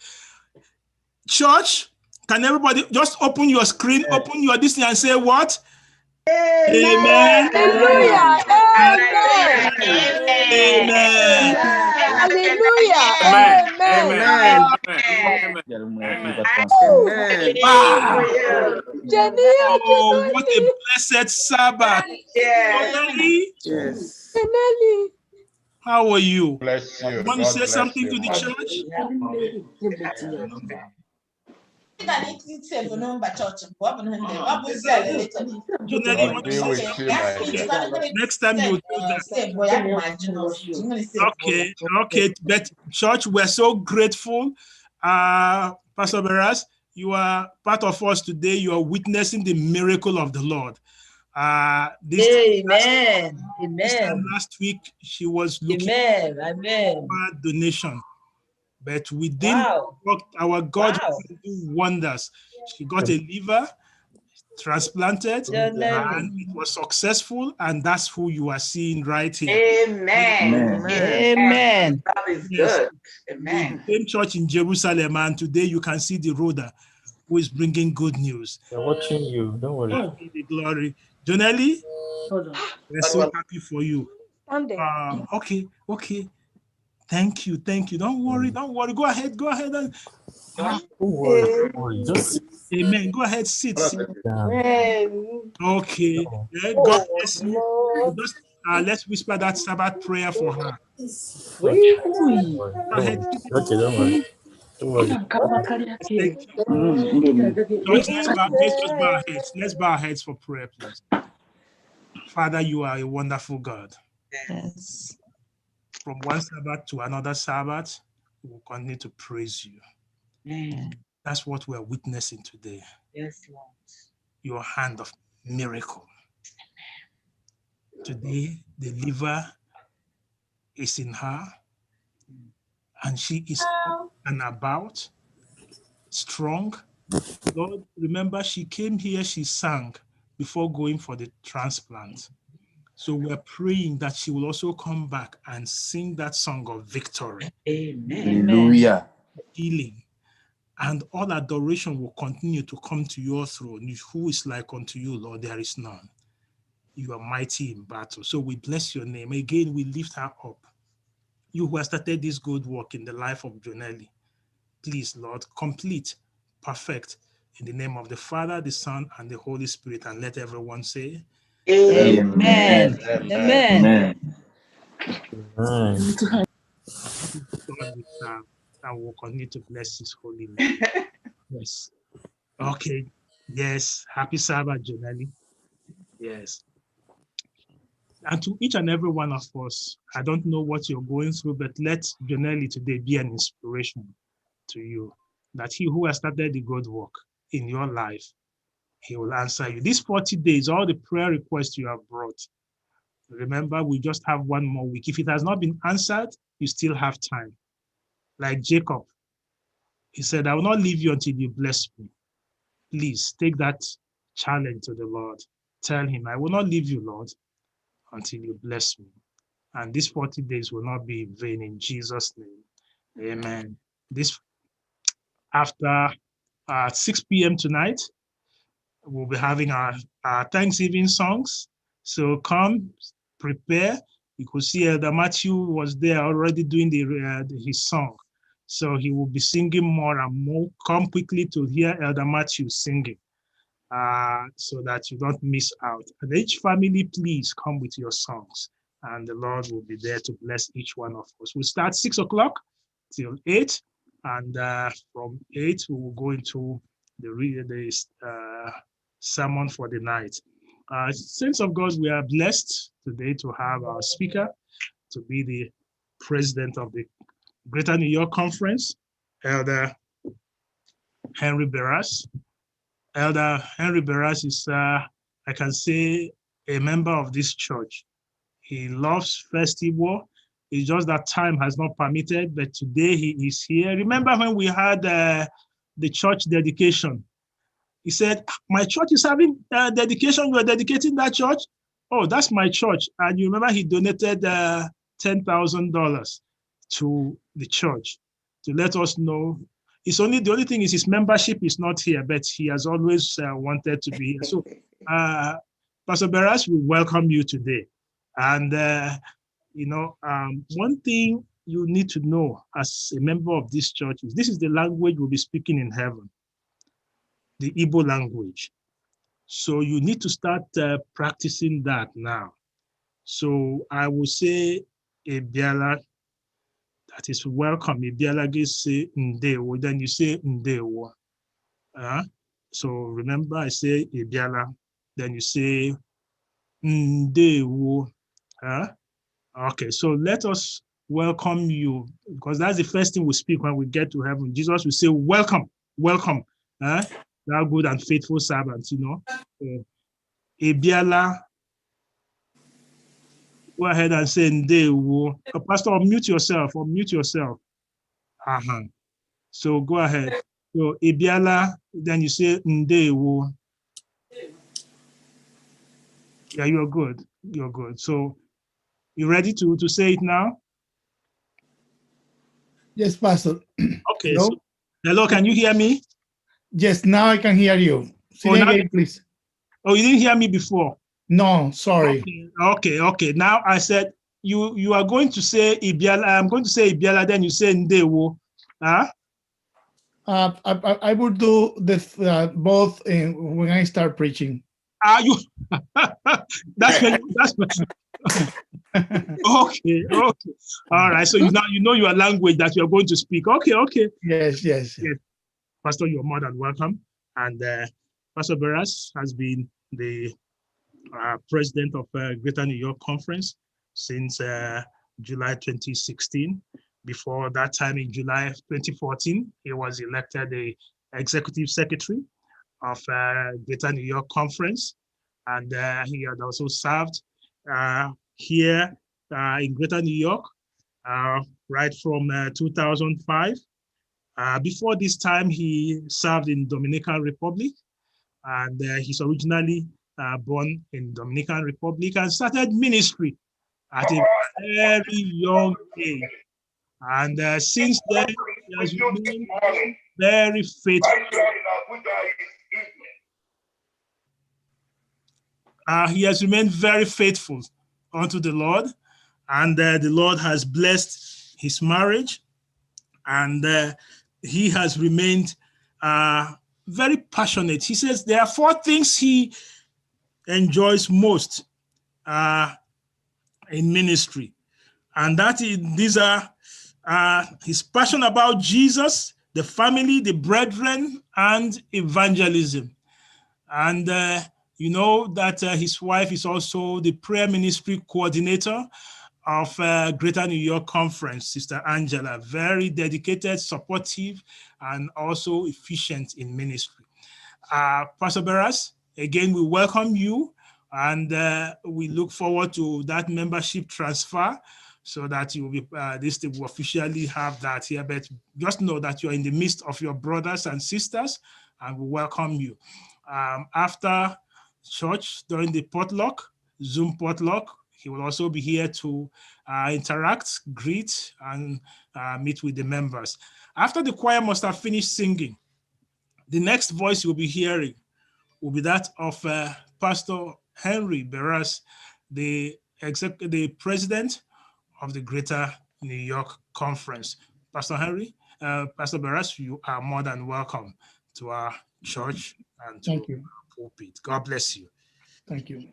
Church, can everybody just open your screen, open your this and say what? Amen. Hallelujah. Amen. Amen. Hallelujah. Amen. Oh, what a blessed Sabbath. Yes. How are you? Bless you. You want to say something to the church? Next time you do that. Okay. But church, we're so grateful. Pastor Beras, you are part of us today. You are witnessing the miracle of the Lord. This time last week, she was looking for a donation. But within our God can do wonders. She got a liver transplanted, and it was successful, and that's who you are seeing right here. Amen. That is good. Amen. The same church in Jerusalem, and today you can see the Rhoda, who is bringing good news. They're watching you. Don't worry. The glory. Jonelli, we're so happy for you. Okay. Thank you. Don't worry. Go ahead. Don't worry. Just amen. Go ahead, sit. Okay. God bless you. Let's whisper that Sabbath prayer for her. Go ahead. Okay, don't worry. Let's bow our heads for prayer, please. Father, you are a wonderful God. Yes. From one Sabbath to another Sabbath, we will continue to praise you. Amen. That's what we're witnessing today. Yes, Lord. Your hand of miracle. Today, the liver is in her, and she is up and about, strong. Lord, remember, she came here, she sang before going for the transplant. So we're praying that she will also come back and sing that song of victory. Amen. Hallelujah. Healing. And all adoration will continue to come to your throne. Who is like unto you, Lord? There is none. You are mighty in battle. So we bless your name. Again, we lift her up. You who have started this good work in the life of Jonelli, please, Lord, complete, perfect, in the name of the Father, the Son, and the Holy Spirit. And let everyone say, Amen. Amen. God we serve, and will continue to bless his holy name. Yes. Okay. Yes. Happy Sabbath, Jonelli. Yes. And to each and every one of us, I don't know what you're going through, but let Jonelli today be an inspiration to you, that he who has started the good work in your life, he will answer you. These 40 days, all the prayer requests you have brought, remember, we just have one more week. If it has not been answered, you still have time. like Jacob. He said, I will not leave you until you bless me. Please take that challenge to the Lord. Tell him, I will not leave you, Lord, until you bless me. And these 40 days will not be in vain in Jesus' name. Amen. This after 6 p.m. tonight, we'll be having our Thanksgiving songs. So come, prepare. You could see Elder Matthew was there already doing his song. So he will be singing more and more. Come quickly to hear Elder Matthew singing so that you don't miss out. And each family, please come with your songs. And the Lord will be there to bless each one of us. We'll start 6 o'clock till 8. And from 8, we will go into the sermon for the night. Saints of God, we are blessed today to have our speaker to be the president of the Greater New York Conference, Elder Henry Barras. Elder Henry Barras is, I can say, a member of this church. He loves FirstIgbo. It's just that time has not permitted, but today he is here. Remember when we had the church dedication? He said, my church is having dedication. You are dedicating that church? Oh, that's my church. And you remember he donated $10,000 to the church to let us know. It's only, the only thing is his membership is not here, but he has always wanted to be here. So Pastor Barras, we welcome you today. And one thing you need to know as a member of this church is this is the language we'll be speaking in heaven, the Igbo language. So you need to start practicing that now. So I will say Ebiala, that is welcome. Ebiala say Ndewo, then you say Ndewo. So remember I say Ebiala, then you say Ndewo. Okay, so let us welcome you, because that's the first thing we speak when we get to heaven. Jesus will say, welcome, welcome, thou good and faithful servant, Ebiala, go ahead and say Ndewo. Pastor, unmute yourself, So go ahead. So Ebiala, then you say Ndewo. Yeah, you're good. So you ready to say it now? Yes, Pastor. Okay. Hello? So, hello, can you hear me? Yes, now I can hear you. Say again, please. Oh, you didn't hear me before? No, sorry. Okay. Now I said you are going to say Ibiala. I'm going to say Ibiala, then you say Ndewo. I will do this both when I start preaching. You? That's okay. All right. So you know your language that you are going to speak. Okay. Yes. Pastor, you're more than welcome. And Pastor Barras has been the president of Greater New York Conference since July 2016. Before that time, in July 2014, he was elected the executive secretary of Greater New York Conference. And he had also served here in Greater New York right from 2005. Before this time, he served in Dominican Republic, and he's originally born in Dominican Republic and started ministry at a very young age. And since then, he has remained very faithful. He has remained very faithful unto the Lord, and the Lord has blessed his marriage, and he has remained very passionate. He says there are 4 things he enjoys most in ministry, and these are his passion about Jesus, the family, the brethren, and evangelism. And you know that his wife is also the prayer ministry coordinator of Greater New York Conference, Sister Angela, very dedicated, supportive, and also efficient in ministry. Pastor Barras, again, we welcome you, and we look forward to that membership transfer so that you will be, this thing will officially have that here. But just know that you're in the midst of your brothers and sisters, and we welcome you. After church, during the potluck, Zoom potluck, he will also be here to interact, greet, and meet with the members. After the choir must have finished singing, the next voice you'll be hearing will be that of Pastor Henry Beras, the president of the Greater New York Conference. Pastor Henry, Pastor Beras, you are more than welcome to our church and to Thank you. our pulpit. God bless you. Thank you.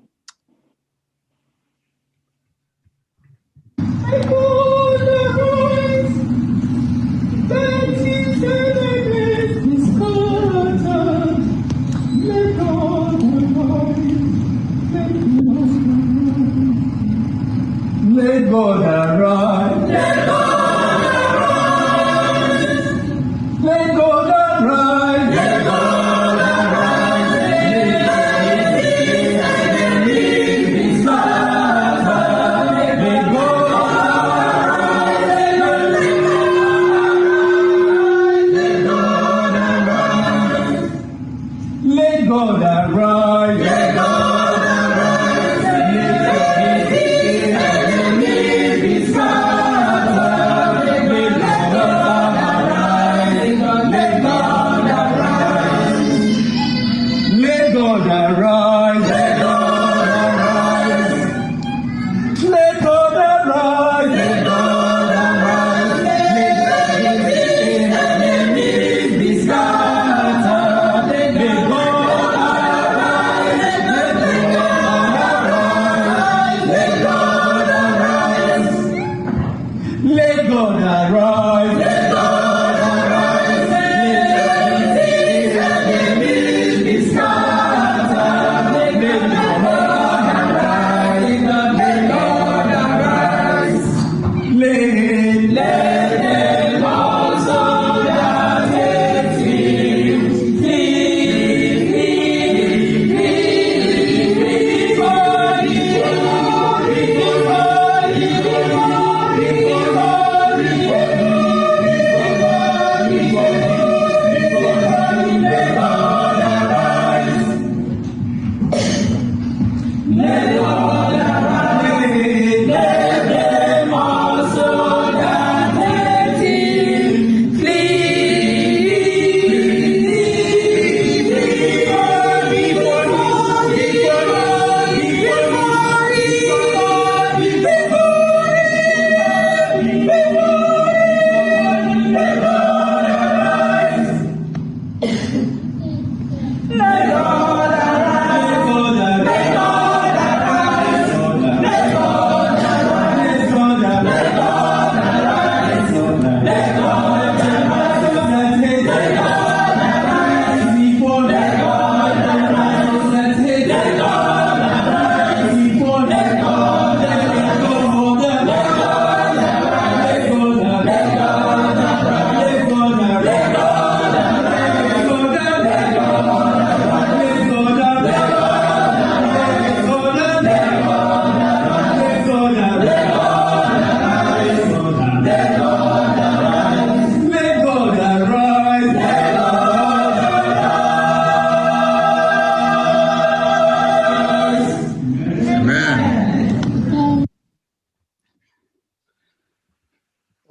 Let God arise. Let God arise. Let God arise. Let God arise. Let his enemies be scattered. Let God arise. Let God arise. Let God arise. Let God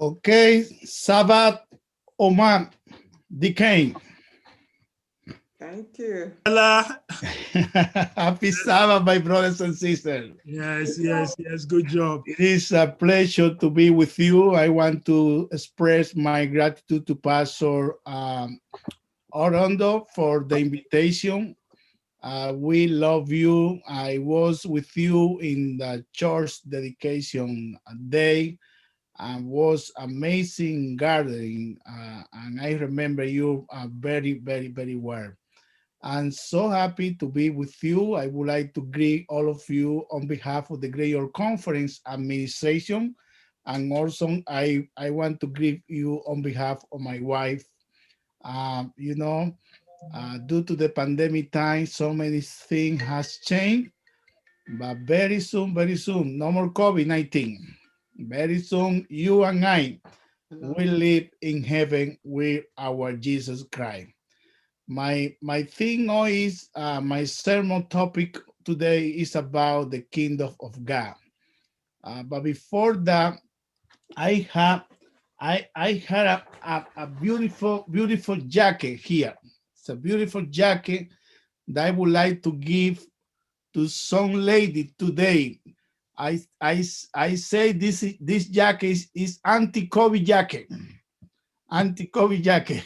Okay, Sabbath Oman Decay. Thank you. Happy Sabbath, my brothers and sisters. Yes, yes, yes. Good job. It is a pleasure to be with you. I want to express my gratitude to Pastor Orondo for the invitation. We love you. I was with you in the church dedication day, and was amazing gathering, and I remember you very, very, very well. I'm so happy to be with you. I would like to greet all of you on behalf of the Greater Conference Administration, and also I want to greet you on behalf of my wife. You know, due to the pandemic time, so many things has changed, but very soon, no more COVID-19. Very soon, you and I will live in heaven with our Jesus Christ. My thing now is my sermon topic today is about the kingdom of God. But before that, I had a beautiful jacket here. It's a beautiful jacket that I would like to give to some lady today. I say this jacket is anti-COVID jacket. Anti-COVID jacket.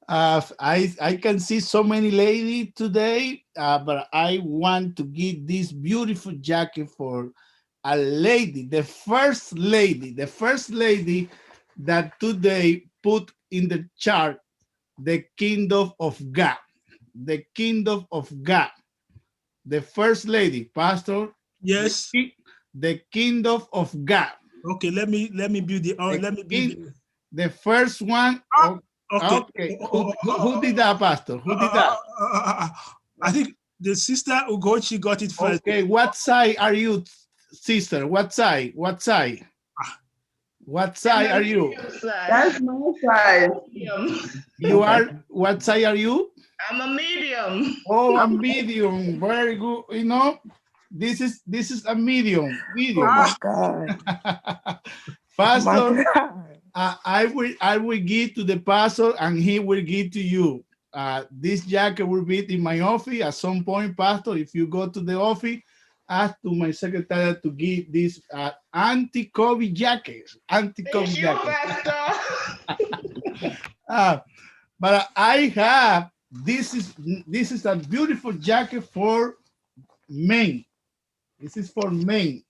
I can see so many ladies today, but I want to give this beautiful jacket for a lady, the first lady that today put in the chart the kingdom of God, the kingdom of God, the first lady, Pastor. Yes. The kingdom of God. Okay, let me build the first one. Okay. Who did that, Pastor? Who did that? I think the sister Ugochi got it first. Okay, what side are you, sister? What side? What side? What side are you? That's my side. You are, what side are you? I'm a medium. Oh, a medium. Very good. You know, this is a medium. Oh my God. Pastor, My God. I will give to the pastor and he will give to you. This jacket will be in my office at some point, Pastor. If you go to the office, ask to my secretary to give this anti-COVID jacket. Anti-COVID jacket. But I have this is a beautiful jacket for men. This is for men.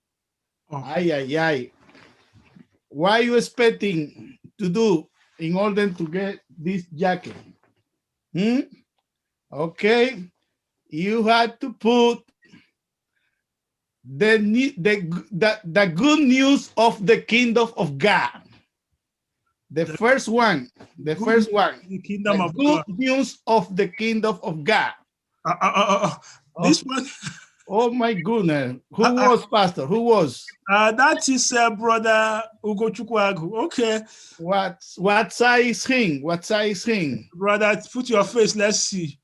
Ay, ay, ay. What are you expecting to do in order to get this jacket? Okay, you had to put the good news of the kingdom of God. The first one. The kingdom of good God. News of the kingdom of God. This one. Oh my goodness. Who was Pastor? Who was? That is brother Ugochukwu. Okay. What size him? What size him? Brother, put your face. Let's see.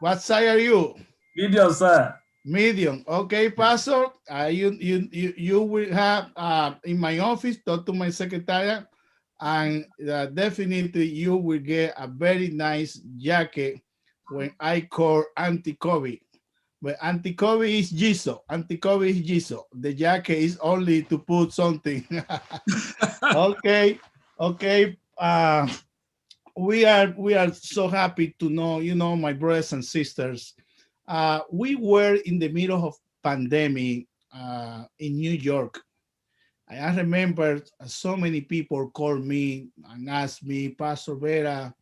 What size are you? Medium, sir. Medium. Okay, Pastor. You will have in my office, talk to my secretary, and definitely you will get a very nice jacket when I call anti-COVID. But anti-COVID is Jesus. Anti-COVID is Jesus. The jacket is only to put something. Okay. We are so happy to know, my brothers and sisters. We were in the middle of pandemic in New York. I remember so many people called me and asked me, Pastor Vera,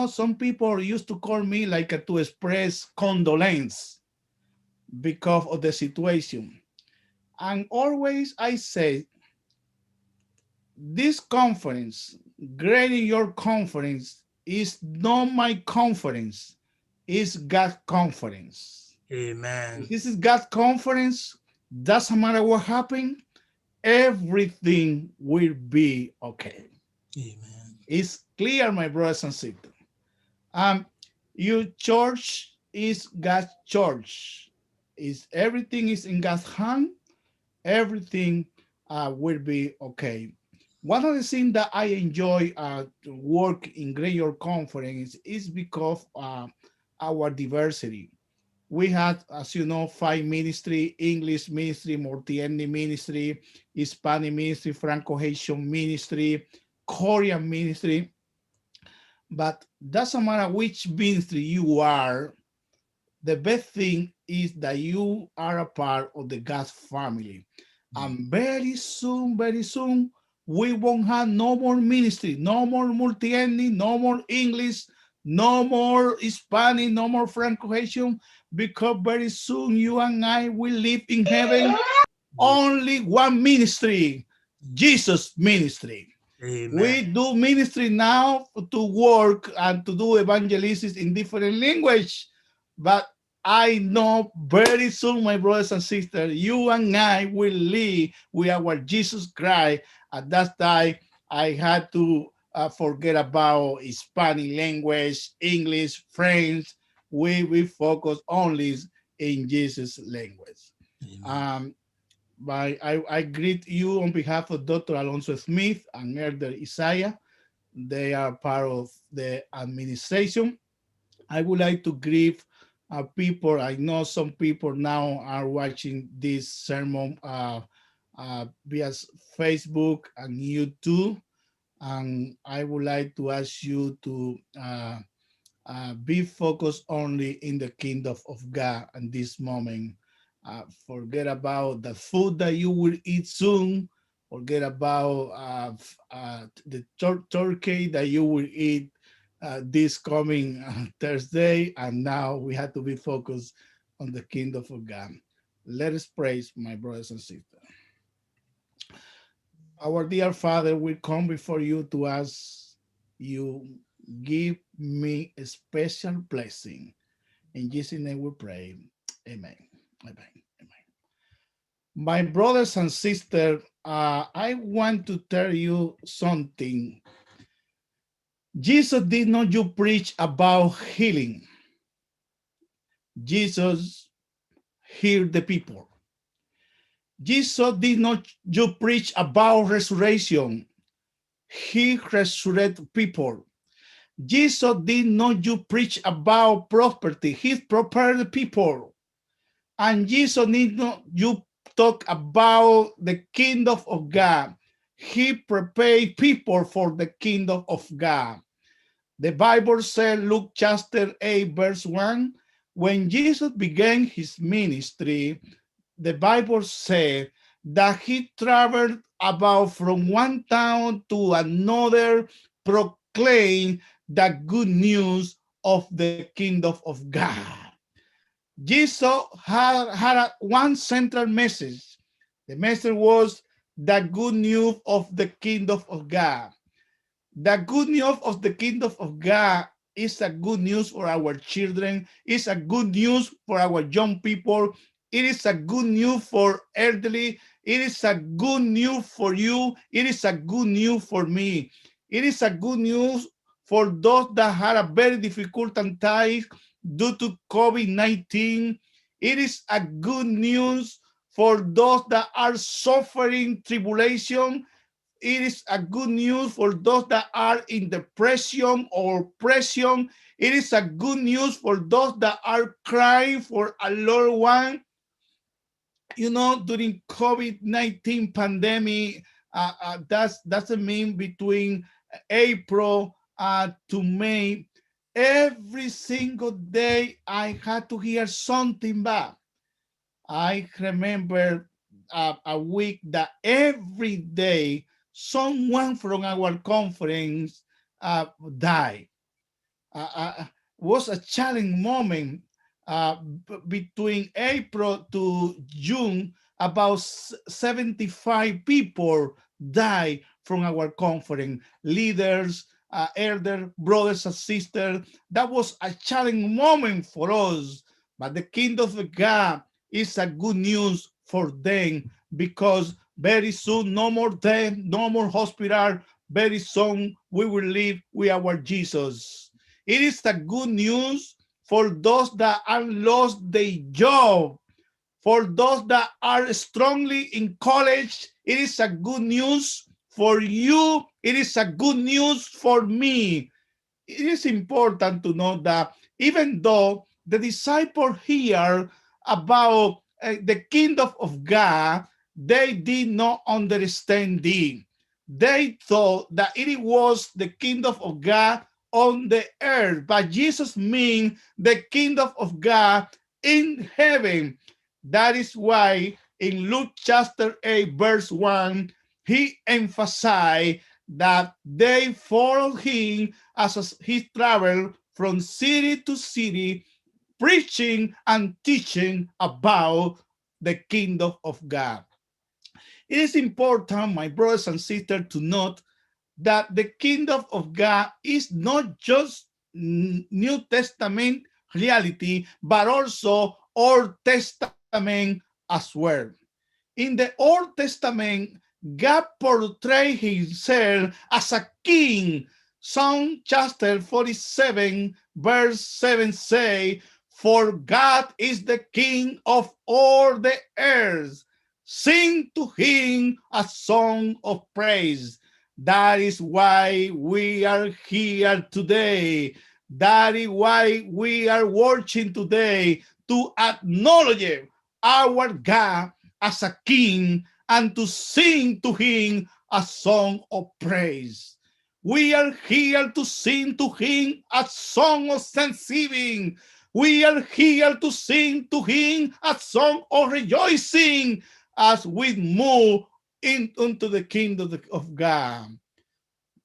some people used to call me like to express condolence because of the situation. And always I say, this conference, Great New York Conference, is not my conference, it's God's conference. Amen. This is God's conference. Doesn't matter what happened, everything will be okay. Amen. It's clear, my brothers and sisters. Your church is God's church. Everything is in God's hand. Everything will be okay. One of the things that I enjoy to work in Great York Conference is because our diversity. We had, as you know, 5 ministry: English ministry, multi-ethnic ministry, Hispanic ministry, Franco-Haitian ministry, Korean ministry. But doesn't matter which ministry you are, the best thing is that you are a part of the God's family. And very soon, we won't have no more ministry, no more multi-ethnic, no more English, no more Hispanic, no more Franco-Haitian, because very soon you and I will live in heaven. Only one ministry, Jesus ministry. Amen. We do ministry now to work and to do evangelism in different language, but I know very soon, my brothers and sisters, you and I will live with our Jesus Christ. At that time, I had to forget about Spanish language, English, French. We focus only in Jesus language. I greet you on behalf of Dr. Alonso Smith and Elder Isaiah. They are part of the administration. I would like to greet people. I know some people now are watching this sermon via Facebook and YouTube. And I would like to ask you to be focused only in the kingdom of God at this moment. Forget about the food that you will eat soon. Forget about the turkey that you will eat this coming Thursday. And now we have to be focused on the kingdom of God. Let us praise, my brothers and sisters. Our dear Father, we come before you to ask you, give me a special blessing. In Jesus' name we pray. Amen. Amen. Amen. My brothers and sisters, I want to tell you something. Jesus did not just preach about healing. Jesus healed the people. Jesus did not just preach about resurrection. He resurrected people. Jesus did not just preach about prosperity. He prepared the people. And Jesus did not just talk about the kingdom of God. He prepared people for the kingdom of God. The Bible said, Luke chapter 8, verse 1, when Jesus began his ministry, the Bible said that he traveled about from one town to another, proclaiming the good news of the kingdom of God. Jesus had one central message. The message was the good news of the kingdom of God. The good news of the kingdom of God is a good news for our children. It's a good news for our young people. It is a good news for elderly. It is a good news for you. It is a good news for me. It is a good news for those that had a very difficult time due to COVID-19. It is a good news for those that are suffering tribulation. It is a good news for those that are in depression or oppression. It is a good news for those that are crying for a loved one. You know, during COVID-19 pandemic, that's a mean between April to May. Every single day, I had to hear something bad. I remember a week that every day someone from our conference died. Was a challenging moment. Between April to June, about 75 people died from our conference. Leaders, elder brothers and sisters. That was a challenging moment for us. But the kingdom of God is a good news for them, because very soon, no more death, no more hospital. Very soon, we will live with our Jesus. It is a good news for those that are lost their job, for those that are strongly in college. It is a good news for you. It is a good news for me. It is important to know that even though the disciples hear about the kingdom of God, they did not understand it. They thought that it was the kingdom of God on the earth, but Jesus means the kingdom of God in heaven. That is why in Luke chapter 8, verse 1, he emphasized that they followed him as he traveled from city to city, preaching and teaching about the kingdom of God. It is important, my brothers and sisters, to note that the kingdom of God is not just New Testament reality, but also Old Testament as well. In the Old Testament, God portrayed himself as a king. Psalm chapter 47, verse 7 say, "For God is the king of all the earth. Sing to him a song of praise." That is why we are here today. That is why we are working today, to acknowledge our God as a king and to sing to him a song of praise. We are here to sing to him a song of thanksgiving. We are here to sing to him a song of rejoicing as we move into the kingdom of God.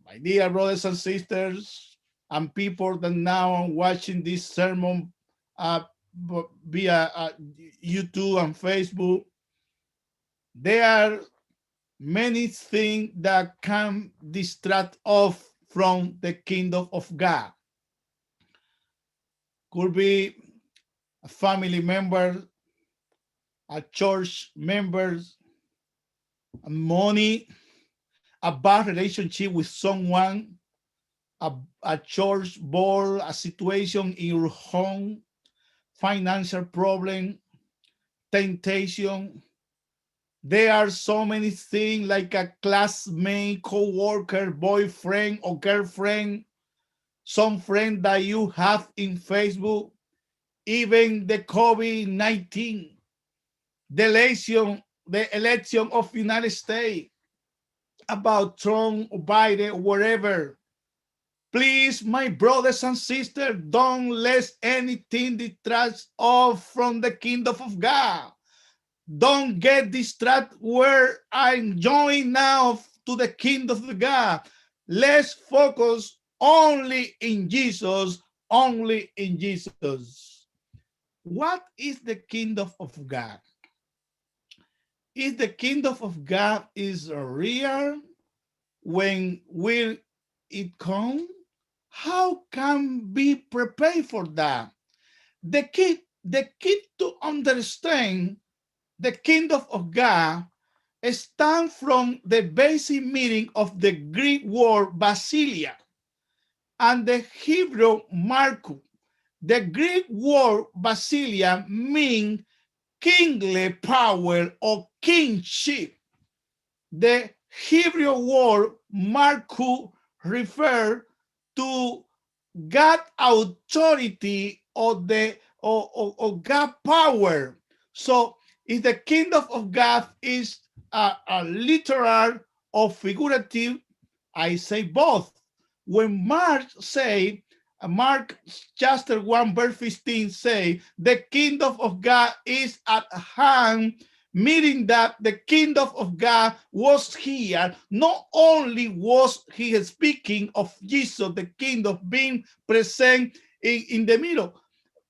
My dear brothers and sisters, and people that now are watching this sermon via YouTube and Facebook, there are many things that can distract us from the kingdom of God. Could be a family member, a church members, money, a bad relationship with someone, a church board, a situation in your home, financial problem, temptation. There are so many things like a classmate, co-worker, boyfriend or girlfriend, some friend that you have in Facebook, even the COVID-19, the election of the United States, about Trump or Biden or whatever. Please, my brothers and sisters, don't let anything detract us from the kingdom of God. Don't get distracted where I'm joining now to the kingdom of God. Let's focus only in Jesus, only in Jesus. What is the kingdom of God? Is the kingdom of God is real when will it come? How can we prepare for that? The key to understand the kingdom of God stems from the basic meaning of the Greek word basilia and the Hebrew marku. The Greek word basilia means kingly power or kingship. The Hebrew word marku refers to God authority or God power. So if the kingdom of God is a literal or figurative, I say both. When Mark chapter 1 verse 15 say, the kingdom of God is at hand, meaning that the kingdom of God was here. Not only was he speaking of Jesus, the kingdom being present in the middle,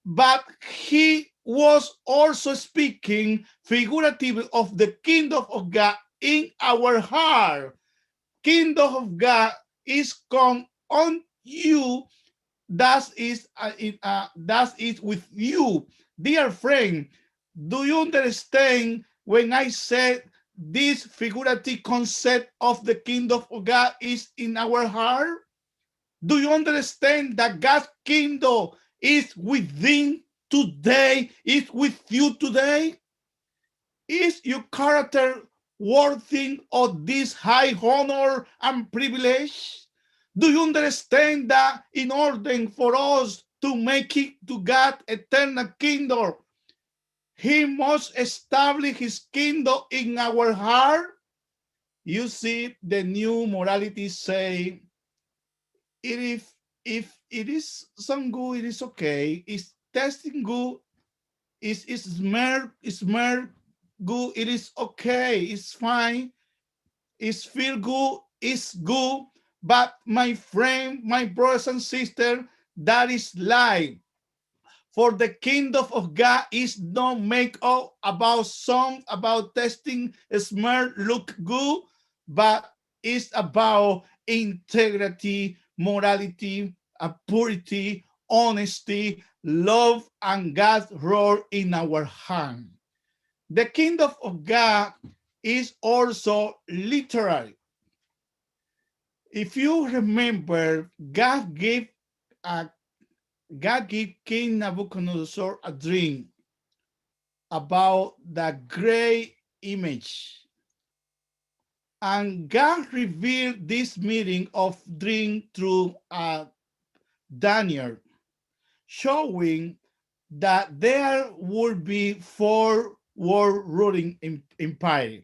but he was also speaking figuratively of the kingdom of God in our heart. Kingdom of God is come on you, that is with you. Dear friend, do you understand when I said this figurative concept of the kingdom of God is in our heart? Do you understand that God's kingdom is within today, is with you today? Is your character worthy of this high honor and privilege? Do you understand that in order for us to make it to God eternal kingdom, he must establish his kingdom in our heart? You see, the new morality say, if it is some good, it is okay. It's tasting good, it's smell good, it is okay, it's fine. It's feel good, it's good. But my friend, my brothers and sisters, that is lie. For the kingdom of God is not make all about testing, smell, look good, but it's about integrity, morality, purity honesty, love, and God's role in our hand. The kingdom of God is also literal. If you remember, God gave King Nebuchadnezzar a dream about the great image. And God revealed this meaning of dream through Daniel, showing that there would be 4 world ruling empires.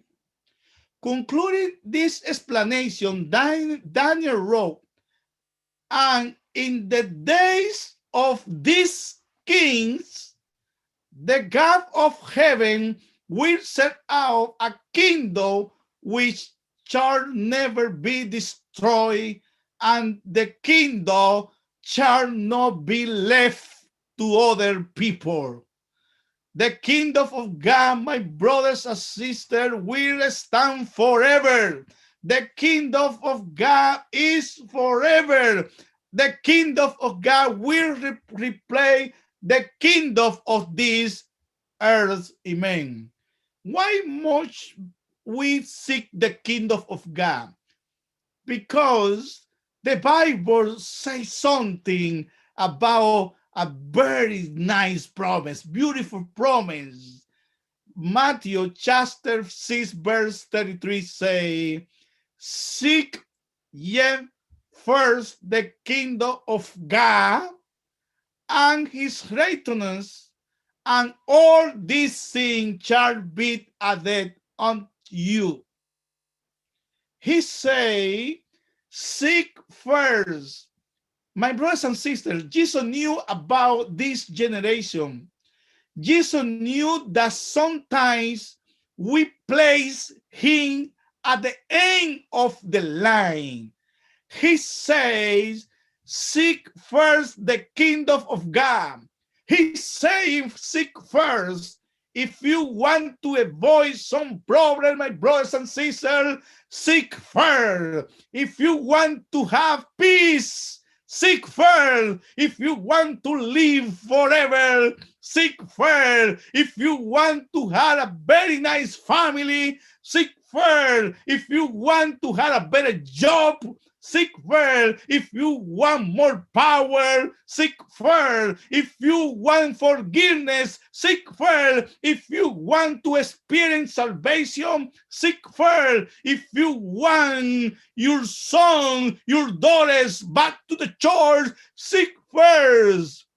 Concluding this explanation, Daniel wrote, and in the days of these kings, the God of heaven will set out a kingdom which shall never be destroyed, and the kingdom shall not be left to other people. The kingdom of God, my brothers and sisters, will stand forever. The kingdom of God is forever. The kingdom of God will replace the kingdom of this earth. Amen. Why must we seek the kingdom of God? Because the Bible says something about a very nice promise, beautiful promise. Matthew chapter 6 verse 33 say, seek ye first the kingdom of God and his righteousness, and all these things shall be added unto you. He say, seek first. My brothers and sisters, Jesus knew about this generation. Jesus knew that sometimes we place him at the end of the line. He says, seek first the kingdom of God. He says, seek first. If you want to avoid some problem, my brothers and sisters, seek first. If you want to have peace, seek first. If you want to live forever, seek first. If you want to have a very nice family, seek first. If you want to have a better job, seek first. If you want more power, seek first. If you want forgiveness, seek first. If you want to experience salvation, seek first. If you want your son, your daughters back to the church, seek first.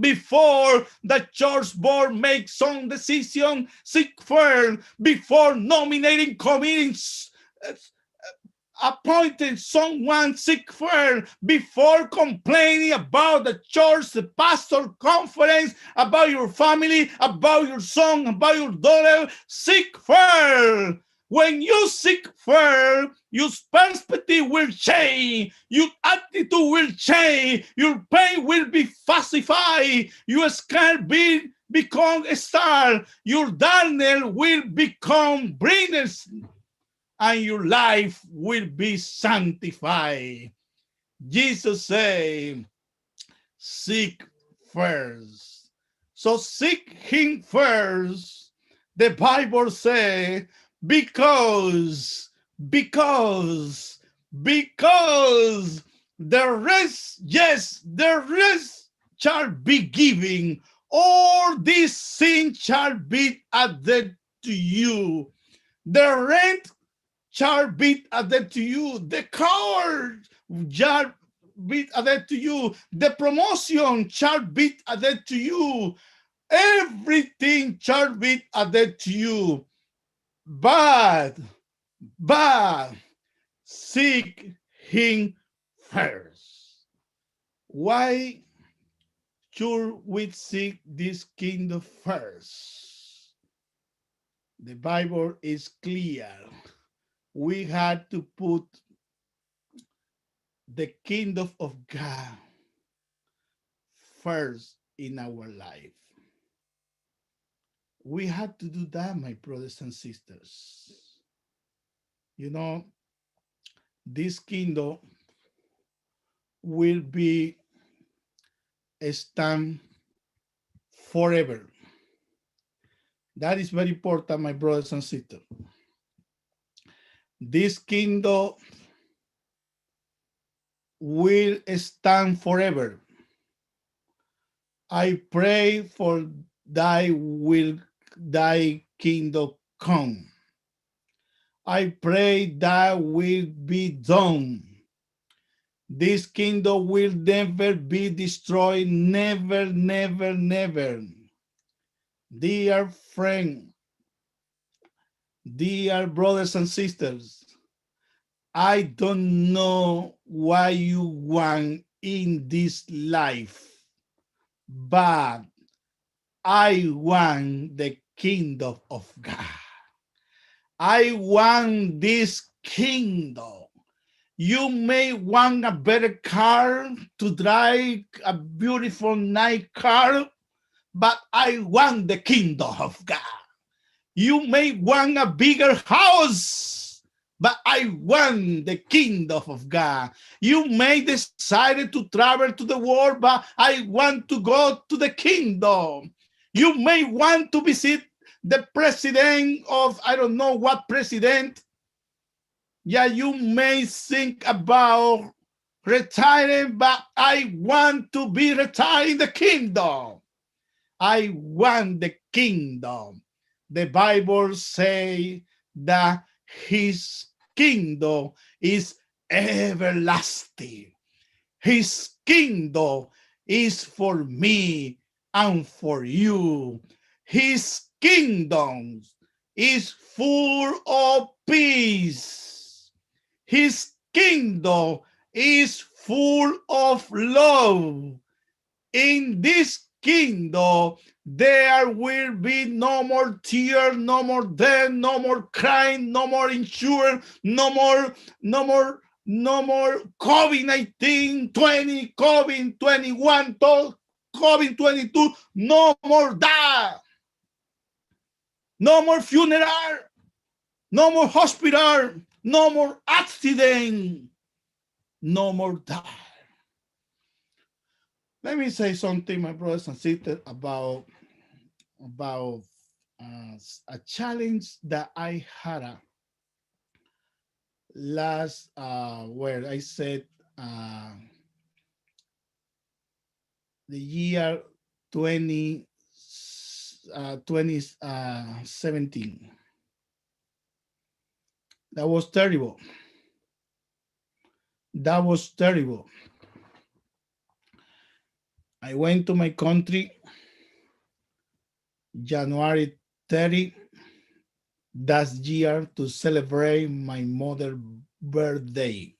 Before the church board makes some decision, seek first. Before nominating committees, appointing someone, seek first. Before complaining about the church, the pastor conference, about your family, about your son, about your daughter, seek first. When you seek first, your perspective will change, your attitude will change, your pain will be pacified, your scar will become a star, your darkness will become brightness, and your life will be sanctified. Jesus said, seek first. So seek him first. The Bible says, because the rest, yes, the rest shall be given. All these things shall be added to you. The rent shall be added to you. The car shall be added to you. The promotion shall be added to you. Everything shall be added to you. But seek him first. Why should we seek this kingdom first? The Bible is clear. We had to put the kingdom of God first in our life. We had to do that, my brothers and sisters. You know, this kingdom will be stand forever. That is very important, my brothers and sisters. This kingdom will stand forever. I pray for thy kingdom come. I pray that will be done. This kingdom will never be destroyed, never, never, never. Dear friend, dear brothers and sisters, I don't know what you want in this life, but I want the kingdom of God. I want this kingdom. You may want a better car to drive, a beautiful night car, but I want the kingdom of God. You may want a bigger house, but I want the kingdom of God. You may decide to travel to the world, but I want to go to the kingdom. You may want to visit the president of, I don't know what president. Yeah, you may think about retiring, but I want to be retired in the kingdom. I want the kingdom. The Bible says that his kingdom is everlasting. His kingdom is for me and for you. His kingdom is full of peace. His kingdom is full of love. In this kingdom, there will be no more tears, no more death, no more crying, no more insurance, no more COVID-19, 20, COVID-21, COVID-22, no more that. No more funeral, no more hospital, no more accident, no more die. Let me say something, my brothers and sisters, about a challenge that I had last, where I said the year 2017. That was terrible. That was terrible. I went to my country January 30 that year to celebrate my mother's birthday,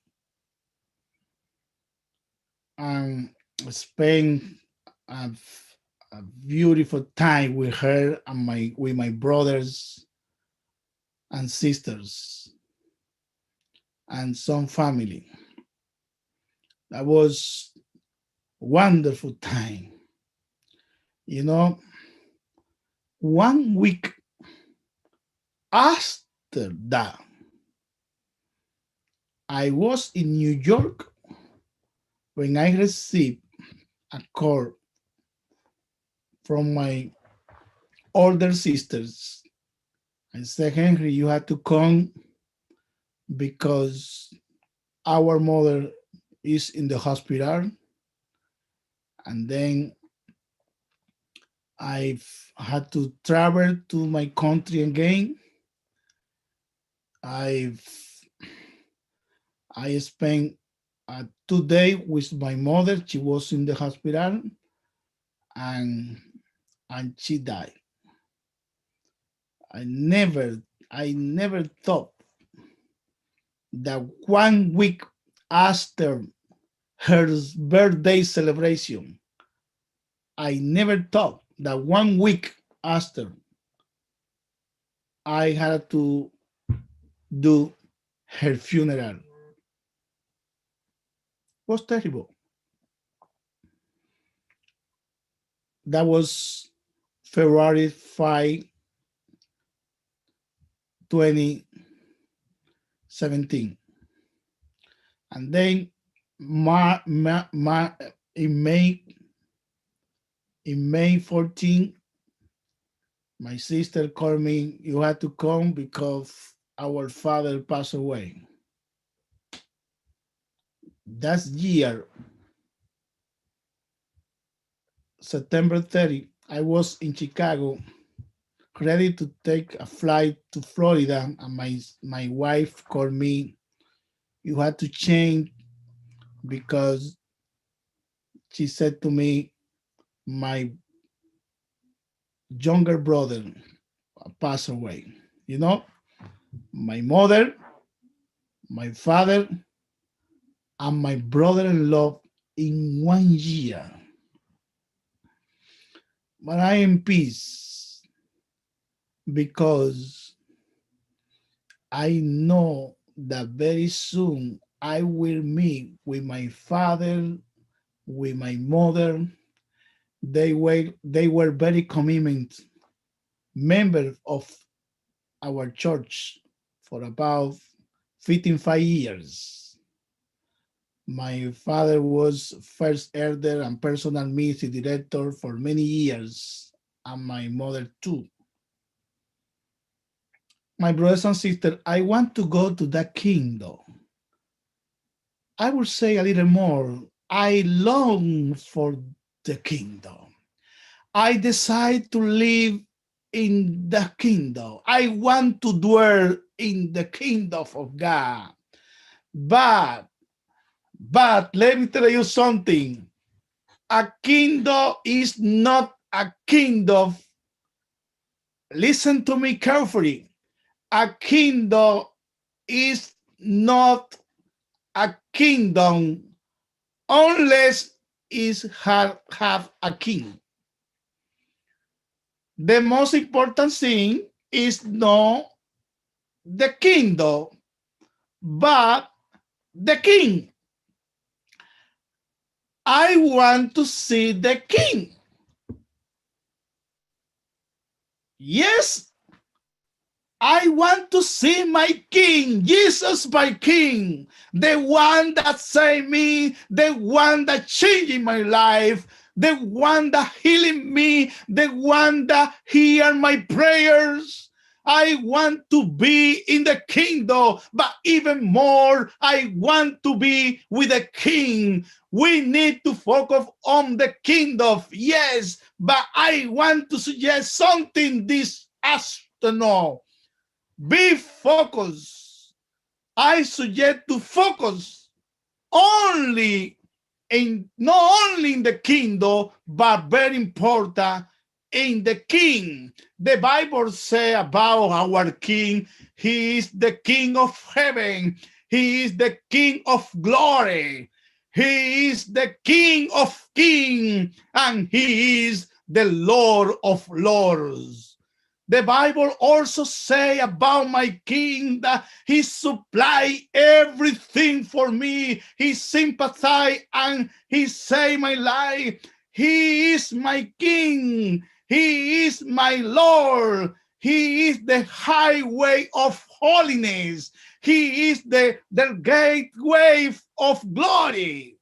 and spent a beautiful time with her and with my brothers and sisters and some family. That was a wonderful time. You know, 1 week after that, I was in New York when I received a call from my older sisters. I said, Henry, you have to come because our mother is in the hospital. And then I've had to travel to my country again. I spent 2 days with my mother. She was in the hospital, and she died. I never thought that 1 week after her birthday celebration, I never thought that 1 week after I had to do her funeral. It was terrible. That was February 5, 2017. And then in May In May 14, my sister called me, you had to come because our father passed away. That year, September 30, I was in Chicago, ready to take a flight to Florida, and my wife called me, you had to change because she said to me, my younger brother passed away. You know, my mother, my father, and my brother-in-law in 1 year. But I am in peace because I know that very soon I will meet with my father, with my mother. They were very commitment members of our church for about 55 years. My father was first elder and personal ministry director for many years, and my mother too. My brothers and sisters, I want to go to that kingdom. I will say a little more. I long for the kingdom. I decide to live in the kingdom. I want to dwell in the kingdom of God. But let me tell you something. A kingdom is not a kingdom. Listen to me carefully. A kingdom is not a kingdom unless it have a king. The most important thing is not the kingdom, but the king. I want to see the king. Yes, I want to see my king, Jesus my king, the one that saved me, the one that changed my life, the one that healing me, the one that hear my prayers. I want to be in the kingdom, but even more, I want to be with the king. We need to focus on the kingdom, yes, but I want to suggest something this afternoon. Be focused. I suggest to focus only in, not only in the kingdom, but very important, in the king. The Bible says about our king, he is the king of heaven. He is the king of glory. He is the king of kings, and he is the Lord of lords. The Bible also say about my king that he supply everything for me. He sympathize and he save my life. He is my king. He is my Lord. He is the highway of holiness. He is the gateway of glory.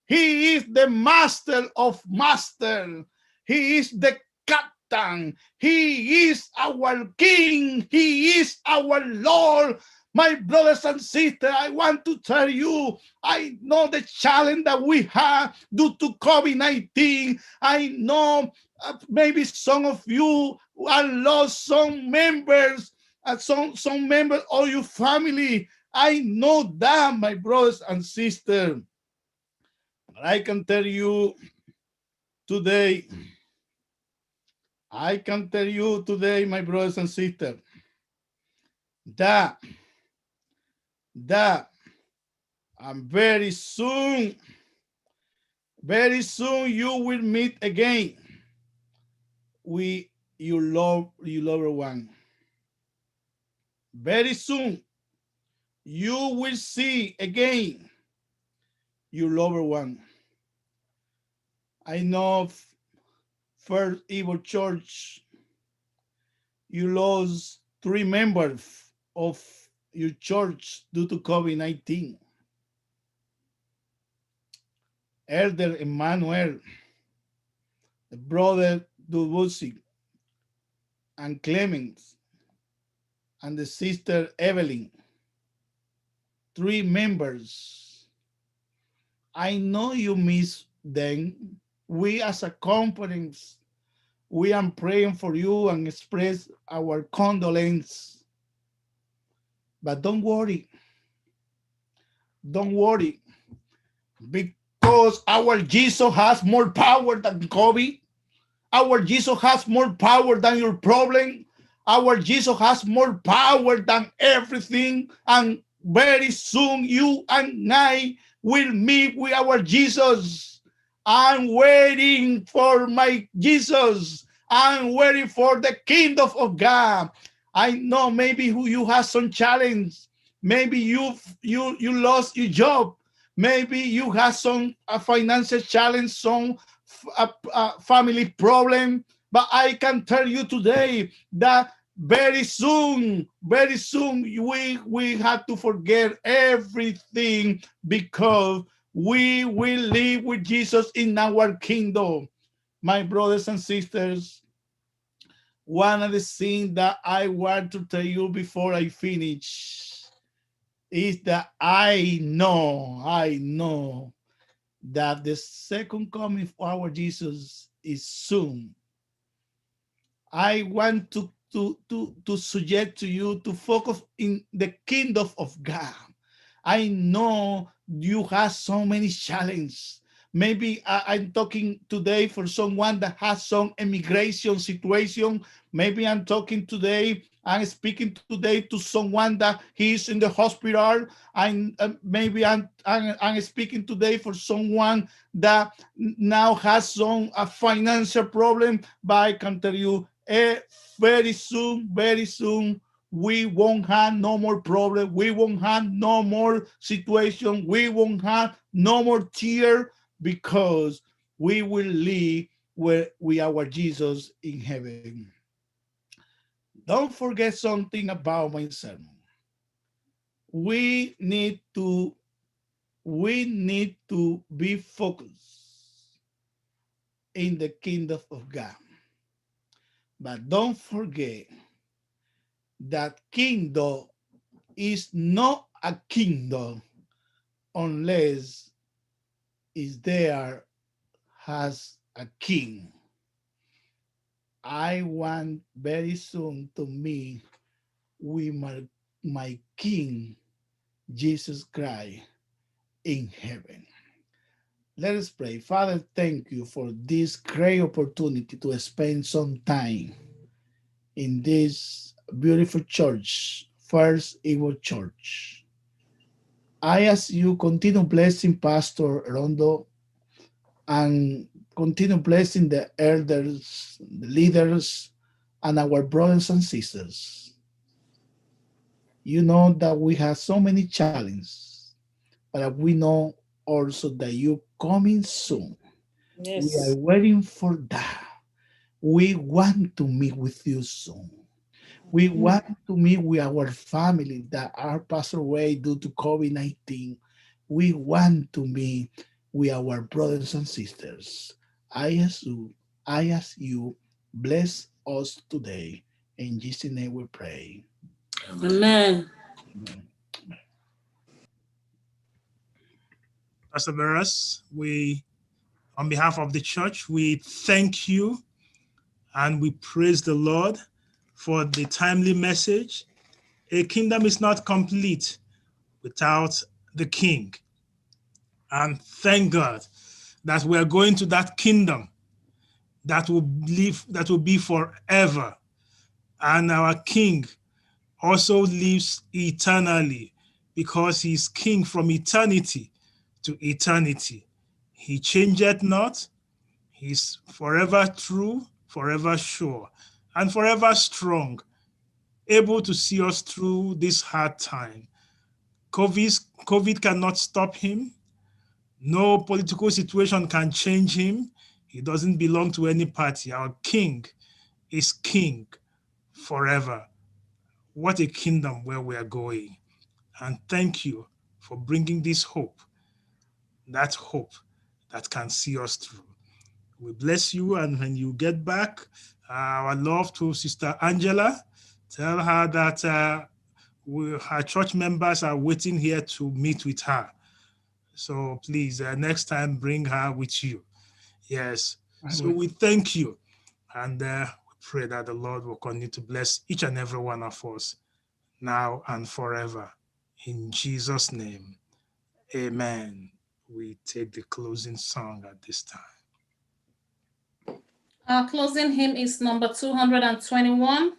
He is the master of masters. He is the captain. He is our king. He is our Lord. My brothers and sisters, I want to tell you, I know the challenge that we have due to COVID-19. I know maybe some of you have lost some members, some members of your family. I know that, my brothers and sisters. I can tell you today, my brothers and sisters, that very soon you will meet again with your loved one. Very soon you will see again your loved one. I know FirstIgbo Church, you lost 3 members of your church due to COVID-19. Elder Emmanuel the brother Dubusi and Clemens, and the sister Evelyn, 3 members. I know you miss them. We as a conference, we are praying for you and express our condolence. But don't worry. Don't worry. Because our Jesus has more power than COVID. Our Jesus has more power than your problem. Our Jesus has more power than everything. And very soon you and I will meet with our Jesus. I'm waiting for my Jesus. I'm waiting for the kingdom of God. I know maybe you have some challenge. Maybe you lost your job. Maybe you have some financial challenge, some family problem. But I can tell you today that very soon, we have to forget everything because we will live with Jesus in our kingdom. My brothers and sisters, one of the things that I want to tell you before I finish is that I know that the second coming of our Jesus is soon. I want to suggest to you to focus in the kingdom of God. I know you have so many challenges. Maybe I'm talking today for someone that has some immigration situation. Maybe I'm speaking today to someone that he's in the hospital. Maybe I'm speaking today for someone that now has some financial problem. But I can tell you, very soon, we won't have no more problem. We won't have no more situation. We won't have no more tear because we will live with our Jesus in heaven. Don't forget something about my sermon. We need to be focused in the kingdom of God. But don't forget that kingdom is not a kingdom unless is there has a king. I want very soon to meet with my King, Jesus Christ, in heaven. Let us pray. Father, thank you for this great opportunity to spend some time in this beautiful church, FirstIgbo Church. I ask you continue blessing Pastor Rondo and continue blessing the elders, the leaders, and our brothers and sisters. You know that we have so many challenges, but we know also that you're coming soon. Yes. We are waiting for that. We want to meet with you soon. We want to meet with our family that are passed away due to COVID-19. We want to meet with our brothers and sisters. I ask you, bless us today. In Jesus' name we pray. Amen. Amen. Pastor Barras, on behalf of the church, we thank you and we praise the Lord for the timely message. A kingdom is not complete without the king. And thank God that we are going to that kingdom that will be forever. And our king also lives eternally because he's king from eternity to eternity. He changeth not. He's forever true, forever sure, and forever strong, able to see us through this hard time. COVID cannot stop him. No political situation can change him. He doesn't belong to any party. Our king is king forever. What a kingdom where we are going. And thank you for bringing this hope, that hope that can see us through. We bless you, and when you get back, our love to Sister Angela. Tell her that her church members are waiting here to meet with her. So please, next time, bring her with you. Yes. So we thank you, and we pray that the Lord will continue to bless each and every one of us now and forever. In Jesus' name, amen. We take the closing song at this time. Our closing hymn is number 221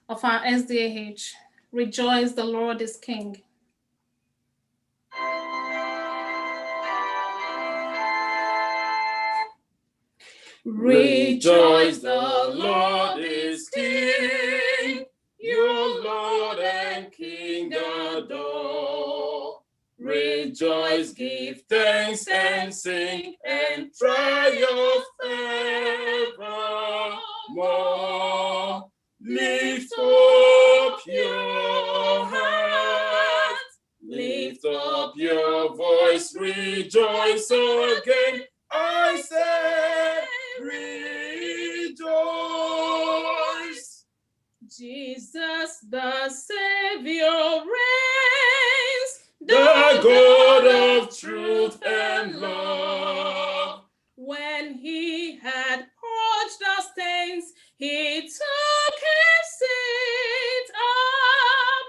of our SDA. Rejoice, the Lord is King. Rejoice, the Lord is King, your Lord and King adore. Rejoice, give thanks and sing, and triumph evermore. Lift up your heart, lift up your voice, rejoice again. I say, rejoice. Jesus the Savior reigns, the God of truth and love. When he had purged our stains, he took his seat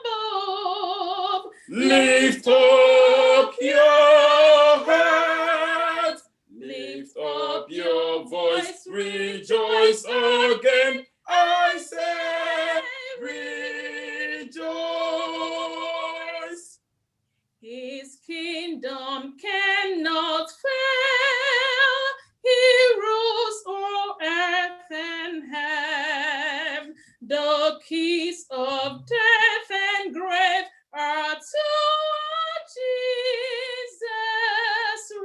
above. Lift up your heart, lift up your voice, rejoice again. I say, rejoice. His kingdom cannot fail. He rules o'er earth and heaven. The keys of death and grave are to Jesus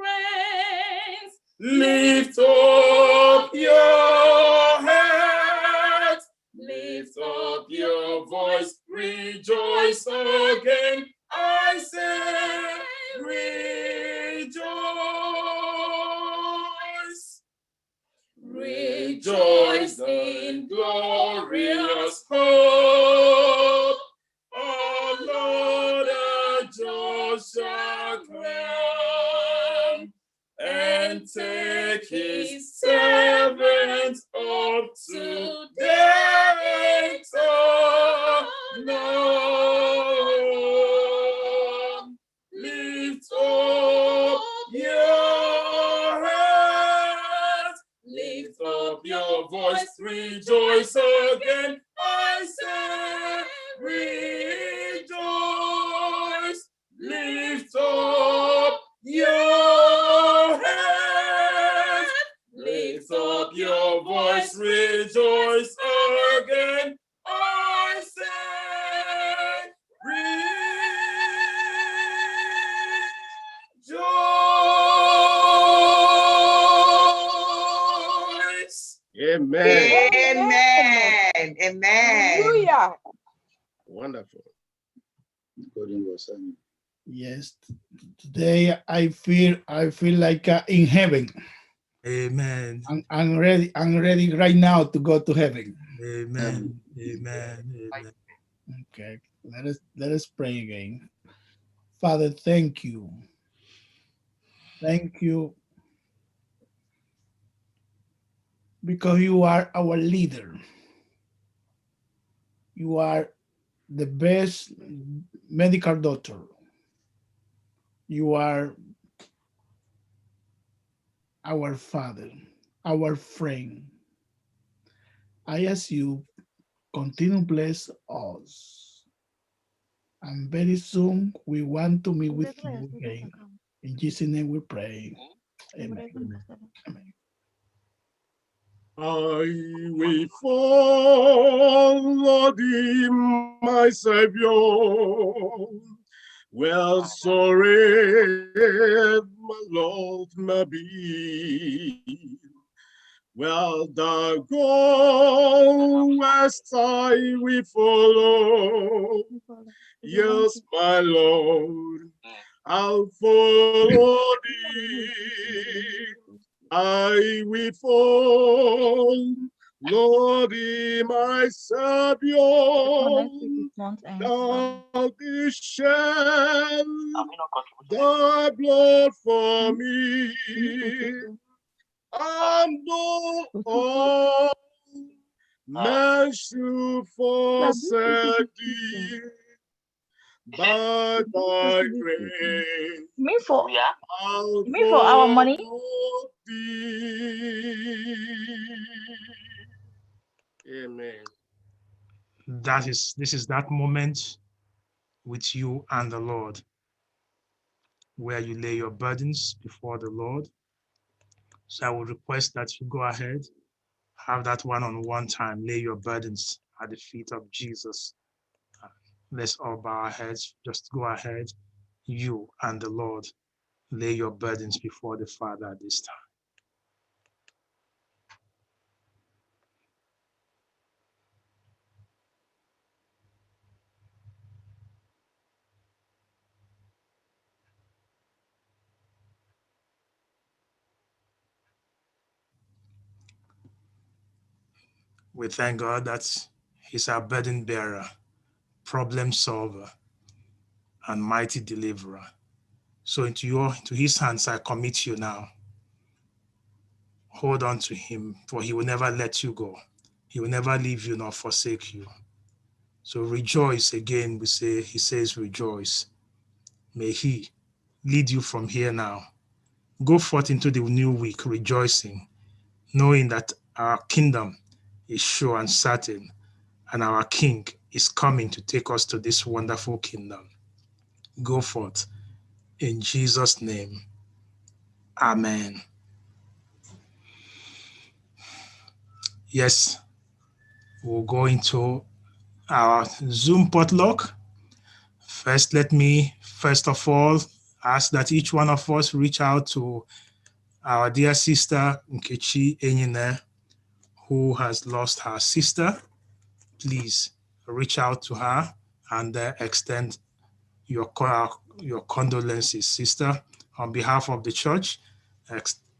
reigns. Lift up your head, lift up your voice, rejoice again. I say, rejoice. Rejoice in glorious hope. Our Lord our joy shall crown, and take his servants up to their eternal. Lift up your head, lift up your voice, rejoice again. I say, rejoice. Lift up your head, lift up your voice, rejoice again. I say, rejoice. Amen. Amen. Amen. Hallelujah. Wonderful. Yes, today I feel like in heaven. Amen. I'm ready right now to go to heaven. Amen. Amen. Amen. Okay, let us pray again. Father, thank you. Thank you because you are our leader. You are the best medical doctor. You are our Father, our friend. I ask you, continue to bless us. And very soon we want to meet with you again. In Jesus' name we pray. Amen. Amen. I will follow thee, my Savior. Well, sorry, my Lord may be. Well, thou goest, I will follow. Yes, my Lord, I'll follow thee. I will fall, Lord, in my Savior, thou didst shed thy blood for me, and though all men should forsake thee, by thy grace, I'll follow thee. Amen. This is that moment with you and the Lord, where you lay your burdens before the Lord. So I will request that you go ahead, have that one-on-one time, lay your burdens at the feet of Jesus. Let's all bow our heads. Just go ahead, you and the Lord, lay your burdens before the Father at this time. We thank God that He's our burden bearer, problem solver, and mighty deliverer. So into His hands I commit you now. Hold on to Him, for He will never let you go. He will never leave you nor forsake you. So rejoice again, He says rejoice. May He lead you from here now. Go forth into the new week rejoicing, knowing that our kingdom is sure and certain, and our King is coming to take us to this wonderful kingdom. Go forth in Jesus' name. Amen. Yes, we'll go into our Zoom potluck. First, let me first of all ask that each one of us reach out to our dear sister Nkechi Enyine, who has lost her sister. Please reach out to her and extend your condolences, sister. On behalf of the church,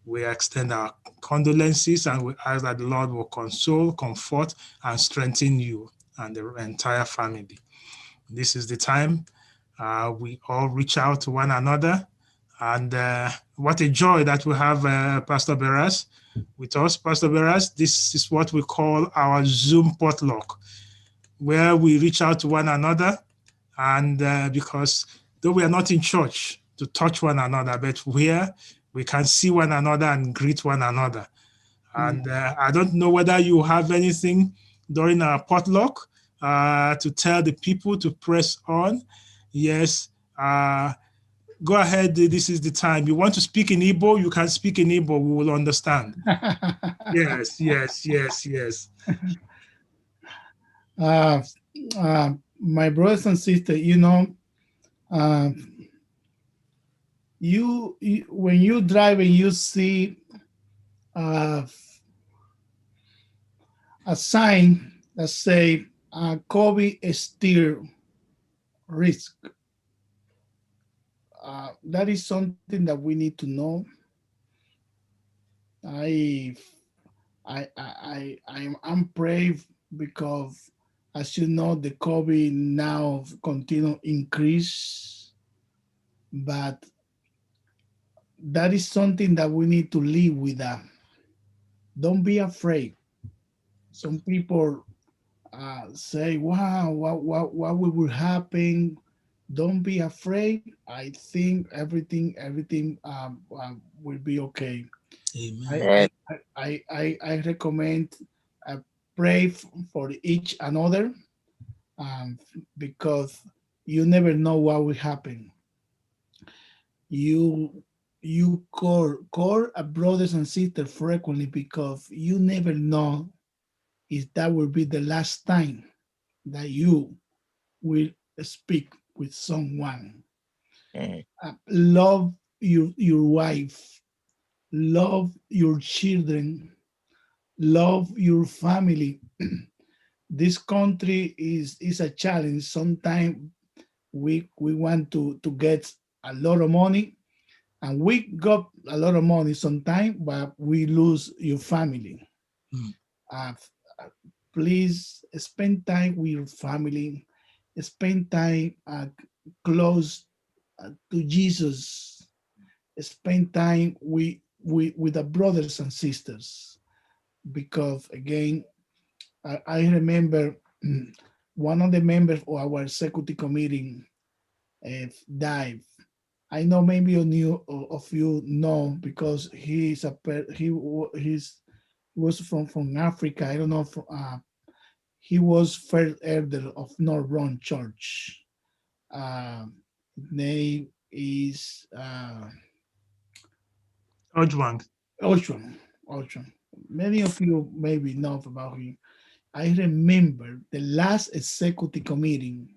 we extend our condolences and we ask that the Lord will console, comfort, and strengthen you and the entire family. This is the time we all reach out to one another. And what a joy that we have Pastor Beras with us. Pastor Beras, this is what we call our Zoom potluck, where we reach out to one another. And because though we are not in church to touch one another, but where we can see one another and greet one another. And I don't know whether you have anything during our potluck to tell the people to press on. Yes, go ahead. This is the time. You want to speak in Igbo, you can speak in Igbo. We will understand. Yes. My brothers and sisters, you when you drive and you see a sign that say COVID is still risk. That is something that we need to know. I'm brave because, as you know, the COVID now continue increase, but that is something that we need to live with that. Don't be afraid. Some people say, wow, what will happen? Don't be afraid. I think everything will be okay. Amen. I recommend pray for each another because you never know what will happen. You call a brothers and sisters frequently because you never know if that will be the last time that you will speak with someone. Love your wife, love your children, love your family. This country is a challenge. Sometimes we want to get a lot of money, And we got a lot of money sometimes, but we lose your family. Uh, please spend time with your family. Spend time close to Jesus. Spend time with the brothers and sisters. Because again, I remember one of the members of our executive committee died. I know maybe of you know because he was from Africa. I don't know. He was first elder of North Run Church. Name is Ojwang. Ojwang. Many of you maybe know about him. I remember the last executive committee.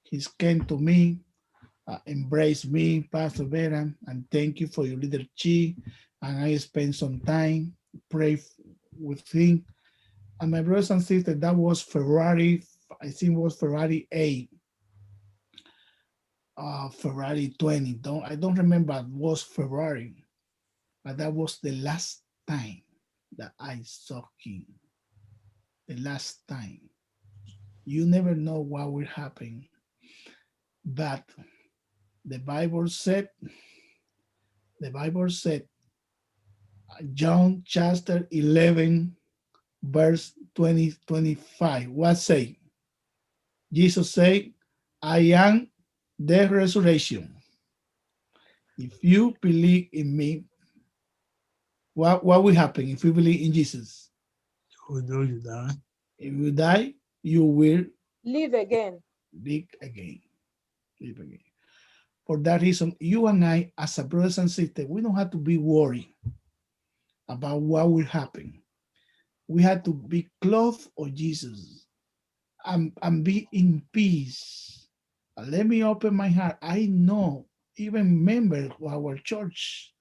He came to me, embraced me, Pastor Vera, and thank you for your leadership. And I spent some time pray with him. And my brothers and sisters, that was February, I think it was February 8, February 20. I don't remember, it was February, but that was the last time that I saw him. The last time. You never know what will happen. But the Bible said, John chapter 11, verse 25. What say? Jesus said, I am the resurrection. If you believe in me, what will happen if you believe in Jesus? Although you die. If you die, you will live again. Live again. Live again. For that reason, you and I, as a brothers and sisters, we don't have to be worried about what will happen. We have to be close of Jesus and be in peace. Let me open my heart. I know even members of our church,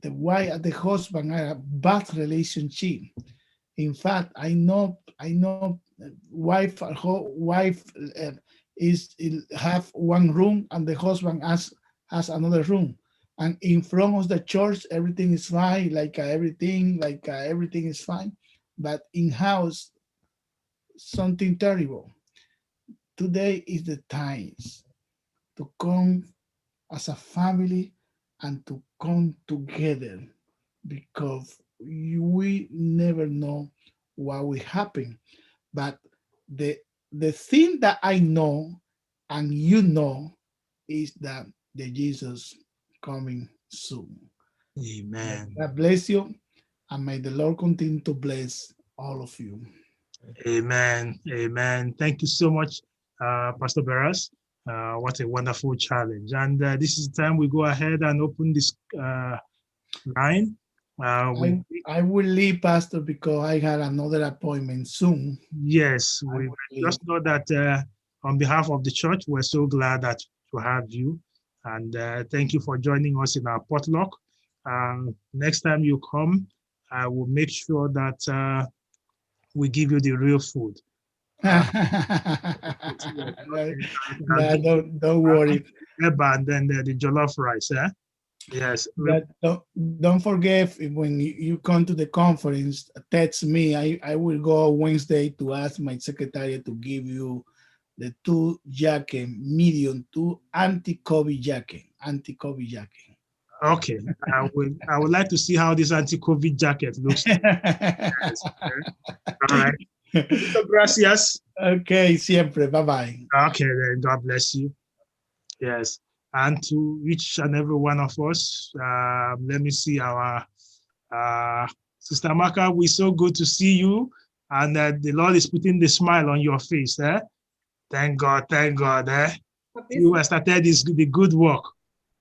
the wife and the husband are a bad relationship. In fact, I know wife is have one room and the husband has another room, and in front of the church everything is fine, everything is fine, but in house something terrible. Today is the times to come as a family and to come together, because we never know what will happen. But the thing that I know and you know is that the Jesus coming soon. Amen. God bless you, and may the Lord continue to bless all of you. Amen. Amen. Thank you so much, Pastor Barras. What a wonderful challenge. And this is the time we go ahead and open this line. I will leave, Pastor, because I had another appointment soon. Yes, we just know that on behalf of the church, we're so glad that to have you. And thank you for joining us in our potluck. Next time you come, I will make sure that we give you the real food. Don't worry. And then the jollof rice, eh? Yes. Don't forget, when you come to the conference, text me. I will go Wednesday to ask my secretary to give you the 2 jacket, medium, 2 anti-COVID jacket. Okay, I would like to see how this anti-COVID jacket looks. Yes, okay. All right. Gracias. Okay, siempre. Bye-bye. Okay, then God bless you. Yes. And to each and every one of us, let me see our Sister Maka, we're so good to see you. And the Lord is putting the smile on your face. Eh? Thank God. Eh? You have started the good work.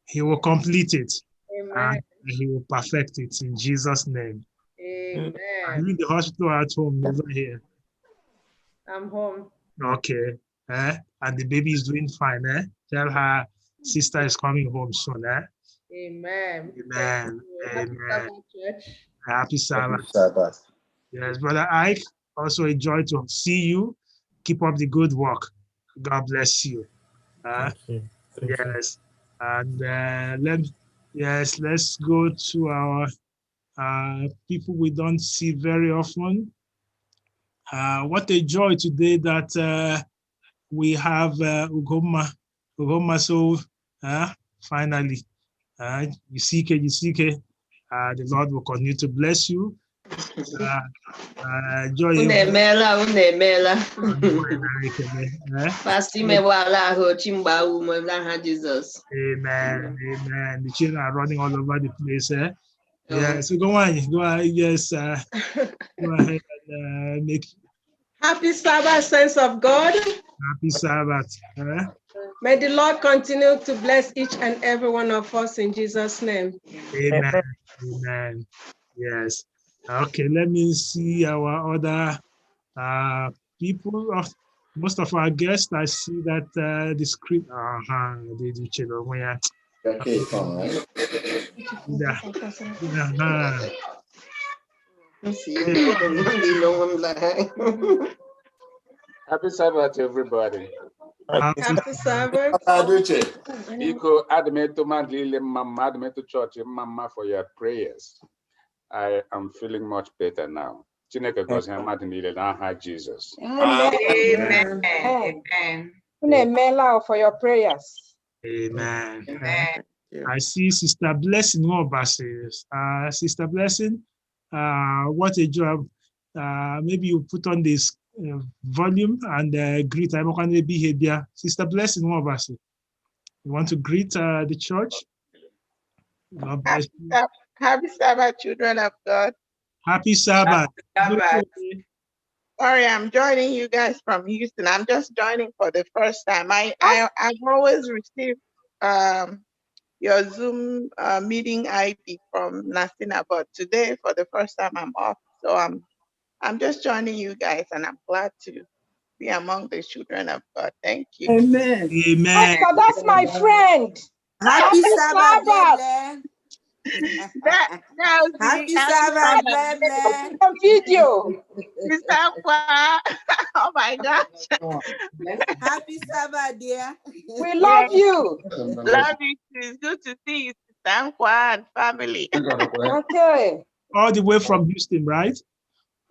He will complete it. Amen. And he will perfect it in Jesus' name. Amen. Are you in the hospital at home? Over here. I'm home. Okay. And the baby is doing fine. Tell her sister is coming home soon. Amen. Amen. Happy Sabbath, church. Happy Sabbath. Yes, Brother Ike, also a joy to see you. Keep up the good work. God bless you. Thank you. Yes. And let's go to our people we don't see very often. What a joy today that we have Ugoma. So finally, you see, the Lord will continue to bless you. Joy. Amen. Amen. The children are running all over the place. Yeah, so go on. Yes, go ahead and make. Happy Sabbath, saints of God. Happy Sabbath. May the Lord continue to bless each and every one of us in Jesus' name. Amen. Amen. Yes. Okay, let me see our other people. Most of our guests, I see that the script. They do check on where. Okay, come on. Happy Sabbath, everybody. Happy Sabbath. Biko admeto mandlile mama admeto church mama for your prayers. I am feeling much better now. Chineke gozi hamad nile n'aha Jesus. Amen. Amen. For your prayers. Amen. Amen. I see Sister Blessing says, Sister Blessing, what a job. Maybe you put on this volume and greet. I'm going to be here. Sister Blessing, you want to greet the church? God bless you. Happy Sabbath, children of God. Happy Sabbath. Happy Sabbath. Sorry, I'm joining you guys from Houston. I'm just joining for the first time. I've always received your Zoom meeting ID from Nastina, but today for the first time I'm off. So I'm just joining you guys, and I'm glad to be among the children of God. Thank you. Amen. Amen. Pastor, that's my friend. Happy Sabbath. Happy Sabbath, on video. Oh my gosh. Happy Sabbath, dear. We love you. Love you too. It's good to see you, Sister and family. Okay. All the way from Houston, right?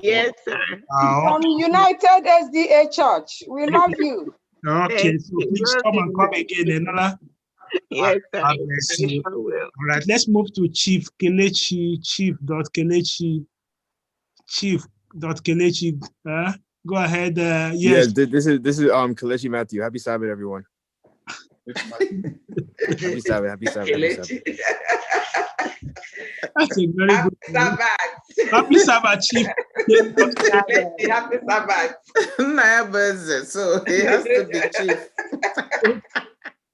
Yes, sir. From United SDA Church. We love you. Okay, so please come and come again. Another. Yes, sir. God bless you. All right, let's move to Chief Kelechi. Chief.Kelechi. Go ahead. Yes. This is Kelechi Matthew. Happy Sabbath, everyone. Happy Sabbath. Happy Sabbath. That's a very good. Happy Sabbath, Chief. Happy Sabbath. So he has to be chief.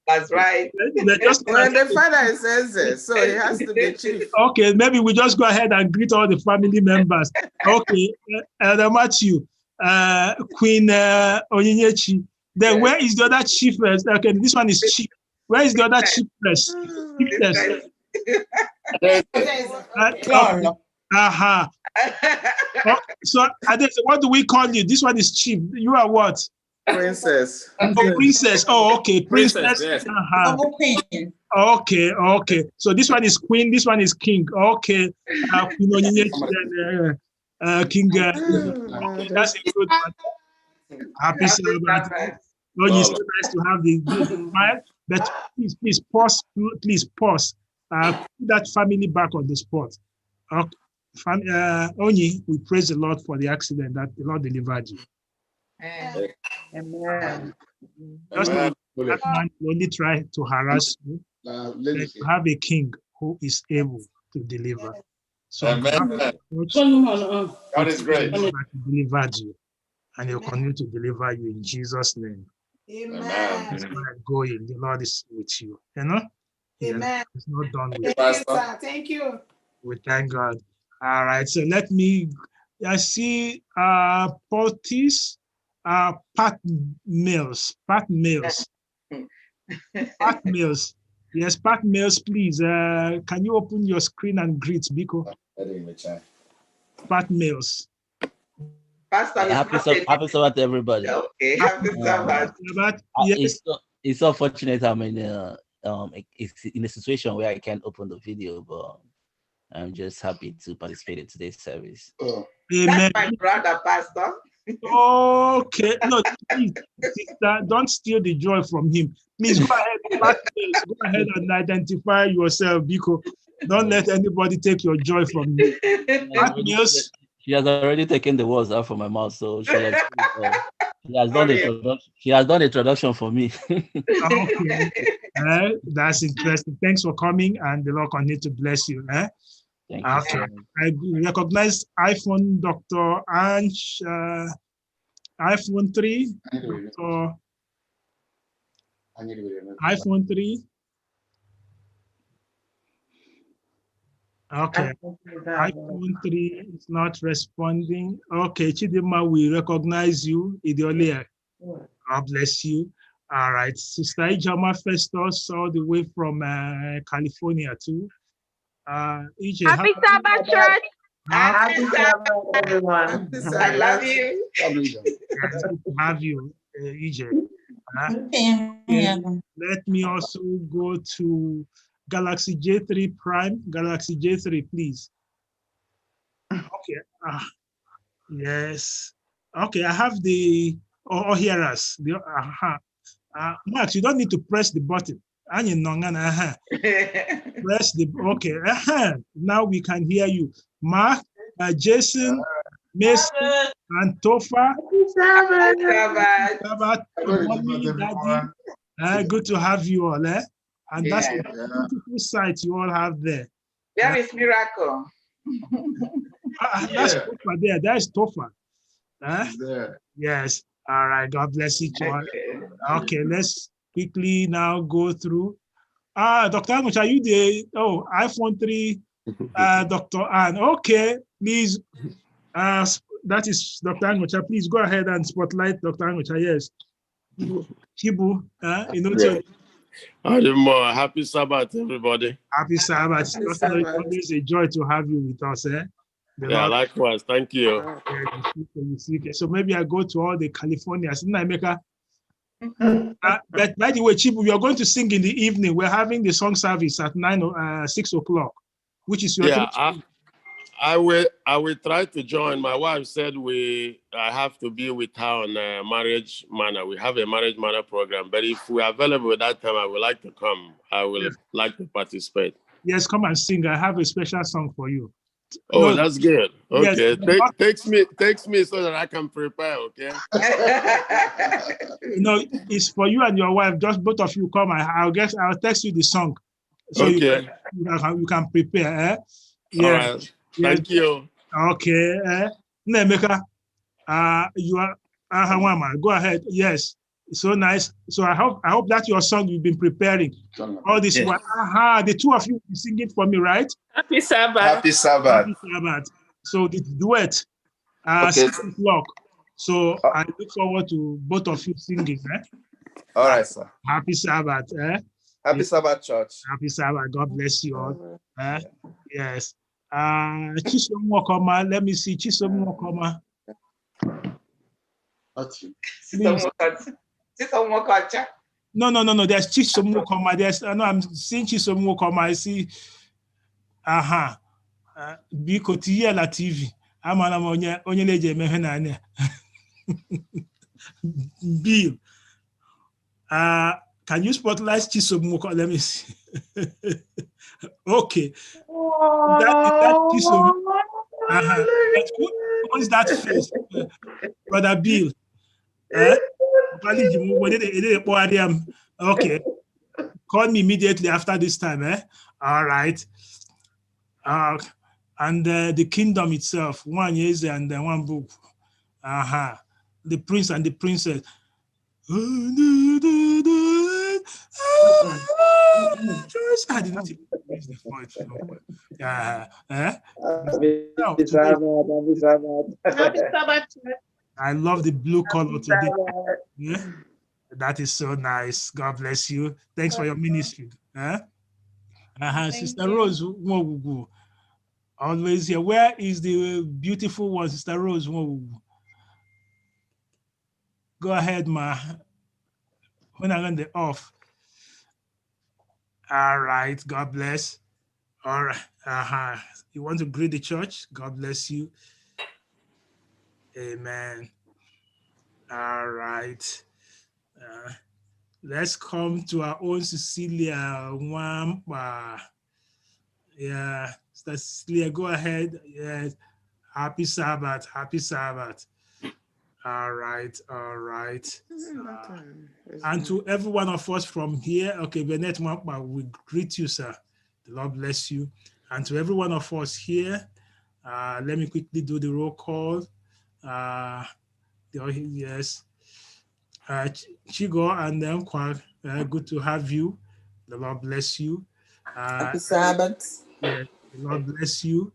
That's right. When the father says it, so he has to be chief. Okay, maybe we just go ahead and greet all the family members. Okay, Elder Matthew, Queen Onyinyechi. Then where is the other chiefess? Okay, this one is chief. Where is the other chiefess? So, what do we call you? This one is chief. You are what? Princess. Oh, princess. Oh, okay. Princess. Yes. Okay. So this one is queen. This one is king. Okay. King. Okay, that's a good one. Happy Sabbath. Oh, it's so nice to have the file. But please pause. Please pause. Put that family back on the spot. Onyi, we praise the Lord for the accident that the Lord delivered you. Amen. Just that man only try to harass you. You have a king who is able to deliver. So God is great. Delivered you, and he'll continue to deliver you in Jesus' name. Amen. Going, the Lord is with you. You know? Amen. It's not done with you. Thank you. We thank God. All right. So I see Portis, Pat Mills. Yes, Pat Mills, please. Can you open your screen and greet Biko? Pat Mills. Happy Sabbath, everybody. Okay, happy Sabbath. It's so fortunate I'm in it's in a situation where I can't open the video, but I'm just happy to participate in today's service. Amen. That's my brother, Pastor. Okay, no, please, sister, don't steal the joy from him. Please go ahead, go ahead and identify yourself, because don't let anybody take your joy from you. She has already taken the words out from my mouth, so she has done the introduction for me. Okay, that's interesting. Thanks for coming, and the Lord continue to bless you. Thank you. Okay, I recognize iPhone Dr. Ange, iPhone 3, Dr. iPhone 3. Okay, iPhone 3 is not responding. Okay, Chidima, we recognize you, Idiolia. God bless you. All right, Sister Ijama Festus, all the way from California too. EJ, Happy Sabbath, church. Happy Sabbath, everyone. I love you. Good to have you, EJ. Let me also go to Galaxy J3 Prime. Galaxy J3, please. Okay. Yes. Okay, I have the hear us. Max, you don't need to press the button. Press the okay. Now we can hear you. Mark, Jason, Mason, and Tofa. Mommy, Daddy. Good to have you all. And that's a beautiful sight you all have there. There is miracle. That's Tofa there. That's Tofa. Yes. All right. God bless each one. Okay, let's quickly now go through. Dr. Amuch, are you the iPhone 3? Dr. Ann. Okay, please. That is Dr. Amucha. Please go ahead and spotlight Dr. Amucha. Yes. Chibu, Happy Sabbath, everybody. Happy Sabbath. It's always a joy to have you with us. Yeah, likewise. Thank you. So maybe I go to all the Californians. But by the way, Chibu, we are going to sing in the evening. We're having the song service at 6 o'clock, which is your I will try to join. My wife said I have to be with her on a marriage manner. We have a marriage manner program, but if we are available at that time, I would like to come. I will like to participate. Yes, come and sing. I have a special song for you. Oh, that's good. Okay, yes, text me so that I can prepare. Okay. It's for you and your wife. Just both of you come. I'll text you the song, so you can prepare. Yeah. All right. Thank you. Okay. Nemeka, you are. Go ahead. Yes. So nice. So I hope that your song you've been preparing all this one. The two of you will be singing for me, right? Happy Sabbath. Happy Sabbath. Happy Sabbath. So the duet, 6 o'clock. So I look forward to both of you singing. All right, sir. Happy Sabbath. Happy Sabbath, church. Happy Sabbath. God bless you all. Yes. Chisom Wakoma. Let me see. Chisom Wakoma. No. There's Chisom Wakoma. I'm seeing Chisom Wakoma. I see. Biko tiye la TV. Amana onye leje mehe na anya. Bill. Can you spotlight Chisom Wakoma? Let me see. Okay. Is that Chisom? What is that face? Brother Bill. Okay. Call me immediately after this time. All right. And the kingdom itself, one is and one book. The prince and the princess. I did not even raise the voice. I love the blue color today. Yeah? That is so nice. God bless you. Thanks for your ministry. Sister Rose, always here. Where is the beautiful one, Sister Rose? Go ahead, ma. When I run the off. All right. God bless. All right. You want to greet the church? God bless you. Amen. All right. Let's come to our own Cecilia Wampa. Yeah, Sister Cecilia, go ahead. Yes. Happy Sabbath. Happy Sabbath. All right. All right. And to every one of us from here, okay, Bennett Wampa, we greet you, sir. The Lord bless you. And to every one of us here, let me quickly do the roll call. Yes. Chigo and then good to have you. The Lord bless you. Happy Sabbath. Yeah, the Lord bless you.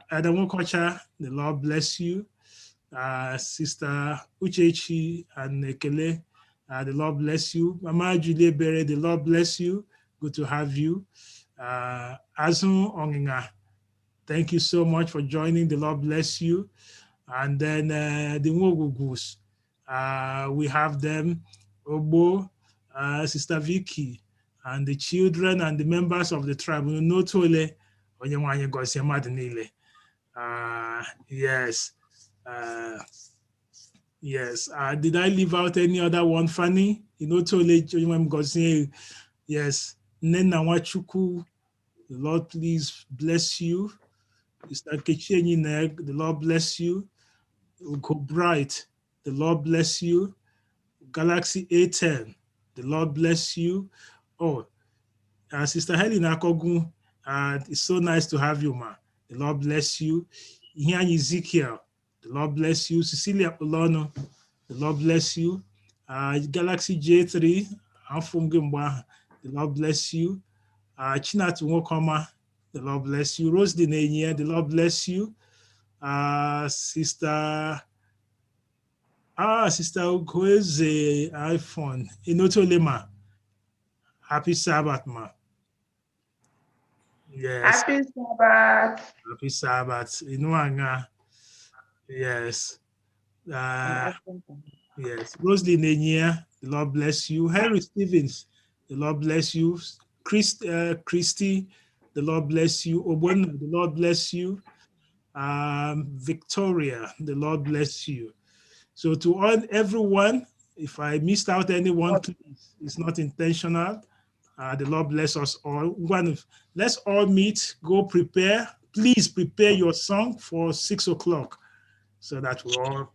Adam Kocha, the Lord bless you. Sister Uchechi and Nekele, the Lord bless you. Mama Julie Bere, the Lord bless you. Good to have you. Azun Onginga, thank you so much for joining. The Lord bless you. And then the Mwogugus, we have them, Obo, Sister Vicky, and the children and the members of the tribe. Yes. Yes. Did I leave out any other one, Fanny? Yes. Nena Wachuku, the Lord please bless you. Mr. Kechenyi, the Lord bless you. Go Bright, the Lord bless you. Galaxy A10, the Lord bless you. Oh, Sister Helena Kogun, it's so nice to have you, ma. The Lord bless you. Ian Ezekiel, the Lord bless you. Cecilia Polono, the Lord bless you. Galaxy J3, the Lord bless you. Chinatu Nwokoma, the Lord bless you. Rose Dinenya, the Lord bless you. Sister Ugoeze iPhone. Inotolema. Happy Sabbath, ma. Yes. Happy Sabbath. Happy Sabbath. Inuanga. Yes. Yes. Rosalie Nenia, the Lord bless you. Henry Stevens, the Lord bless you. Christy, the Lord bless you. Obon, the Lord bless you. Victoria, the Lord bless you. So to all everyone, if I missed out anyone, please, it's not intentional. The Lord bless us all. Let's all meet, go prepare. Please prepare your song for 6 o'clock so that we all,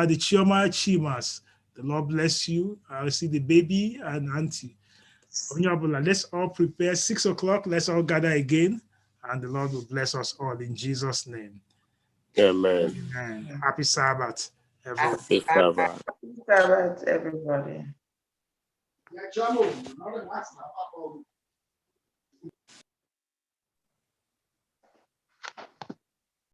the Chioma Chimas, the Lord bless you. I see the baby and auntie. Let's all prepare 6 o'clock. Let's all gather again and the Lord will bless us all in Jesus' name. Amen. Amen. Happy Sabbath, everyone. Happy Sabbath. Happy Sabbath, everybody.